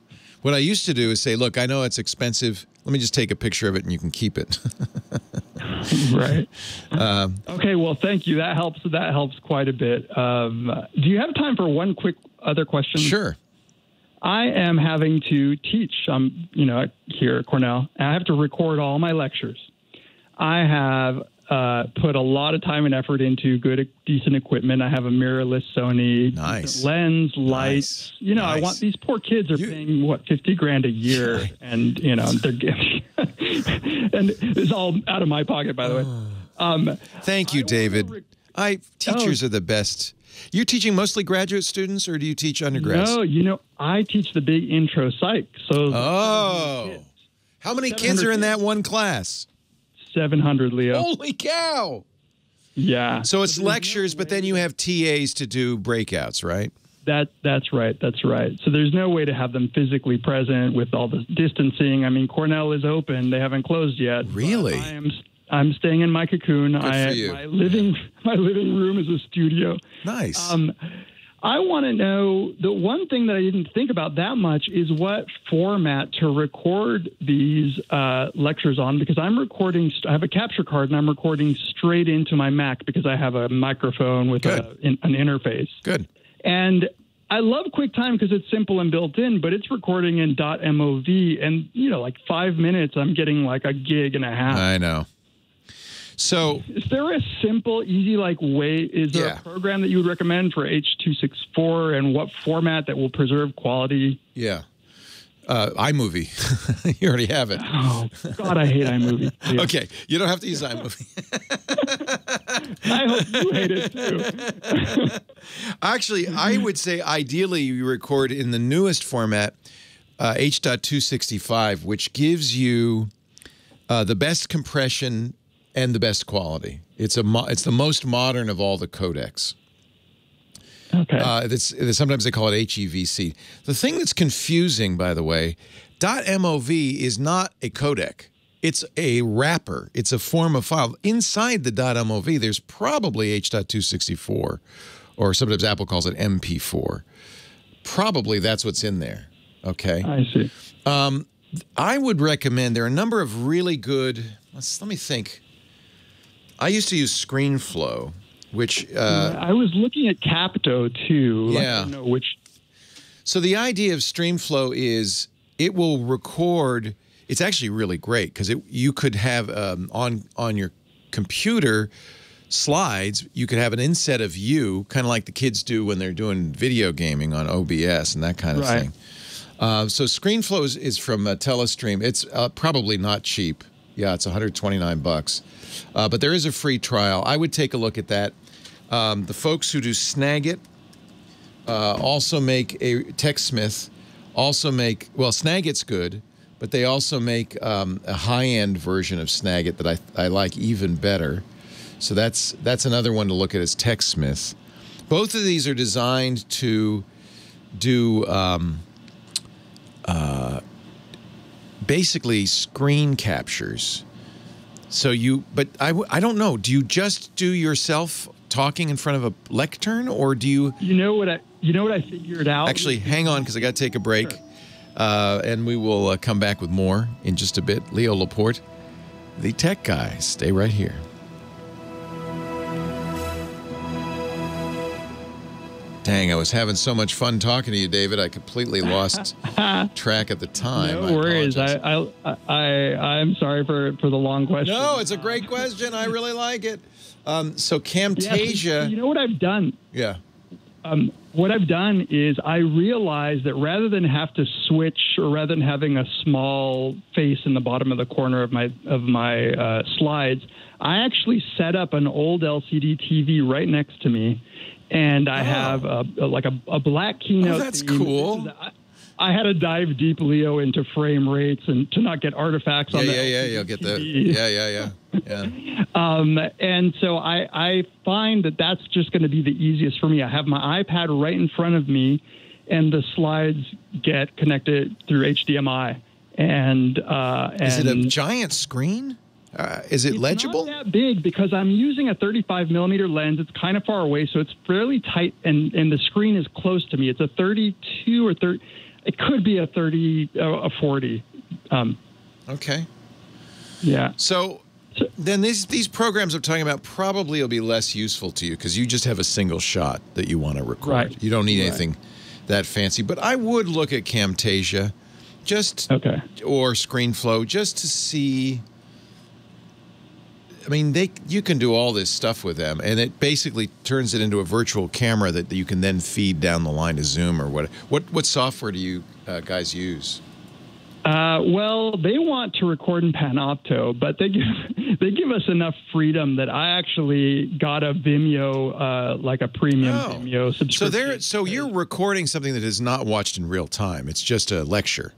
What I used to do is say, look, I know it's expensive. Let me just take a picture of it and you can keep it. Right. Okay, well, thank you. That helps. That helps quite a bit. Do you have time for one quick other question? Sure. I am having to teach, here at Cornell, and I have to record all my lectures. I have put a lot of time and effort into good, decent equipment. I have a mirrorless Sony lens, lights. You know, I want these poor kids are paying what $50,000 a year, and you know they're getting, and it's all out of my pocket, by the way. Thank you, David. Teachers are the best. You're teaching mostly graduate students, or do you teach undergrads? No, you know, I teach the big intro psych. So how many kids are in that one class? 700, Leo. Holy cow! Yeah. So it's lectures, but then you have TAs to do breakouts, right? That's right. That's right. So there's no way to have them physically present with all the distancing. I mean, Cornell is open; they haven't closed yet. Really? I'm staying in my cocoon. Good for you. My living room is a studio. Nice. I want to know, the one thing that I didn't think about that much is what format to record these lectures on, because I have a capture card and I'm recording straight into my Mac because I have a microphone with an interface. Good. And I love QuickTime because it's simple and built in, but it's recording in .mov, and, you know, like 5 minutes, I'm getting like 1.5 gigs. I know. So, is there a simple, easy, way? Is there a program that you would recommend for H.264, and what format that will preserve quality? Yeah, iMovie. You already have it. Oh God, I hate iMovie. Yeah. Okay, you don't have to use iMovie. I hope you hate it too. Actually, I would say ideally you record in the newest format, H.265, which gives you the best compression and the best quality. It's the most modern of all the codecs. Okay. Sometimes they call it HEVC. The thing that's confusing, by the way, .mov is not a codec. It's a wrapper. It's a form of file. Inside the .mov, there's probably H.264, or sometimes Apple calls it MP4. Probably that's what's in there. Okay. I see. I would recommend, there are a number of really good, let me think. I used to use ScreenFlow, which... I was looking at Capto, too. Yeah. I don't know which... So the idea of StreamFlow is it will record... It's actually really great because you could have on your computer slides, you could have an inset of you, kind of like the kids do when they're doing video gaming on OBS and that kind of thing. So ScreenFlow is from Telestream. It's probably not cheap. Yeah, it's $129. But there is a free trial. I would take a look at that. The folks who do Snagit also make a TechSmith. Also make, well, Snagit's good, but they also make a high-end version of Snagit that I like even better. So that's another one to look at is TechSmith. Both of these are designed to do basically screen captures. So but I don't know. Do you just do yourself talking in front of a lectern, or do you? You know what I figured out. Actually, hang on, because I got to take a break, and we will come back with more in just a bit. Leo Laporte, the tech guy. Stay right here. Dang, I was having so much fun talking to you, David. I completely lost track at the time. No worries. I'm sorry for the long question. No, it's a great question. I really like it. So Camtasia. Yeah, you know what I've done? Yeah. What I've done is I realized that rather than have to switch, or rather than having a small face in the bottom of the corner of my slides, I actually set up an old LCD TV right next to me. And I have a black keynote. Oh, that's theme. cool. I had to dive deep, Leo, into frame rates and to not get artifacts on the LCD you'll get TV. Yeah. And so I find that that's just going to be the easiest for me. I have my iPad right in front of me, and the slides get connected through HDMI. And is it a giant screen? Is it legible? It's not that big because I'm using a 35mm lens. It's kind of far away, so it's fairly tight, and the screen is close to me. It's a 32 or 30. It could be a 30, a 40. Okay. Yeah. So then these programs I'm talking about probably will be less useful to you because you just have a single shot that you want to record. Right. You don't need anything that fancy. But I would look at Camtasia, or ScreenFlow, just to see. I mean, you can do all this stuff with them, and it basically turns it into a virtual camera that you can then feed down the line to Zoom or what. What software do you guys use? Well, they want to record in Panopto, but they give us enough freedom that I actually got a Vimeo, like a premium Vimeo subscription. So you're recording something that is not watched in real time. It's just a lecture.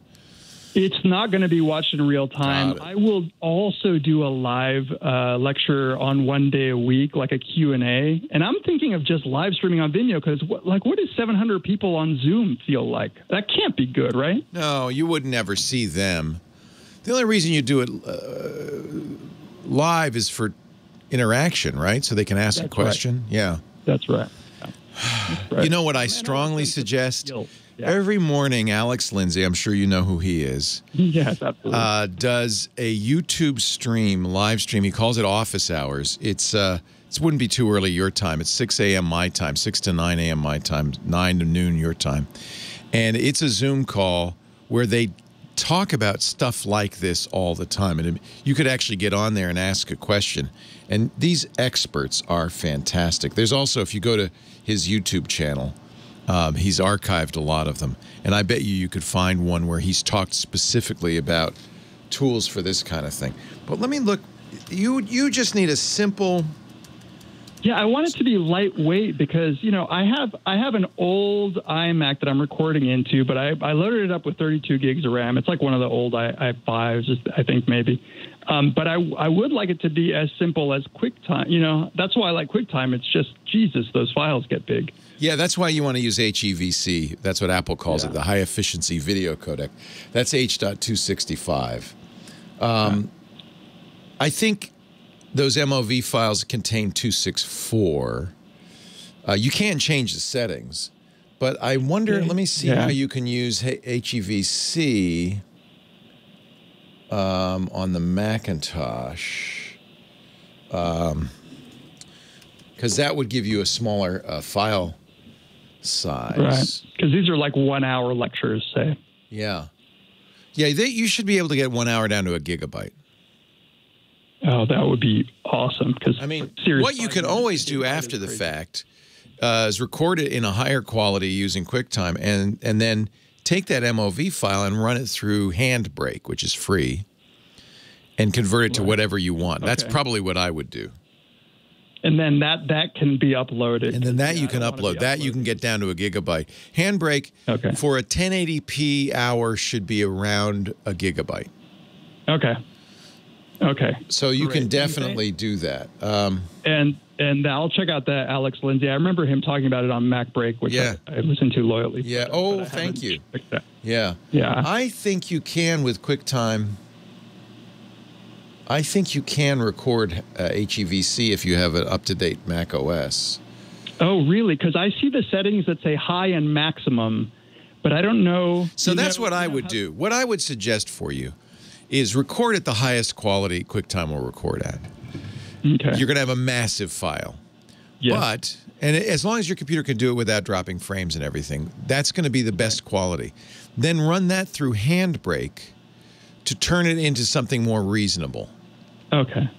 It's not going to be watched in real time. I will also do a live lecture on one day a week, like a Q&A. And I'm thinking of just live streaming on Vimeo because, what does 700 people on Zoom feel like? That can't be good, right? No, you would never see them. The only reason you do it live is for interaction, right? So they can ask a question. Right. Yeah. That's right. That's right. You know what I strongly suggest? Yeah. Every morning, Alex Lindsay, I'm sure you know who he is. Yes, absolutely. Does a YouTube stream, live stream. He calls it office hours. It wouldn't be too early your time. It's 6 a.m. my time, 6 to 9 a.m. my time, 9 to noon your time. And it's a Zoom call where they talk about stuff like this all the time. And you could actually get on there and ask a question. And these experts are fantastic. There's also, if you go to his YouTube channel, he's archived a lot of them. And I bet you could find one where he's talked specifically about tools for this kind of thing. But let me look. You just need a simple... Yeah, I want it to be lightweight because, you know, I have an old iMac that I'm recording into, but I loaded it up with 32 gigs of RAM. It's like one of the old i5s, I think maybe. But I would like it to be as simple as QuickTime. You know, that's why I like QuickTime. It's just, Jesus, those files get big. Yeah, that's why you want to use HEVC. That's what Apple calls it, the high efficiency video codec. That's H.265. I think those MOV files contain 264. You can change the settings, but I wonder, let me see how you can use HEVC on the Macintosh. Because that would give you a smaller file size. Right, because these are like 1 hour lectures, say. Yeah. Yeah, you should be able to get 1 hour down to a gigabyte. Oh, that would be awesome. Because I mean, what you can always do after the fact is record it in a higher quality using QuickTime and then take that MOV file and run it through Handbrake, which is free, and convert it to whatever you want. Okay. That's probably what I would do. And then that can be uploaded. And then that you can upload. That you can get down to a gigabyte. Handbrake for a 1080p hour should be around a gigabyte. Okay. Okay. So you can definitely do that. And I'll check out that Alex Lindsay. I remember him talking about it on MacBreak, which I listen to loyally. Yeah. Oh, thank you. Yeah. Yeah. I think you can with QuickTime. I think you can record HEVC if you have an up-to-date Mac OS. Oh, really? Because I see the settings that say high and maximum, but I don't know. So that's what I would do. What I would suggest for you is record at the highest quality QuickTime will record at. Okay. You're going to have a massive file. Yes. But, and as long as your computer can do it without dropping frames and everything, that's going to be the best quality. Then run that through Handbrake to turn it into something more reasonable. Okay.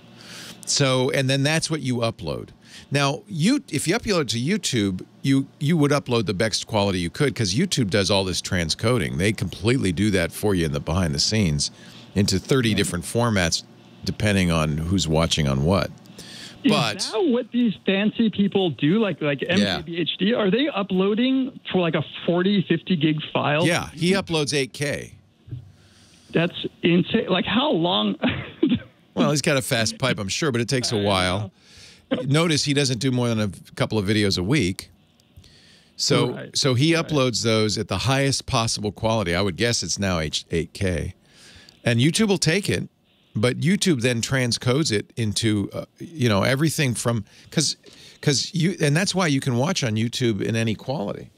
So, and then that's what you upload. Now, if you upload to YouTube, you would upload the best quality you could because YouTube does all this transcoding. They completely do that for you in the behind the scenes into 30 different formats depending on who's watching on what. But is that what these fancy people do, like MKBHD? Are they uploading for like a 40, 50 gig file? Yeah, he uploads 8K. That's insane. Like how long? Well, he's got a fast pipe, I'm sure, but it takes a while. Notice he doesn't do more than a couple of videos a week. So so he uploads those at the highest possible quality. I would guess it's now 8K. And YouTube will take it, but YouTube then transcodes it into, you know, everything from, and that's why you can watch on YouTube in any quality.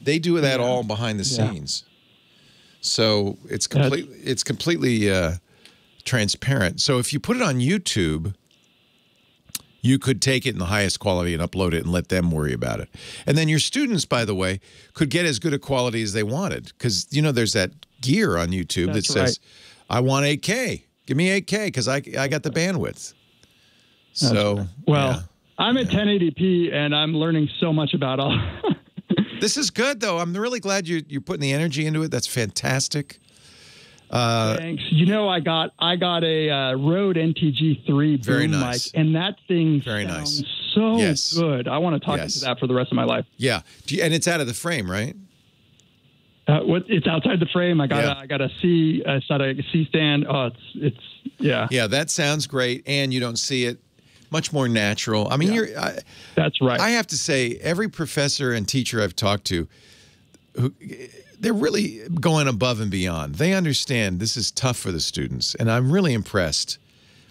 They do that all behind the scenes. So it's completely transparent. So if you put it on YouTube, you could take it in the highest quality and upload it and let them worry about it. And then your students, by the way, could get as good a quality as they wanted. Because, you know, there's that gear on YouTube that says, I want 8K. Give me 8K because I got the bandwidth. So, well, yeah. I'm at 1080p and I'm learning so much about all. This is good, though. I'm really glad you're putting the energy into it. That's fantastic. Thanks. You know, I got a Rode NTG3 boom mic, and that thing sounds so good. I want to talk to that for the rest of my life. Yeah, and it's out of the frame, right? It's outside the frame. I got a C stand. Oh, yeah. Yeah, that sounds great, and you don't see it. Much more natural. I mean, that's right. I have to say, every professor and teacher I've talked to, they're really going above and beyond. They understand this is tough for the students, and I'm really impressed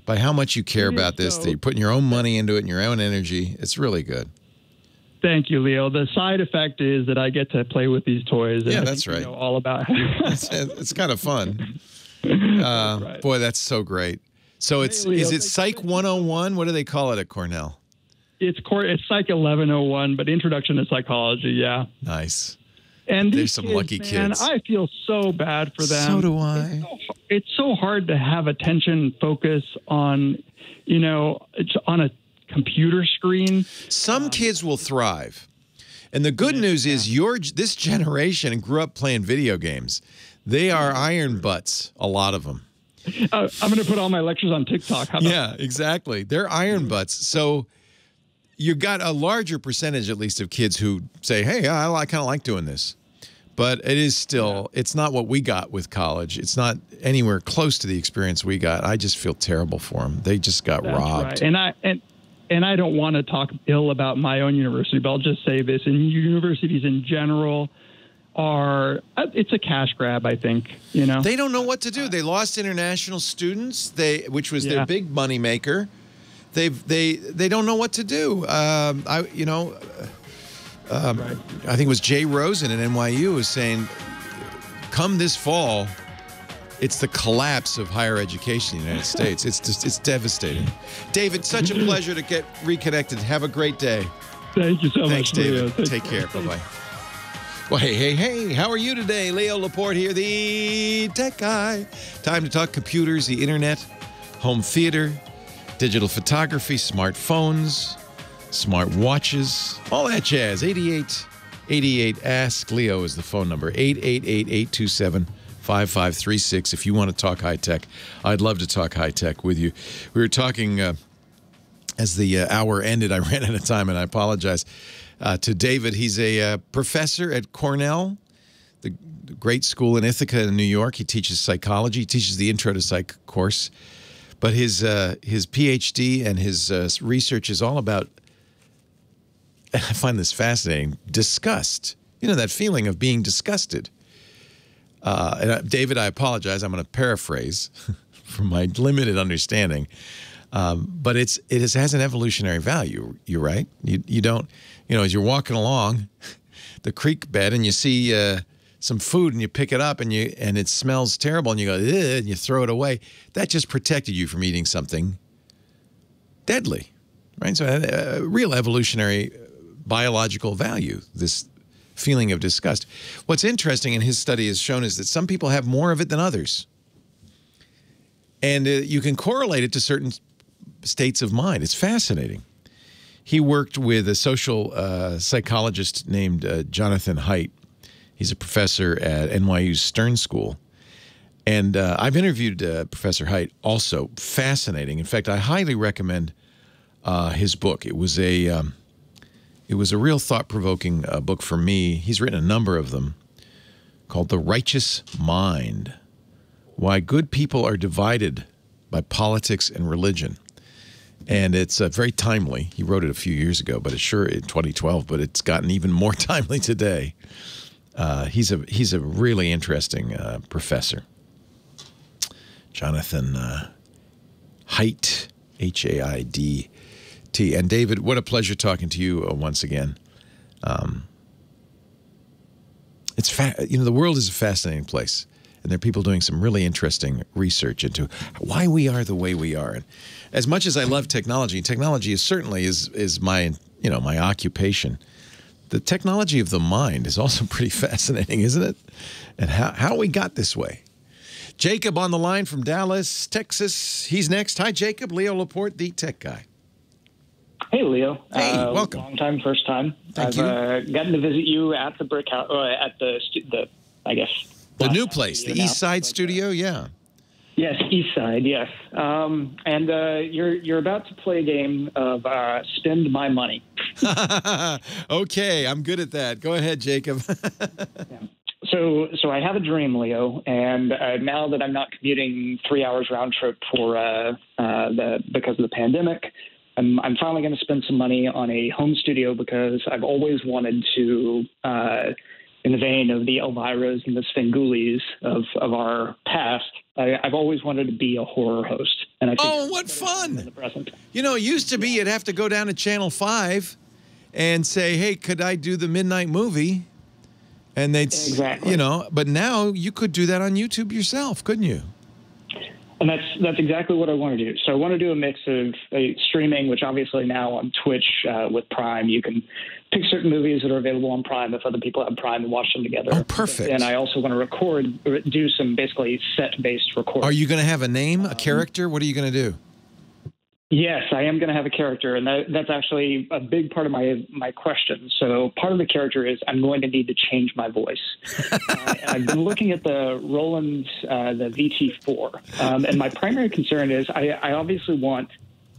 by how much you care about this. That you're putting your own money into it and your own energy. It's really good. Thank you, Leo. The side effect is that I get to play with these toys. And that's right. You know all about it's kind of fun. Right. Boy, that's so great. So is it Psych 101? What do they call it at Cornell? It's Psych 1101, but Introduction to Psychology. Yeah. Nice. And there's some lucky kids. I feel so bad for them. So do I. It's so hard to have attention focus on, it's on a computer screen. Some kids will thrive. And the good news is this generation grew up playing video games. They are iron butts, a lot of them. I'm going to put all my lectures on TikTok. Yeah, exactly. They're iron butts. So you got a larger percentage, at least, of kids who say, hey, I kind of like doing this. But it is still, it's not what we got with college. It's not anywhere close to the experience we got. I just feel terrible for them. They just got robbed. Right. And I don't want to talk ill about my own university, but I'll just say this. And universities in general it's a cash grab, I think. They don't know what to do. They lost international students, which was their big money maker. They don't know what to do. I think it was Jay Rosen at NYU was saying, come this fall, it's the collapse of higher education in the United States. It's devastating. David, such a pleasure to get reconnected. Have a great day. Thank you so much. Thanks, David. Take care. Bye-bye. Well, hey, how are you today? Leo Laporte here, the tech guy. Time to talk computers, the internet, home theater, digital photography, smartphones, smart watches, all that jazz. 8888 Ask Leo is the phone number. 888-827-5536 if you want to talk high tech. I'd love to talk high tech with you. We were talking as the hour ended. I ran out of time, and I apologize. To David, he's a professor at Cornell, the great school in Ithaca in New York. He teaches psychology. He teaches the Intro to Psych course. But his PhD and his research is all about, I find this fascinating, disgust. That feeling of being disgusted. David, I apologize. I'm going to paraphrase from my limited understanding. But it has an evolutionary value. You're right. You don't, as you're walking along the creek bed and you see some food and you pick it up and it smells terrible and you go, ugh, and you throw it away. That just protected you from eating something deadly, right? So a real evolutionary biological value, this feeling of disgust. What's interesting in his study has shown is that some people have more of it than others. And you can correlate it to certain states of mind. It's fascinating. He worked with a social psychologist named Jonathan Haidt. He's a professor at NYU's Stern School. And I've interviewed Professor Haidt, also fascinating. In fact, I highly recommend his book. It was a real thought-provoking book for me. He's written a number of them called The Righteous Mind: Why Good People Are Divided by Politics and Religion. And it's very timely. He wrote it a few years ago, but it's sure in 2012, but it's gotten even more timely today. He's a really interesting professor. Jonathan Haidt, H-A-I-D-T. And David, what a pleasure talking to you once again. The world is a fascinating place. And there are people doing some really interesting research into why we are the way we are. And as much as I love technology, technology is certainly is my my occupation. The technology of the mind is also pretty fascinating, isn't it? And how we got this way. Jacob on the line from Dallas, Texas. He's next. Hi, Jacob. Leo Laporte, the tech guy. Hey, Leo. Hey, welcome. Long time, first time. Thank you. Gotten to visit you at the Brick House, or at the I guess the new place, the East Side Studio. Yeah. Yes, East Side. Yes. And you're about to play a game of Spend My Money. Okay, I'm good at that. Go ahead, Jacob. So I have a dream, Leo, and now that I'm not commuting 3 hours round trip because of the pandemic, I'm finally going to spend some money on a home studio because I've always wanted to, in the vein of the Elviras and the Svengulis of our past, I've always wanted to be a horror host. And I think what fun! In the present. You know, it used to be you'd have to go down to Channel 5 and say, hey, could I do the midnight movie? And they'd, exactly. You know, but now you could do that on YouTube yourself, couldn't you? And that's exactly what I want to do. So I want to do a mix of streaming, which obviously now on Twitch with Prime, you can pick certain movies that are available on Prime if other people have Prime and watch them together. Oh, perfect. And I also want to do some basically set-based recording. Are you going to have a name, a character? What are you going to do? Yes, I am going to have a character, and that's actually a big part of my question. So part of the character is I'm going to need to change my voice. I've been looking at the Roland, the VT4, and my primary concern is I obviously want,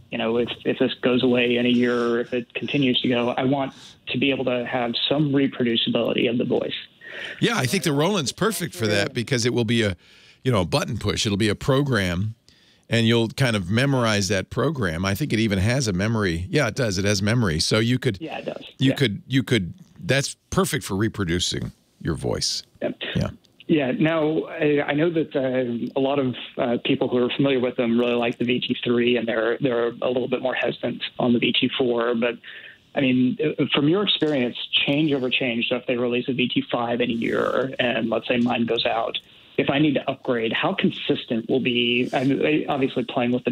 you know, if this goes away in a year or if it continues to go, I want to be able to have some reproducibility of the voice. Yeah, I think the Roland's perfect for that because it will be a button push. It'll be a program. And you'll kind of memorize that program. I think it even has a memory. Yeah, it does. It has memory. So you could. Yeah, it does. You could. That's perfect for reproducing your voice. Yep. Yeah. Yeah. Now I know that a lot of people who are familiar with them really like the VT3, and they're a little bit more hesitant on the VT4. But I mean, from your experience, change over change. So if they release a VT5 in a year, and let's say mine goes out. If I need to upgrade, how consistent will be, obviously playing with the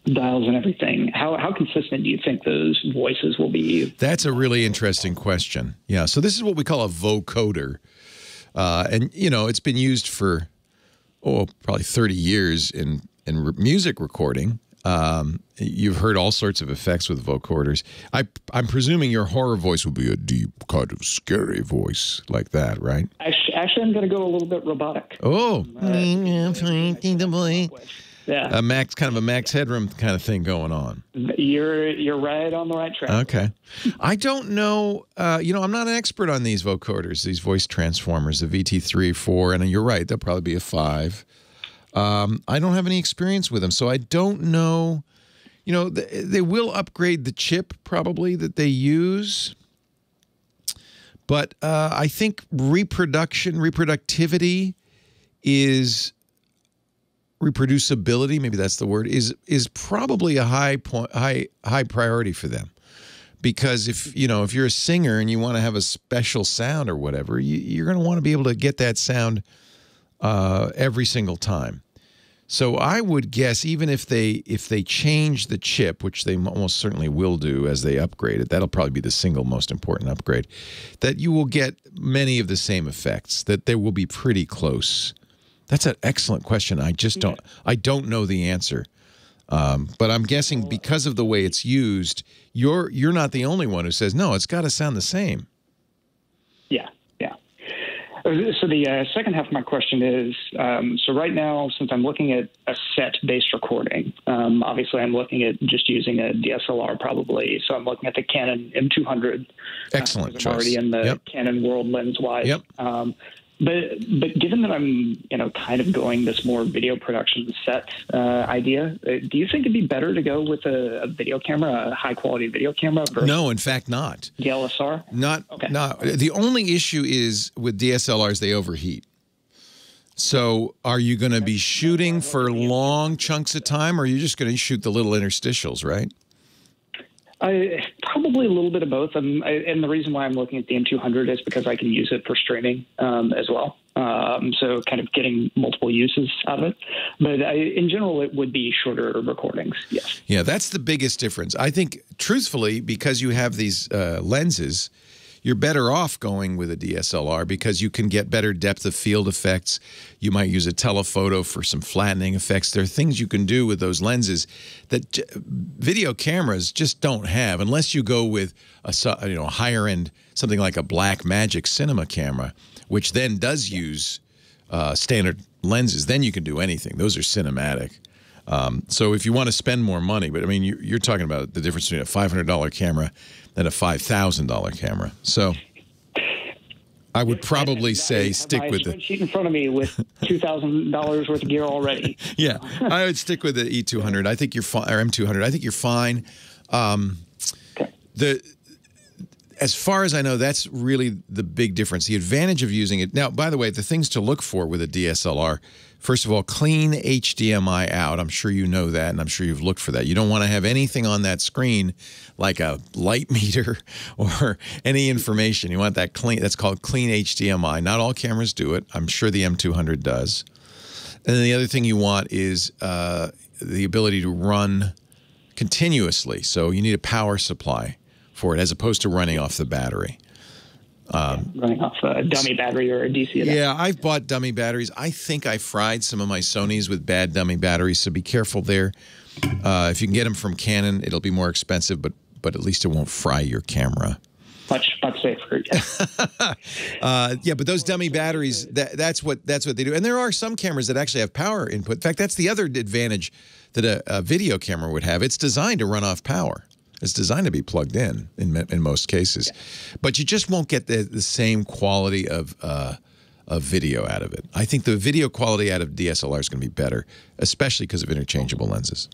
dials and everything, how consistent do you think those voices will be? That's a really interesting question. Yeah, so this is what we call a vocoder. And, you know, it's been used for, probably 30 years in music recording. You've heard all sorts of effects with vocoders. I'm presuming your horror voice will be a deep, kind of scary voice like that, right? Actually, I'm going to go a little bit robotic. Oh. Yeah. Kind of a Max Headroom kind of thing going on. You're right on the right track. Okay. I don't know. I'm not an expert on these vocoders, these voice transformers, the VT3, 4, and you're right, they'll probably be a 5. I don't have any experience with them, so I don't know. You know, they will upgrade the chip probably that they use. But I think reproductivity is reproducibility, maybe that's the word, is probably a high priority for them. Because if you're a singer and you want to have a special sound or whatever, you're going to want to be able to get that sound every single time. So I would guess even if they change the chip, which they almost certainly will do as they upgrade it, that'll probably be the single most important upgrade, that you will get many of the same effects, that they will be pretty close. That's an excellent question. I just don't know the answer. But I'm guessing because of the way it's used, you're not the only one who says, no, it's got to sound the same. Yeah. So the second half of my question is, so right now, since I'm looking at a set-based recording, obviously I'm looking at just using a DSLR probably. So I'm looking at the Canon M200. Excellent choice. I'm already in the Canon world lens-wise. Yep. But given that I'm, kind of going this more video production set idea, do you think it'd be better to go with a video camera, a high-quality video camera? No, in fact, not. DSLR? Not. The only issue is with DSLRs, they overheat. So are you going to be shooting for long chunks of time, or are you just going to shoot the little interstitials, right? Probably a little bit of both. And the reason why I'm looking at the M200 is because I can use it for streaming as well. So kind of getting multiple uses out of it. But in general, it would be shorter recordings, yes. Yeah, that's the biggest difference. I think, truthfully, because you have these lenses, you're better off going with a DSLR because you can get better depth of field effects. You might use a telephoto for some flattening effects. There are things you can do with those lenses that video cameras just don't have unless you go with a higher end, something like a Blackmagic cinema camera, which then does use standard lenses. Then you can do anything. Those are cinematic. So if you want to spend more money, but I mean, you're talking about the difference between a $500 camera and a $5,000 camera. So I would probably say stick with the spreadsheet in front of me with $2,000 worth of gear already. Yeah, I would stick with the E200. I think you're fine, or M200. I think you're fine. As far as I know, that's really the big difference. The advantage of using it. Now, by the way, the things to look for with a DSLR, first of all, clean HDMI out. I'm sure you know that, and I'm sure you've looked for that. You don't want to have anything on that screen like a light meter or any information. You want that clean. That's called clean HDMI. Not all cameras do it. I'm sure the M200 does. And then the other thing you want is the ability to run continuously. So you need a power supply for it, as opposed to running off the battery. Running off a dummy battery or a DC adapter. Yeah, I've bought dummy batteries. I think I fried some of my Sonys with bad dummy batteries, so be careful there. If you can get them from Canon, it'll be more expensive, but at least it won't fry your camera. Much safer. Yeah, but those dummy batteries, that's what they do. And there are some cameras that actually have power input. In fact, that's the other advantage that a video camera would have. It's designed to run off power. It's designed to be plugged in most cases, but you just won't get the same quality of video out of it. I think the video quality out of DSLR is going to be better, especially because of interchangeable lenses.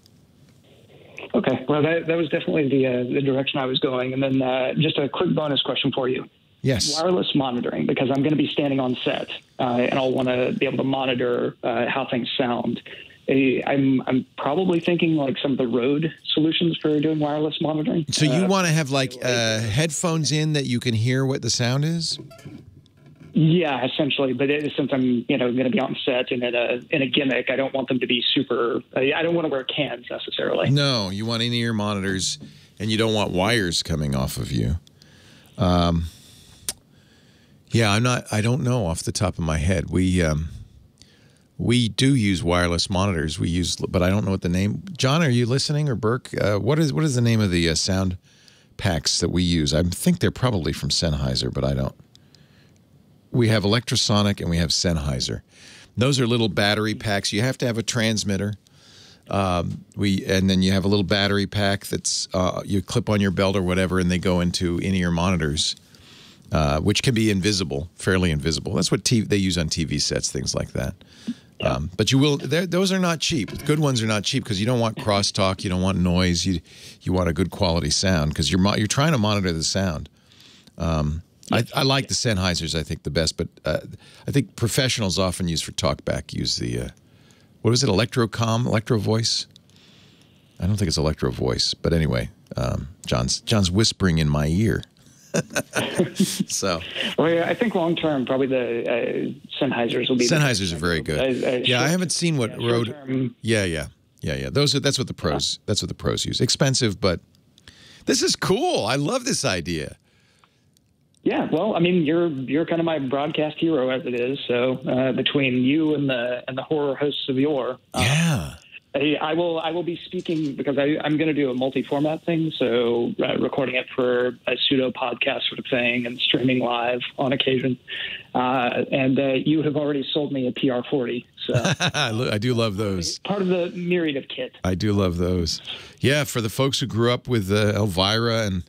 Okay, well, that was definitely the direction I was going. And then just a quick bonus question for you. Yes. Wireless monitoring, because I'm going to be standing on set, and I'll want to be able to monitor how things sound. I'm probably thinking like some of the Rode solutions for doing wireless monitoring. So you want to have like headphones in that you can hear what the sound is? Yeah, essentially. But since I'm going to be on set and in a gimmick, I don't want them to be super. I don't want to wear cans necessarily. No, you want in-ear monitors, and you don't want wires coming off of you. Yeah, I don't know off the top of my head. We do use wireless monitors. But I don't know what the name. John, are you listening, or Burke? What is the name of the sound packs that we use? I think they're probably from Sennheiser, but I don't. We have Electrosonic and we have Sennheiser. Those are little battery packs. You have to have a transmitter. And then you have a little battery pack that's you clip on your belt or whatever, and they go into in-ear monitors, which can be invisible, fairly invisible. That's what they use on TV sets, things like that. But those are not cheap. Good ones are not cheap because you don't want crosstalk, you don't want noise, you want a good quality sound because you're trying to monitor the sound. I like the Sennheisers, I think, the best, but I think professionals often use for talkback use the what is it, Electro Voice? I don't think it's Electro Voice, but anyway, John's whispering in my ear. So, well, yeah, I think long term, probably the Sennheisers will be. Sennheisers are very good. Yeah, I haven't seen what Rode. Yeah. That's what the pros. That's what the pros use. Expensive, but this is cool. I love this idea. Yeah, well, I mean, you're kind of my broadcast hero as it is. So between you and the horror hosts of yore, I will be speaking because I'm going to do a multi-format thing. So recording it for a pseudo podcast sort of thing and streaming live on occasion. And you have already sold me a TR-40. So I do love those. Part of the myriad of kit. I do love those. Yeah, for the folks who grew up with Elvira and.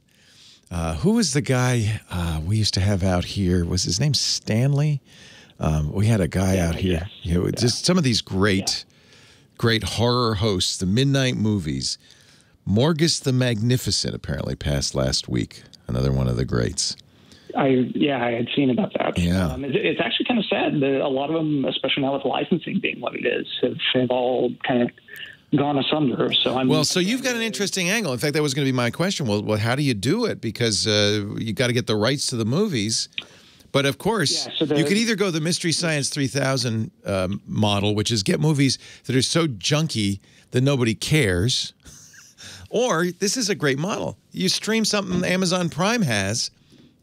Who was the guy we used to have out here? Was his name Stanley? We had a guy out here. Just some of these great horror hosts, the midnight movies. Morgus the Magnificent apparently passed last week. Another one of the greats. I had seen about that. Yeah. It's actually kind of sad that a lot of them, especially now with licensing being what it is, have all kind of gone asunder. So you've got an interesting angle. In fact, that was going to be my question. Well, how do you do it? Because you got to get the rights to the movies. But of course, you could either go the Mystery Science 3000 model, which is get movies that are so junky that nobody cares, or this is a great model. You stream something Amazon Prime has,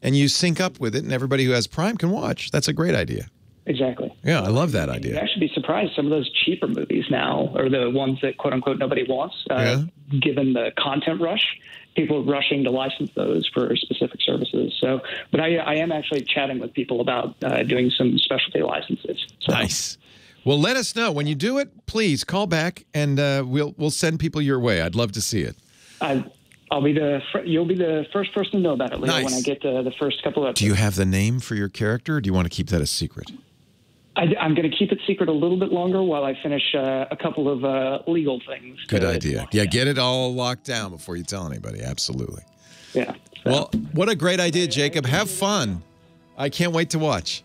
and you sync up with it, and everybody who has Prime can watch. That's a great idea. Exactly. Yeah, I love that idea. You'd actually be surprised. Some of those cheaper movies now are the ones that, quote unquote, nobody wants. Given the content rush, people are rushing to license those for specific services. So, but I am actually chatting with people about doing some specialty licenses. So. Nice. Well, let us know when you do it. Please call back, and we'll send people your way. I'd love to see it. You'll be the first person to know about it, Leo, when I get the first couple of episodes. Do you have the name for your character, or do you want to keep that a secret? I'm going to keep it secret a little bit longer while I finish a couple of legal things. Good idea. Yeah, get it all locked down before you tell anybody. Absolutely. Yeah. So. Well, what a great idea, Jacob. Have fun. I can't wait to watch.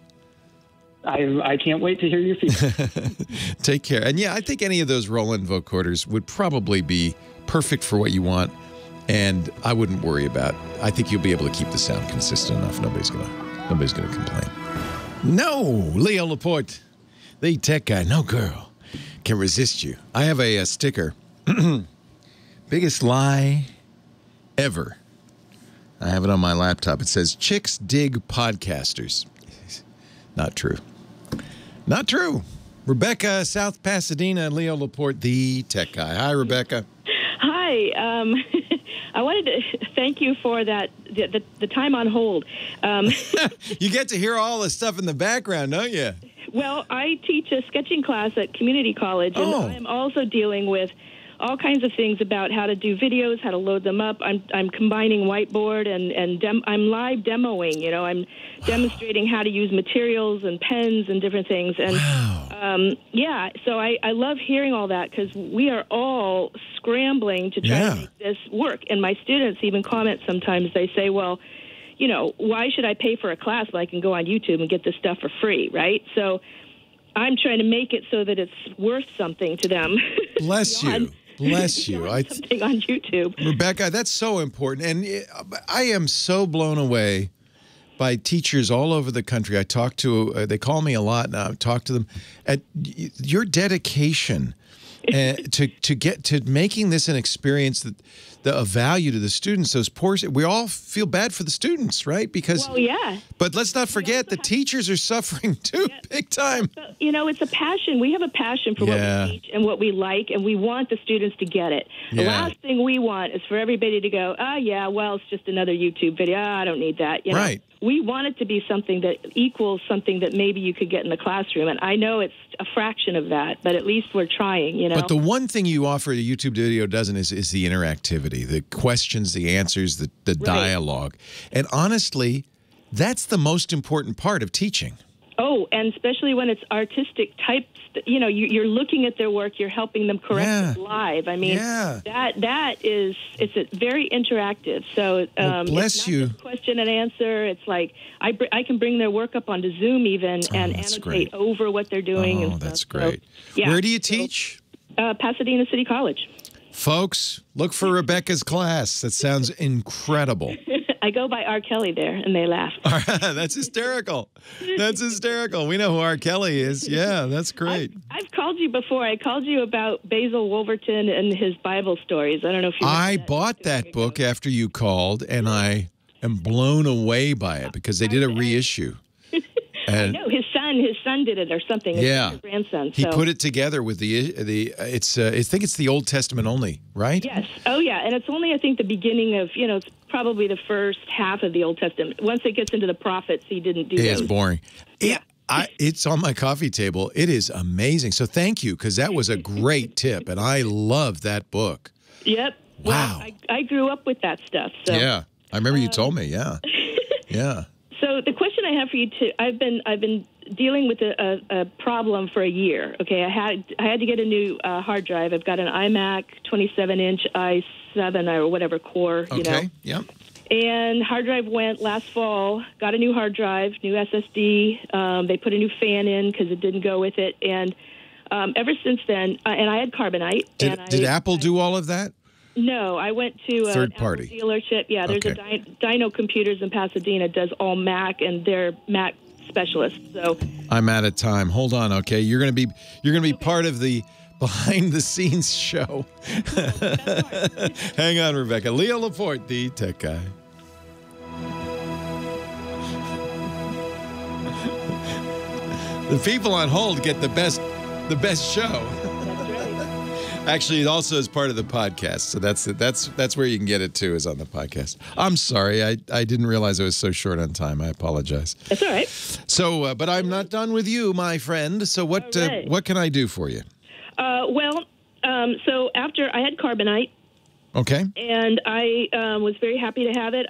I can't wait to hear your feedback. Take care. And yeah, I think any of those roll-in vocoders would probably be perfect for what you want, and I wouldn't worry about. I think you'll be able to keep the sound consistent enough. Nobody's gonna complain. No, Leo Laporte, the tech guy. No girl can resist you. I have a sticker. Biggest lie ever. I have it on my laptop. It says, "Chicks dig podcasters." Not true. Not true. Rebecca, South Pasadena, and Leo Laporte, the tech guy. Hi, Rebecca. Hi. I wanted to thank you for that, the time on hold. You get to hear all the stuff in the background, don't you? Well, I teach a sketching class at community college, and I'm also dealing with all kinds of things about how to do videos, how to load them up. I'm combining whiteboard and I'm live demoing. You know, I'm demonstrating how to use materials and pens and different things. And so I love hearing all that because we are all scrambling to try to make this work. And my students even comment sometimes. They say, well, you know, why should I pay for a class when I can go on YouTube and get this stuff for free, right? So I'm trying to make it so that it's worth something to them. Bless you. Bless you. Something on YouTube. Rebecca, that's so important. And I am so blown away by teachers all over the country. I talk to, they call me a lot, and I talk to them. At your dedication to get to making this an experience that of value to the students. Those poor, we all feel bad for the students, right? Because, but let's not forget the teachers are suffering too, big time. But, you know, it's a passion. We have a passion for what we teach and what we like, and we want the students to get it. The last thing we want is for everybody to go, well, it's just another YouTube video. I don't need that. You know? Right. We want it to be something that equals something that maybe you could get in the classroom. And I know it's a fraction of that, but at least we're trying, you know. But the one thing you offer a YouTube video doesn't is the interactivity, the questions, the answers, the dialogue. And honestly, that's the most important part of teaching. Oh, and especially when it's artistic types, you know, you're looking at their work, you're helping them correct it live. I mean, it's a very interactive. So bless it's not you. Just question and answer. It's like I can bring their work up onto Zoom even and annotate over what they're doing. Oh, and that's great. So, where do you teach? Pasadena City College. Folks, look for Rebecca's class. That sounds incredible. I go by R. Kelly there, and they laugh. That's hysterical. That's hysterical. We know who R. Kelly is. Yeah, that's great. I've called you before. I called you about Basil Wolverton and his Bible stories. I don't know if you I bought that book after you called, and I am blown away by it because they did a reissue. And I know his son did it or something. His grandson. So. He put it together with it's I think it's the Old Testament only, right? Yes. Oh yeah, and it's only I think the beginning of it's probably the first half of the Old Testament. Once it gets into the prophets, he didn't do. It's boring. It's on my coffee table. It is amazing. So thank you because that was a great tip, and I love that book. Yep. Wow. Well, I grew up with that stuff. So. Yeah, I remember you told me. Yeah. Yeah. So the question I have for you I've been dealing with a problem for a year. Okay, I had to get a new hard drive. I've got an iMac 27-inch i7 or whatever core. Okay. You know. Yep. And hard drive went last fall. Got a new hard drive, new SSD. They put a new fan in because it didn't go with it. And ever since then, and I had Carbonite. Did Apple do all of that? No, I went to third party dealership. Yeah, there's a Dino Computers in Pasadena does all Mac, and they're Mac specialists. So I'm out of time. Hold on, okay? You're gonna be part of the behind the scenes show. Hang on, Rebecca. Leo Laporte, the tech guy. The people on hold get the best show. That's right. Actually, it also is part of the podcast, so that's where you can get it too, is on the podcast. I'm sorry, I didn't realize I was so short on time. I apologize. That's all right. So, but I'm not done with you, my friend. So what can I do for you? So after I had carbonite. Okay. And I was very happy to have it.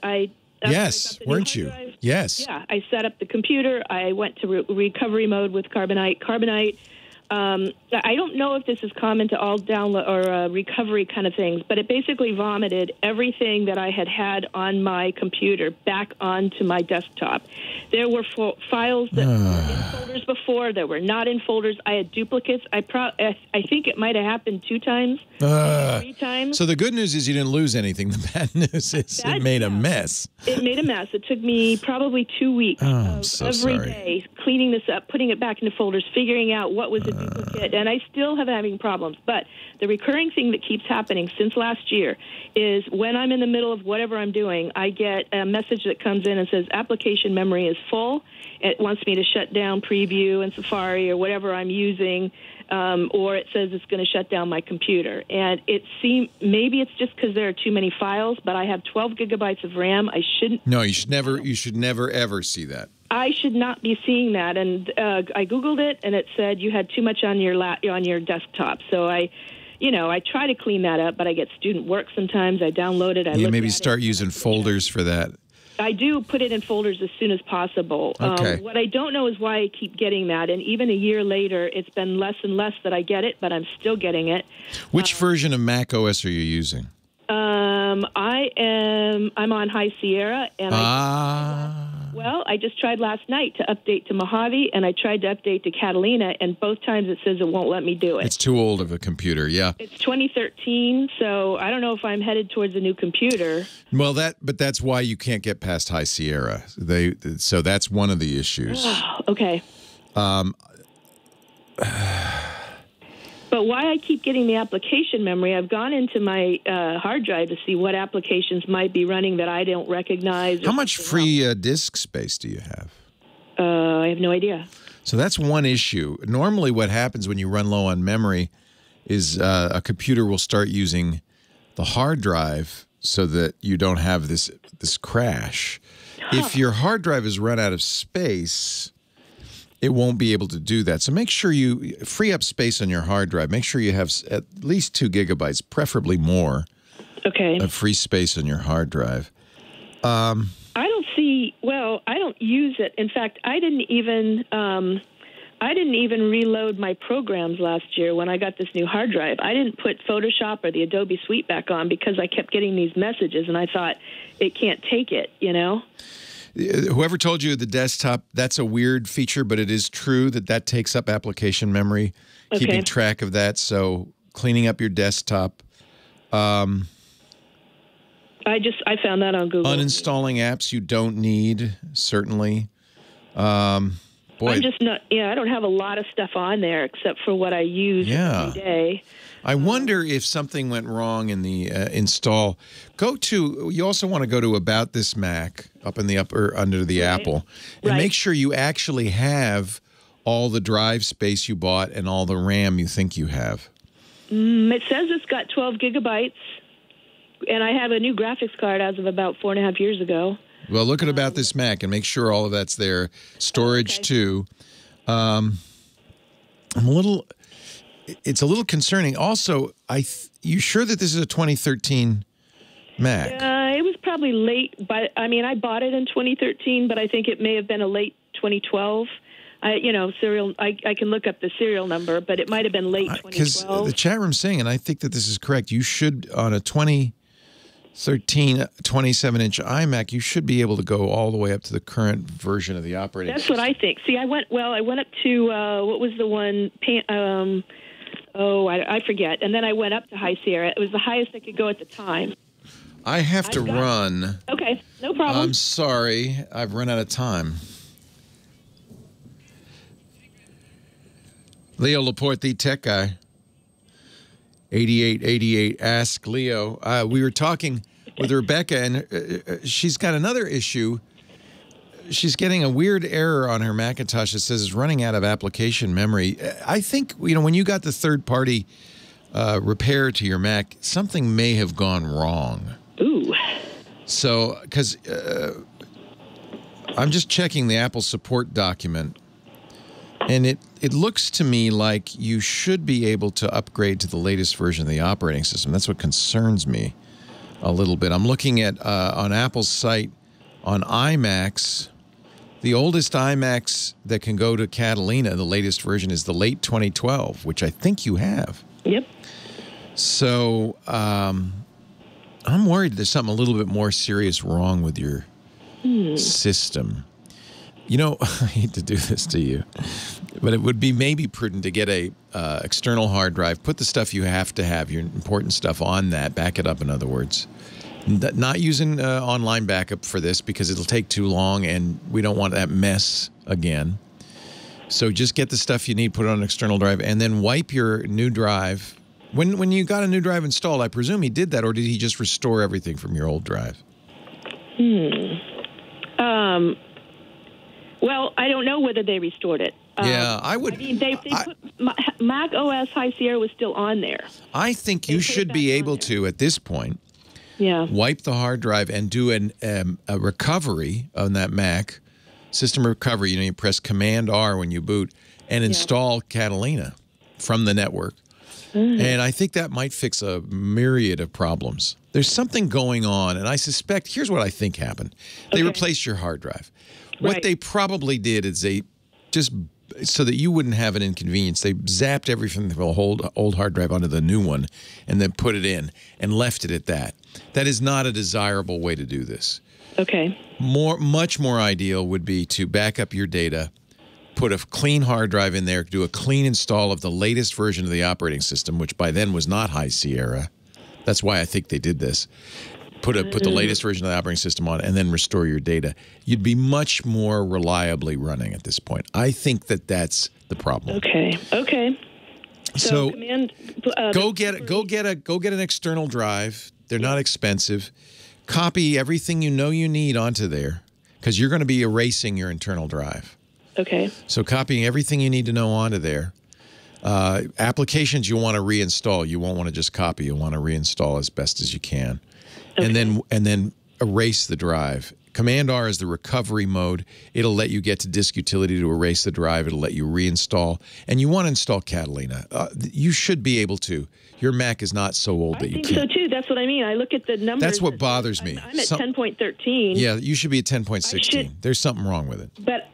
Yes, weren't you? Yes. Yeah, I set up the computer. I went to recovery mode with Carbonite. Carbonite, I don't know if this is common to all download or recovery kind of things, but it basically vomited everything that I had on my computer back onto my desktop. There were files that were in folders before that were not in folders. I had duplicates. I think it might have happened 2 times, 3 times. So the good news is you didn't lose anything. The bad news is it made a mess. It made a mess. It took me probably 2 weeks of every day cleaning this up, putting it back into folders, figuring out what was a duplicate, and I still have having problems. But the recurring thing that keeps happening since last year is when I'm in the middle of whatever I'm doing, I get a message that comes in and says application memory is full. It wants me to shut down Preview and Safari or whatever I'm using, or it says it's going to shut down my computer. And it seems maybe it's just because there are too many files, but I have 12 gigabytes of RAM. I shouldn't. No, you should never ever see that. I should not be seeing that. And I Googled it, and it said you had too much on your desktop. So I try to clean that up, but I get student work sometimes. I download it. Maybe start using folders for that. I do put it in folders as soon as possible. Okay. What I don't know is why I keep getting that. And even a year later, it's been less and less that I get it, but I'm still getting it. Which version of Mac OS are you using? I'm on High Sierra, and I just tried last night to update to Mojave, and I tried to update to Catalina, and both times it says it won't let me do it. It's too old of a computer, yeah. It's 2013, so I don't know if I'm headed towards a new computer. Well, but that's why you can't get past High Sierra. So that's one of the issues. Okay. But why I keep getting the application memory, I've gone into my hard drive to see what applications might be running that I don't recognize. How much free disk space do you have? I have no idea. So that's one issue. Normally what happens when you run low on memory is a computer will start using the hard drive so that you don't have this crash. If your hard drive is run out of space, it won't be able to do that. So make sure you free up space on your hard drive. Make sure you have at least 2 gigabytes, preferably more, of free space on your hard drive. I don't use it. In fact, I didn't even reload my programs last year when I got this new hard drive. I didn't put Photoshop or the Adobe Suite back on because I kept getting these messages, and I thought it can't take it, Whoever told you the desktop, that's a weird feature, but it is true that takes up application memory, keeping track of that. So cleaning up your desktop. I found that on Google. Uninstalling apps you don't need, certainly. I'm just not, I don't have a lot of stuff on there except for what I use every day. I wonder if something went wrong in the install. You also want to go to About This Mac up in the under the Apple and make sure you actually have all the drive space you bought and all the RAM you think you have. It says it's got 12 gigabytes, and I have a new graphics card as of about 4.5 years ago. Well, look at About This Mac and make sure all of that's there. Storage, too. It's a little concerning. Also, you sure that this is a 2013 Mac? It was probably late, but I bought it in 2013, but I think it may have been a late 2012. Serial. I can look up the serial number, but it might have been late 2012. Because the chat room's saying, and I think that this is correct, you should, on a 2013 27-inch iMac, you should be able to go all the way up to the current version of the operating system. That's what I think. See, I went up to, what was the one, I forget. And then I went up to High Sierra. It was the highest I could go at the time. I have to run. Okay, no problem. I'm sorry. I've run out of time. Leo Laporte, the tech guy. 8888, Ask Leo. We were talking with Rebecca, and she's got another issue. she's getting a weird error on her Macintosh that says it's running out of application memory. I think, when you got the third-party repair to your Mac, something may have gone wrong. Ooh. So, because I'm just checking the Apple support document, and it looks to me like you should be able to upgrade to the latest version of the operating system. That's what concerns me a little bit. I'm looking at, on Apple's site, on iMacs, the oldest iMacs that can go to Catalina, the latest version, is the late 2012, which I think you have. Yep. So I'm worried there's something a little bit more serious wrong with your system. I hate to do this to you, but it would be maybe prudent to get a external hard drive, put the stuff you have to have, your important stuff on that, back it up, in other words. Not using online backup for this because it'll take too long and we don't want that mess again. So just get the stuff you need, put it on an external drive, and then wipe your new drive. When you got a new drive installed, I presume he did that, or did he just restore everything from your old drive? Well, I don't know whether they restored it. Yeah, I would. I mean, they put Mac OS High Sierra was still on there. I think you should be able to, at this point, wipe the hard drive and do a recovery on that Mac, system recovery. You press Command-R when you boot, and install Catalina from the network. And I think that might fix a myriad of problems. There's something going on, and I suspect, here's what I think happened. They replaced your hard drive. What they probably did is they just, so that you wouldn't have an inconvenience, they zapped everything from the old hard drive onto the new one and then put it in and left it at that. That is not a desirable way to do this. Okay. Much more ideal would be to back up your data, put a clean hard drive in there, do a clean install of the latest version of the operating system, which by then was not High Sierra. That's why I think they did this. Put the latest version of the operating system on, and then restore your data. You'd be much more reliably running at this point. I think that's the problem. Okay. So go get an external drive. They're not expensive. Copy everything you need onto there, because you're going to be erasing your internal drive. Okay. So copying everything you need to know onto there. Applications you want to reinstall, you won't want to just copy. You want to reinstall as best as you can. Okay. And then erase the drive. Command-R is the recovery mode. It'll let you get to disk utility to erase the drive. It'll let you reinstall. And you want to install Catalina. You should be able to. Your Mac is not so old that you can't. I think so, too. That's what I mean. I look at the numbers. That's what bothers me. I'm at 10.13. Yeah, you should be at 10.16. There's something wrong with it. But,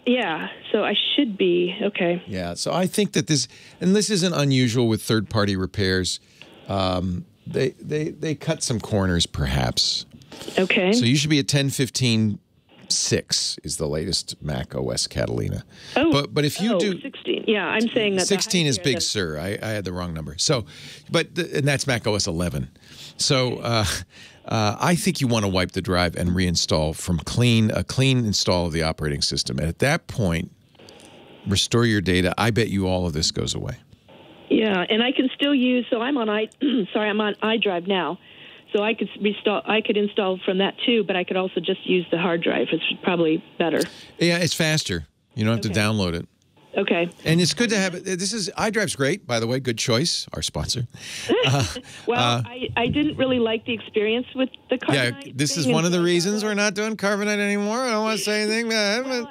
so I should be. Okay. Yeah, so I think that this isn't unusual with third-party repairs. They cut some corners, perhaps. Okay. So you should be at 10.15.6 is the latest Mac OS Catalina. Oh, but if you do 16, yeah, I'm saying that 16 is Big Sur. I had the wrong number. So, and that's Mac OS 11. So I think you want to wipe the drive and reinstall from a clean install of the operating system. And at that point, restore your data. I bet you all of this goes away. Yeah, and I can still use. So I'm on iDrive now. So I could install from that too, but I could also just use the hard drive. It's probably better. Yeah, it's faster. You don't have to download it. Okay. And it's good to have it. iDrive's great, by the way. Good choice, our sponsor. I didn't really like the experience with the Carbonite. Yeah, this is one of the reasons we're not doing Carbonite anymore. I don't want to say anything, but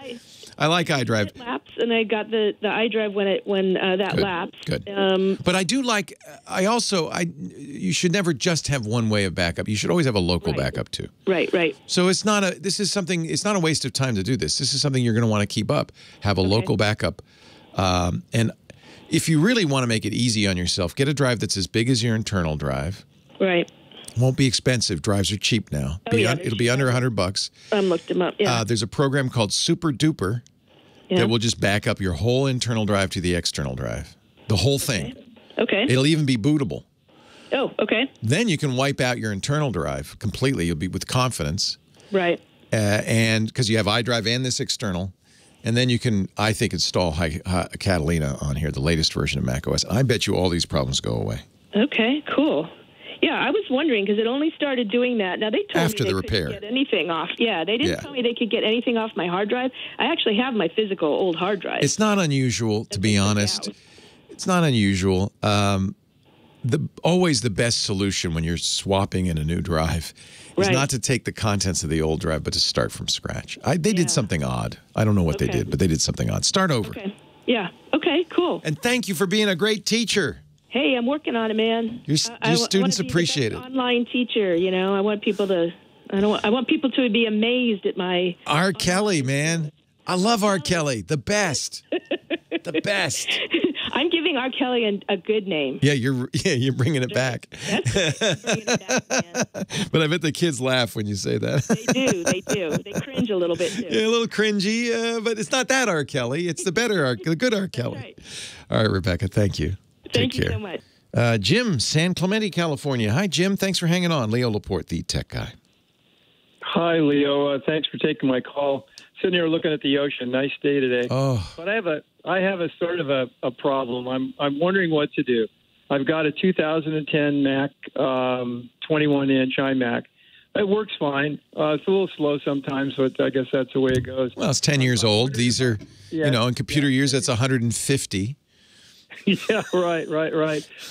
I like iDrive. It lapsed, and I got the iDrive when that lapsed. Good. But I do like. You should never just have one way of backup. You should always have a local backup too. Right. So it's not a. This is something. It's not a waste of time to do this. This is something you're going to want to keep up. Have a local backup, and if you really want to make it easy on yourself, get a drive that's as big as your internal drive. Right. Won't be expensive. Drives are cheap now. It'll be under $100. Looked them up. Yeah. There's a program called Super Duper that will just back up your whole internal drive to the external drive. The whole thing. Okay. It'll even be bootable. Oh, okay. Then you can wipe out your internal drive completely. You'll be with confidence. Right. And because you have iDrive and this external. And then you can, I think, install Catalina on here, the latest version of macOS. I bet you all these problems go away. Okay, cool. Yeah, I was wondering because it only started doing that. Now, they told After me the they couldn't repair. get anything off. Yeah, they didn't tell me they could get anything off my hard drive. I actually have my physical old hard drive. It's not unusual, to be honest. It's not unusual. Always the best solution when you're swapping in a new drive is not to take the contents of the old drive, but to start from scratch. They did something odd. I don't know what they did, but they did something odd. Start over. Okay. Yeah. Okay, cool. And thank you for being a great teacher. Hey, I'm working on it, man. Your students appreciate it. Online teacher, you know. I want people to I want people to be amazed at my R. Kelly, man. I love R. Kelly. The best. The best. I'm giving R. Kelly a good name. Yeah, you're bringing it back. But I bet the kids laugh when you say that. They do. They cringe a little bit too. Yeah, a little cringy, but it's not that R. Kelly. It's the good R. Kelly. Right. All right, Rebecca, thank you. Thank you Take care. so much. Jim, San Clemente, California. Hi, Jim. Thanks for hanging on. Leo Laporte, the tech guy. Hi, Leo. Thanks for taking my call. Sitting here looking at the ocean. Nice day today. Oh. But I have a sort of a problem. I'm wondering what to do. I've got a 2010 Mac, 21-inch iMac. It works fine. It's a little slow sometimes, but I guess that's the way it goes. Well, it's 10 years old. These are, in computer years, that's 150. Yeah, right.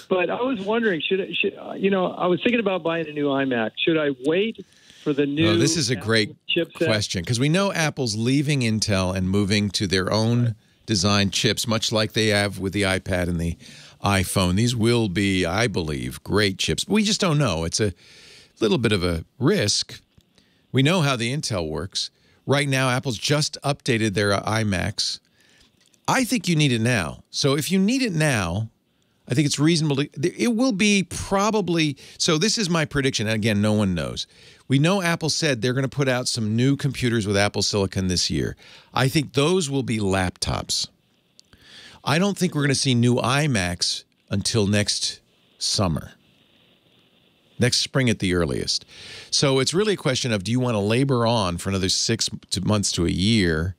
But I was wondering, I was thinking about buying a new iMac. Should I wait for the new? Oh, this is a great question because we know Apple's leaving Intel and moving to their own design chips, much like they have with the iPad and the iPhone. These will be, I believe, great chips. But we just don't know. It's a little bit of a risk. We know how the Intel works. Right now, Apple's just updated their iMacs. I think you need it now. So if you need it now, I think it's reasonable it will be probably, so this is my prediction. And again, no one knows. We know Apple said they're going to put out some new computers with Apple Silicon this year. I think those will be laptops. I don't think we're going to see new iMacs until next summer. Next spring at the earliest. So it's really a question of, do you want to labor on for another 6 months to a year?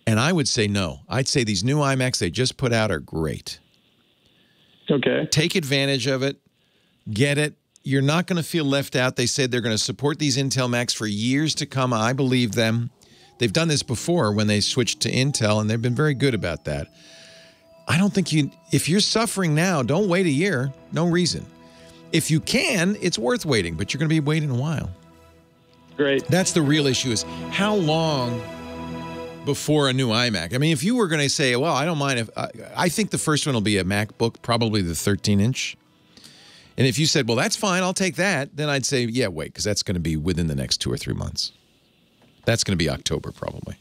And I would say no. I'd say these new iMacs they just put out are great. Okay. Take advantage of it. Get it. You're not going to feel left out. They said they're going to support these Intel Macs for years to come. I believe them. They've done this before when they switched to Intel, and they've been very good about that. I don't think if you're suffering now, don't wait a year. No reason. If you can, it's worth waiting, but you're going to be waiting a while. Great. That's the real issue is how long before a new iMac. I mean, if you were going to say, well, I don't mind if I think the first one will be a MacBook, probably the 13-inch. And if you said, well, that's fine, I'll take that, then I'd say, yeah, wait, because that's going to be within the next 2 or 3 months. That's going to be October, probably.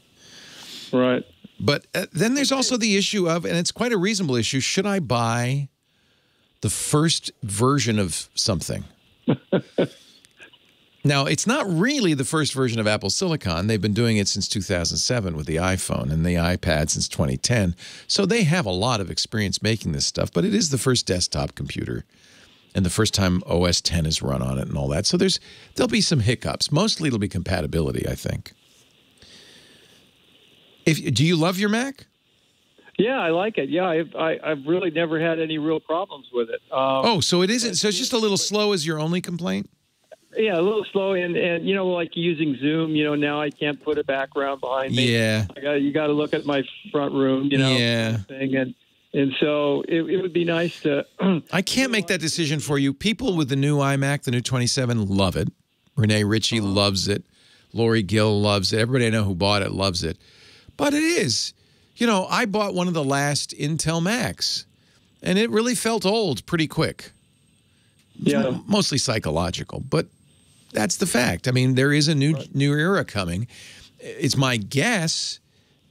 Right. But then there's also the issue of, and it's quite a reasonable issue, should I buy the first version of something? Now, it's not really the first version of Apple Silicon. They've been doing it since 2007 with the iPhone and the iPad since 2010. So they have a lot of experience making this stuff, but it is the first desktop computer and the first time OS X is run on it and all that. So there'll be some hiccups. Mostly it'll be compatibility, I think. Do you love your Mac? Yeah, I like it. Yeah, I've really never had any real problems with it. So it isn't. So it's just a little slow is your only complaint? Yeah, a little slow, and like using Zoom, now I can't put a background behind me. Yeah. You got to look at my front room, Yeah. thing, and so it would be nice to. I can't make that decision for you. People with the new iMac, the new 27, love it. Renee Ritchie loves it. Lori Gill loves it. Everybody I know who bought it loves it. But it is. I bought one of the last Intel Macs, and it really felt old pretty quick. Yeah. Mostly psychological, but that's the fact. I mean, there is a new era coming. It's my guess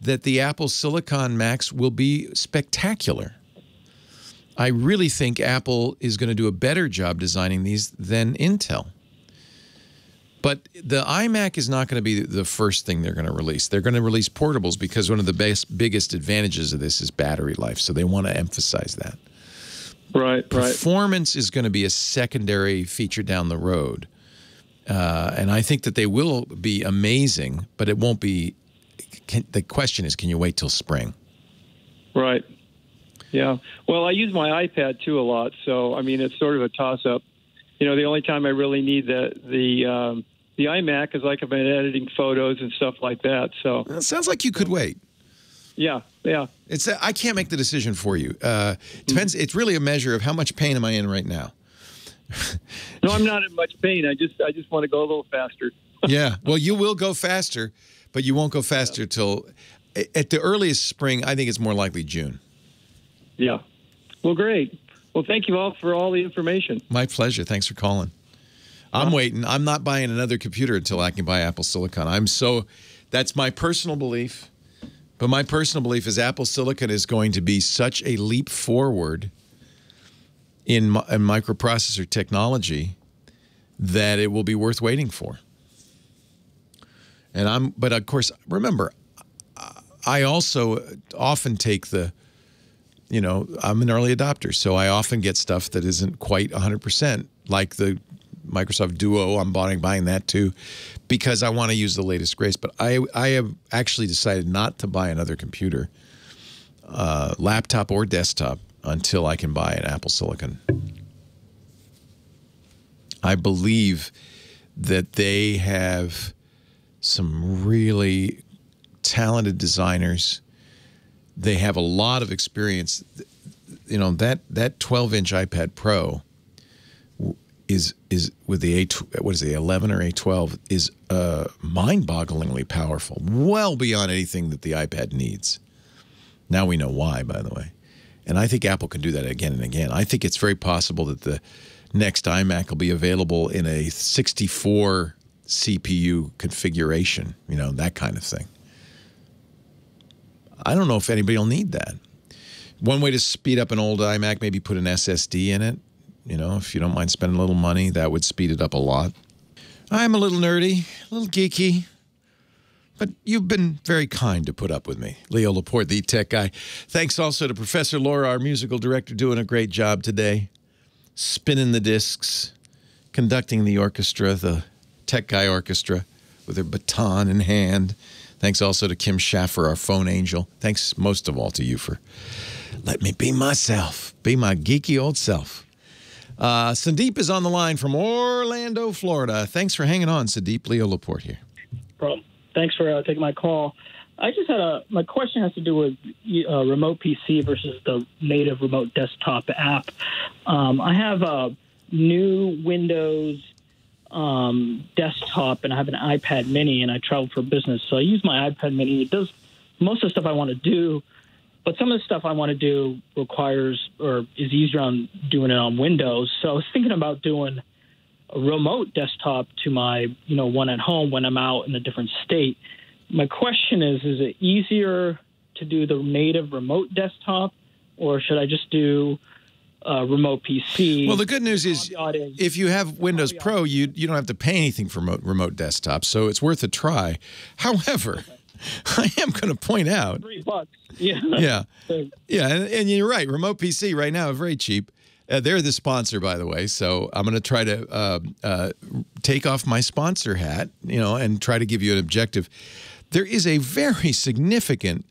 that the Apple Silicon Macs will be spectacular. I really think Apple is going to do a better job designing these than Intel. But the iMac is not going to be the first thing they're going to release. They're going to release portables because one of the biggest advantages of this is battery life. So they want to emphasize that. Right. Performance is going to be a secondary feature down the road. And I think that they will be amazing, but it won't be. The question is, can you wait till spring? Right. Yeah. Well, I use my iPad too a lot, so I mean it's sort of a toss-up. the only time I really need the iMac is like I've been editing photos and stuff like that. So it sounds like you could wait. Yeah. It's I can't make the decision for you. Depends. It's really a measure of how much pain am I in right now. No, I'm not in much pain. I just want to go a little faster. Yeah. Well, you will go faster, but you won't go faster till at the earliest spring. I think it's more likely June. Yeah. Well, great. Well, thank you all for all the information. My pleasure. Thanks for calling. I'm waiting. I'm not buying another computer until I can buy Apple Silicon. That's my personal belief. But my personal belief is Apple Silicon is going to be such a leap forward in microprocessor technology that it will be worth waiting for. But of course, remember, I also often take I'm an early adopter, so I often get stuff that isn't quite 100%, like the Microsoft Duo. I'm buying that too, because I want to use the latest greatest. But I have actually decided not to buy another computer, laptop or desktop, until I can buy an Apple Silicon. I believe that they have some really talented designers. They have a lot of experience. That 12-inch iPad Pro is with the the 11 or A12 is mind-bogglingly powerful, well beyond anything that the iPad needs. Now we know why, by the way. And I think Apple can do that again and again. I think it's very possible that the next iMac will be available in a 64 CPU configuration, that kind of thing. I don't know if anybody will need that. One way to speed up an old iMac, maybe put an SSD in it. If you don't mind spending a little money, that would speed it up a lot. I'm a little nerdy, a little geeky, but you've been very kind to put up with me. Leo Laporte, the tech guy. Thanks also to Professor Laura, our musical director, doing a great job today. Spinning the discs, conducting the orchestra, the tech guy orchestra, with her baton in hand. Thanks also to Kim Schaffer, our phone angel. Thanks most of all to you for letting me be myself, be my geeky old self. Sandeep is on the line from Orlando, Florida. Thanks for hanging on, Sandeep. Leo Laporte here. Problem. Thanks for taking my call. I just had my question has to do with remote PC versus the native remote desktop app. I have a new Windows desktop, and I have an iPad mini, and I travel for business. So I use my iPad mini. It does most of the stuff I want to do, but some of the stuff I want to do requires or is easier on doing it on Windows. So I was thinking about doing a remote desktop to my, one at home when I'm out in a different state. My question is it easier to do the native remote desktop, or should I just do remote PC? Well, the good news is if you have Windows Pro, you don't have to pay anything for remote desktop, so it's worth a try. However, I am going to point out $3. Yeah. And you're right. Remote PC right now is very cheap. They're the sponsor, by the way, so I'm going to try to take off my sponsor hat, and try to give you an objective. There is a very significant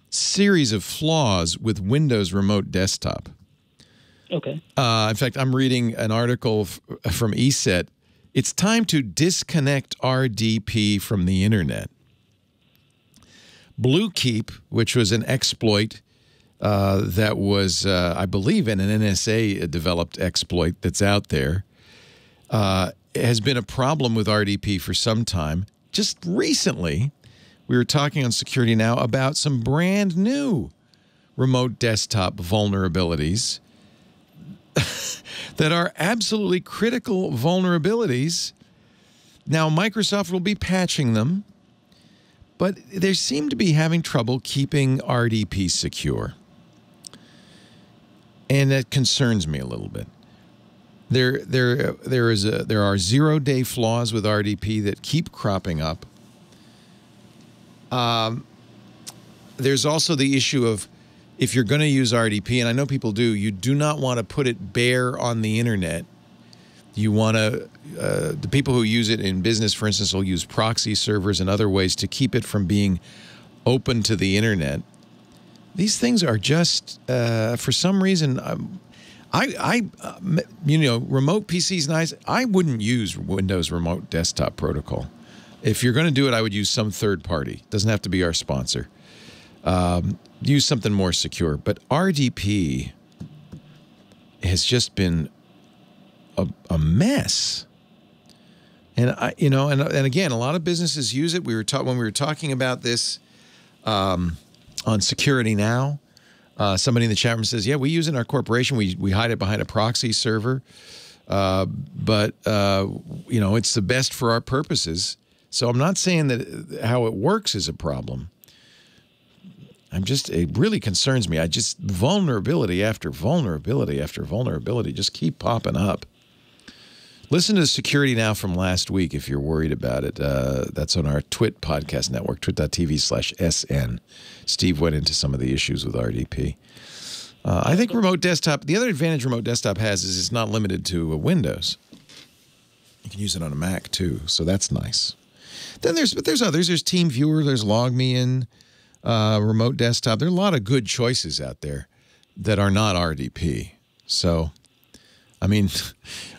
series of flaws with Windows Remote Desktop. Okay. In fact, I'm reading an article from ESET. It's time to disconnect RDP from the internet. Bluekeep, which was an exploit that was, I believe, an NSA-developed exploit that's out there, has been a problem with RDP for some time. Just recently, we were talking on Security Now about some brand new remote desktop vulnerabilities that are absolutely critical vulnerabilities. Now, Microsoft will be patching them, but they seem to be having trouble keeping RDP secure. And that concerns me a little bit. There are zero-day flaws with RDP that keep cropping up. There's also the issue of if you're going to use RDP, and I know people do, you do not want to put it bare on the internet. You want to, the people who use it in business, for instance, will use proxy servers and other ways to keep it from being open to the internet. These things are just, for some reason, You know, remote PC is nice. I wouldn't use Windows Remote Desktop Protocol. If you're going to do it, I would use some third party. Doesn't have to be our sponsor. Use something more secure. But RDP has just been a mess. And you know, and again, a lot of businesses use it. When we were talking about this on Security Now. Somebody in the chat room says, "Yeah, we use it in our corporation. We hide it behind a proxy server, but you know, it's the best for our purposes." So I'm not saying that how it works is a problem. It really concerns me. Vulnerability after vulnerability after vulnerability just keep popping up. Listen to Security Now from last week if you're worried about it. That's on our TWiT podcast network, twit.tv/SN. Steve went into some of the issues with RDP. I think remote desktop, the other advantage remote desktop has is it's not limited to Windows. You can use it on a Mac too, so that's nice. Then there's others. There's TeamViewer, there's LogMeIn, remote desktop. There are a lot of good choices out there that are not RDP. So, I mean,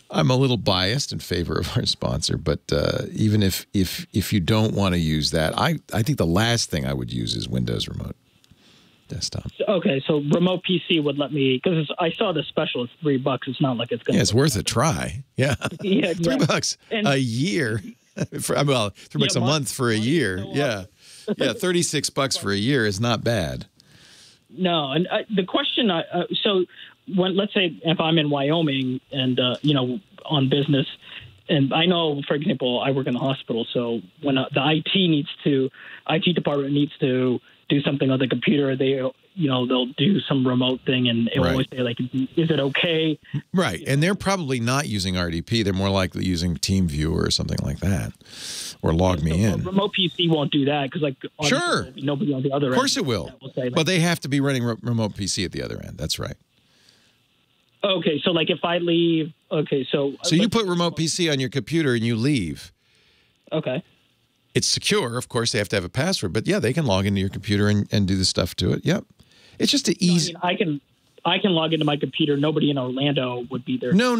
I'm a little biased in favor of our sponsor, but even if you don't want to use that, I think the last thing I would use is Windows Remote Desktop. Okay, so remote PC would let me, because I saw the special. It's $3. It's not like it's going to. Yeah, it's worth a try. Yeah, yeah, $3 a year. Well, $3 a month for a year. Yeah, yeah, $36 for a year is not bad. No, and the question, so when, let's say if I'm in Wyoming and, you know, on business, and I know, for example, I work in the hospital, so when the IT department needs to do something on the computer, they'll do some remote thing, and it will always say, like, is it okay? Right, and they're probably not using RDP. They're more likely using TeamViewer or something like that, or LogMeIn. Remote PC won't do that because, like, sure, nobody on the other end. Of course it will. Say, like, but they have to be running remote PC at the other end. That's right. Okay, so like if I leave, so you put remote PC on your computer and you leave. Okay. It's secure, of course. They have to have a password, but yeah, they can log into your computer and do the stuff to it. Yep, it's just an easy. I can log into my computer. Nobody in Orlando would be there. No.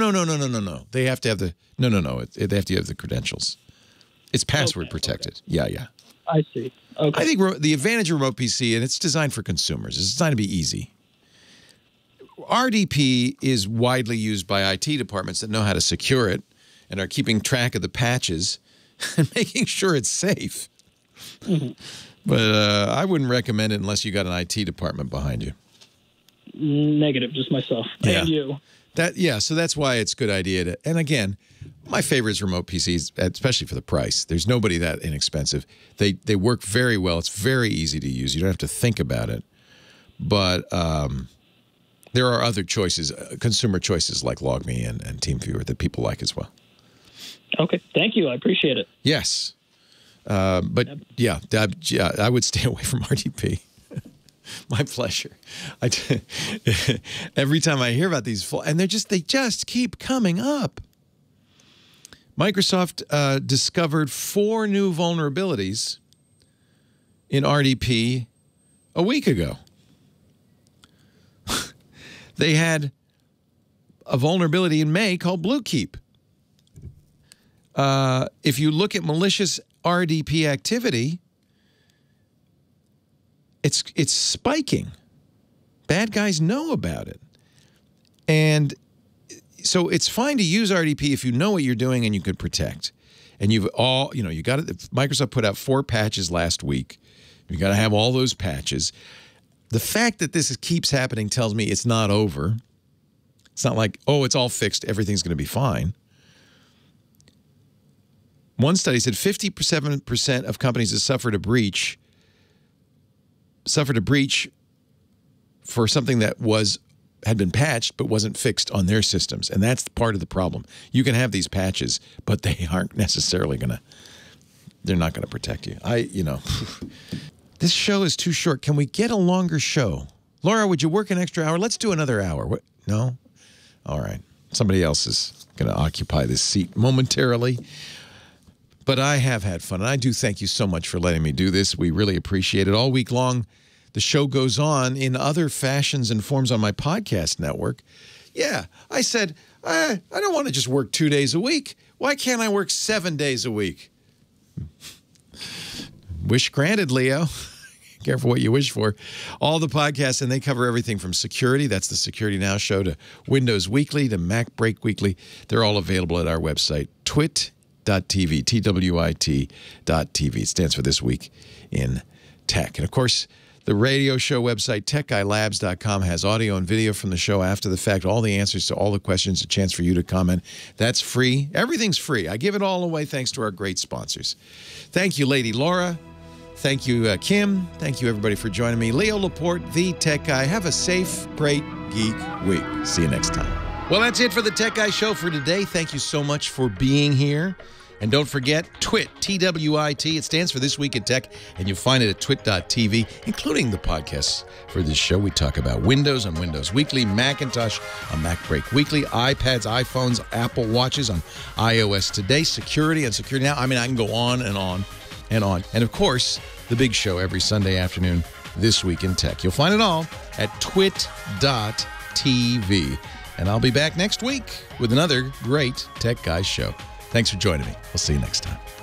They have to have the They have to have the credentials. It's password protected. Okay. Yeah. I see. Okay. I think the advantage of remote PC, and it's designed for consumers. It's designed to be easy. RDP is widely used by IT departments that know how to secure it and are keeping track of the patches and making sure it's safe. Mm-hmm. But I wouldn't recommend it unless you got an IT department behind you. Negative, just myself and you. So that's why it's a good idea to. And again, my favorite is remote PCs, especially for the price. There's nobody that inexpensive. They work very well. It's very easy to use. You don't have to think about it. But there are other choices, consumer choices like LogMe and TeamViewer that people like as well. Okay, thank you. I appreciate it. Yes, but yeah, I would stay away from RDP. My pleasure. Every time I hear about these, and they just keep coming up. Microsoft discovered 4 new vulnerabilities in RDP a week ago. They had a vulnerability in May called Bluekeep. If you look at malicious RDP activity, it's spiking. Bad guys know about it. And so it's fine to use RDP if you know what you're doing and you can protect. And you got it. Microsoft put out 4 patches last week. You got to have all those patches. The fact that this keeps happening tells me it's not over. It's not like, oh, it's all fixed, everything's going to be fine. One study said 57% of companies that suffered a breach for something that had been patched but wasn't fixed on their systems. And that's part of the problem. You can have these patches, but they aren't necessarily they're not going to protect you. This show is too short. Can we get a longer show? Laura, would you work an extra hour? Let's do another hour. What? No? All right. Somebody else is going to occupy this seat momentarily. But I have had fun, and I do thank you so much for letting me do this. We really appreciate it. All week long, the show goes on in other fashions and forms on my podcast network. Yeah. I said, I don't want to just work 2 days a week. Why can't I work 7 days a week? Wish granted, Leo. Careful what you wish for. All the podcasts, and they cover everything from security, that's the Security Now show, to Windows Weekly, to MacBreak Weekly. They're all available at our website, twit.tv, TWIT.tv. It stands for This Week in Tech. And, of course, the radio show website, techguylabs.com, has audio and video from the show after the fact, all the answers to all the questions, a chance for you to comment. That's free. Everything's free. I give it all away thanks to our great sponsors. Thank you, Lady Laura. Thank you, Kim. Thank you, everybody, for joining me. Leo Laporte, the Tech Guy. Have a safe, great geek week. See you next time. Well, that's it for the Tech Guy Show for today. Thank you so much for being here. And don't forget, TWiT, T-W-I-T. It stands for This Week in Tech, and you'll find it at twit.tv, including the podcasts for this show. We talk about Windows on Windows Weekly, Macintosh on MacBreak Weekly, iPads, iPhones, Apple Watches on iOS Today, security on Security Now. I mean, I can go on and on and on. And, of course, the big show every Sunday afternoon, This Week in Tech. You'll find it all at twit.tv. And I'll be back next week with another great Tech Guys show. Thanks for joining me. We'll see you next time.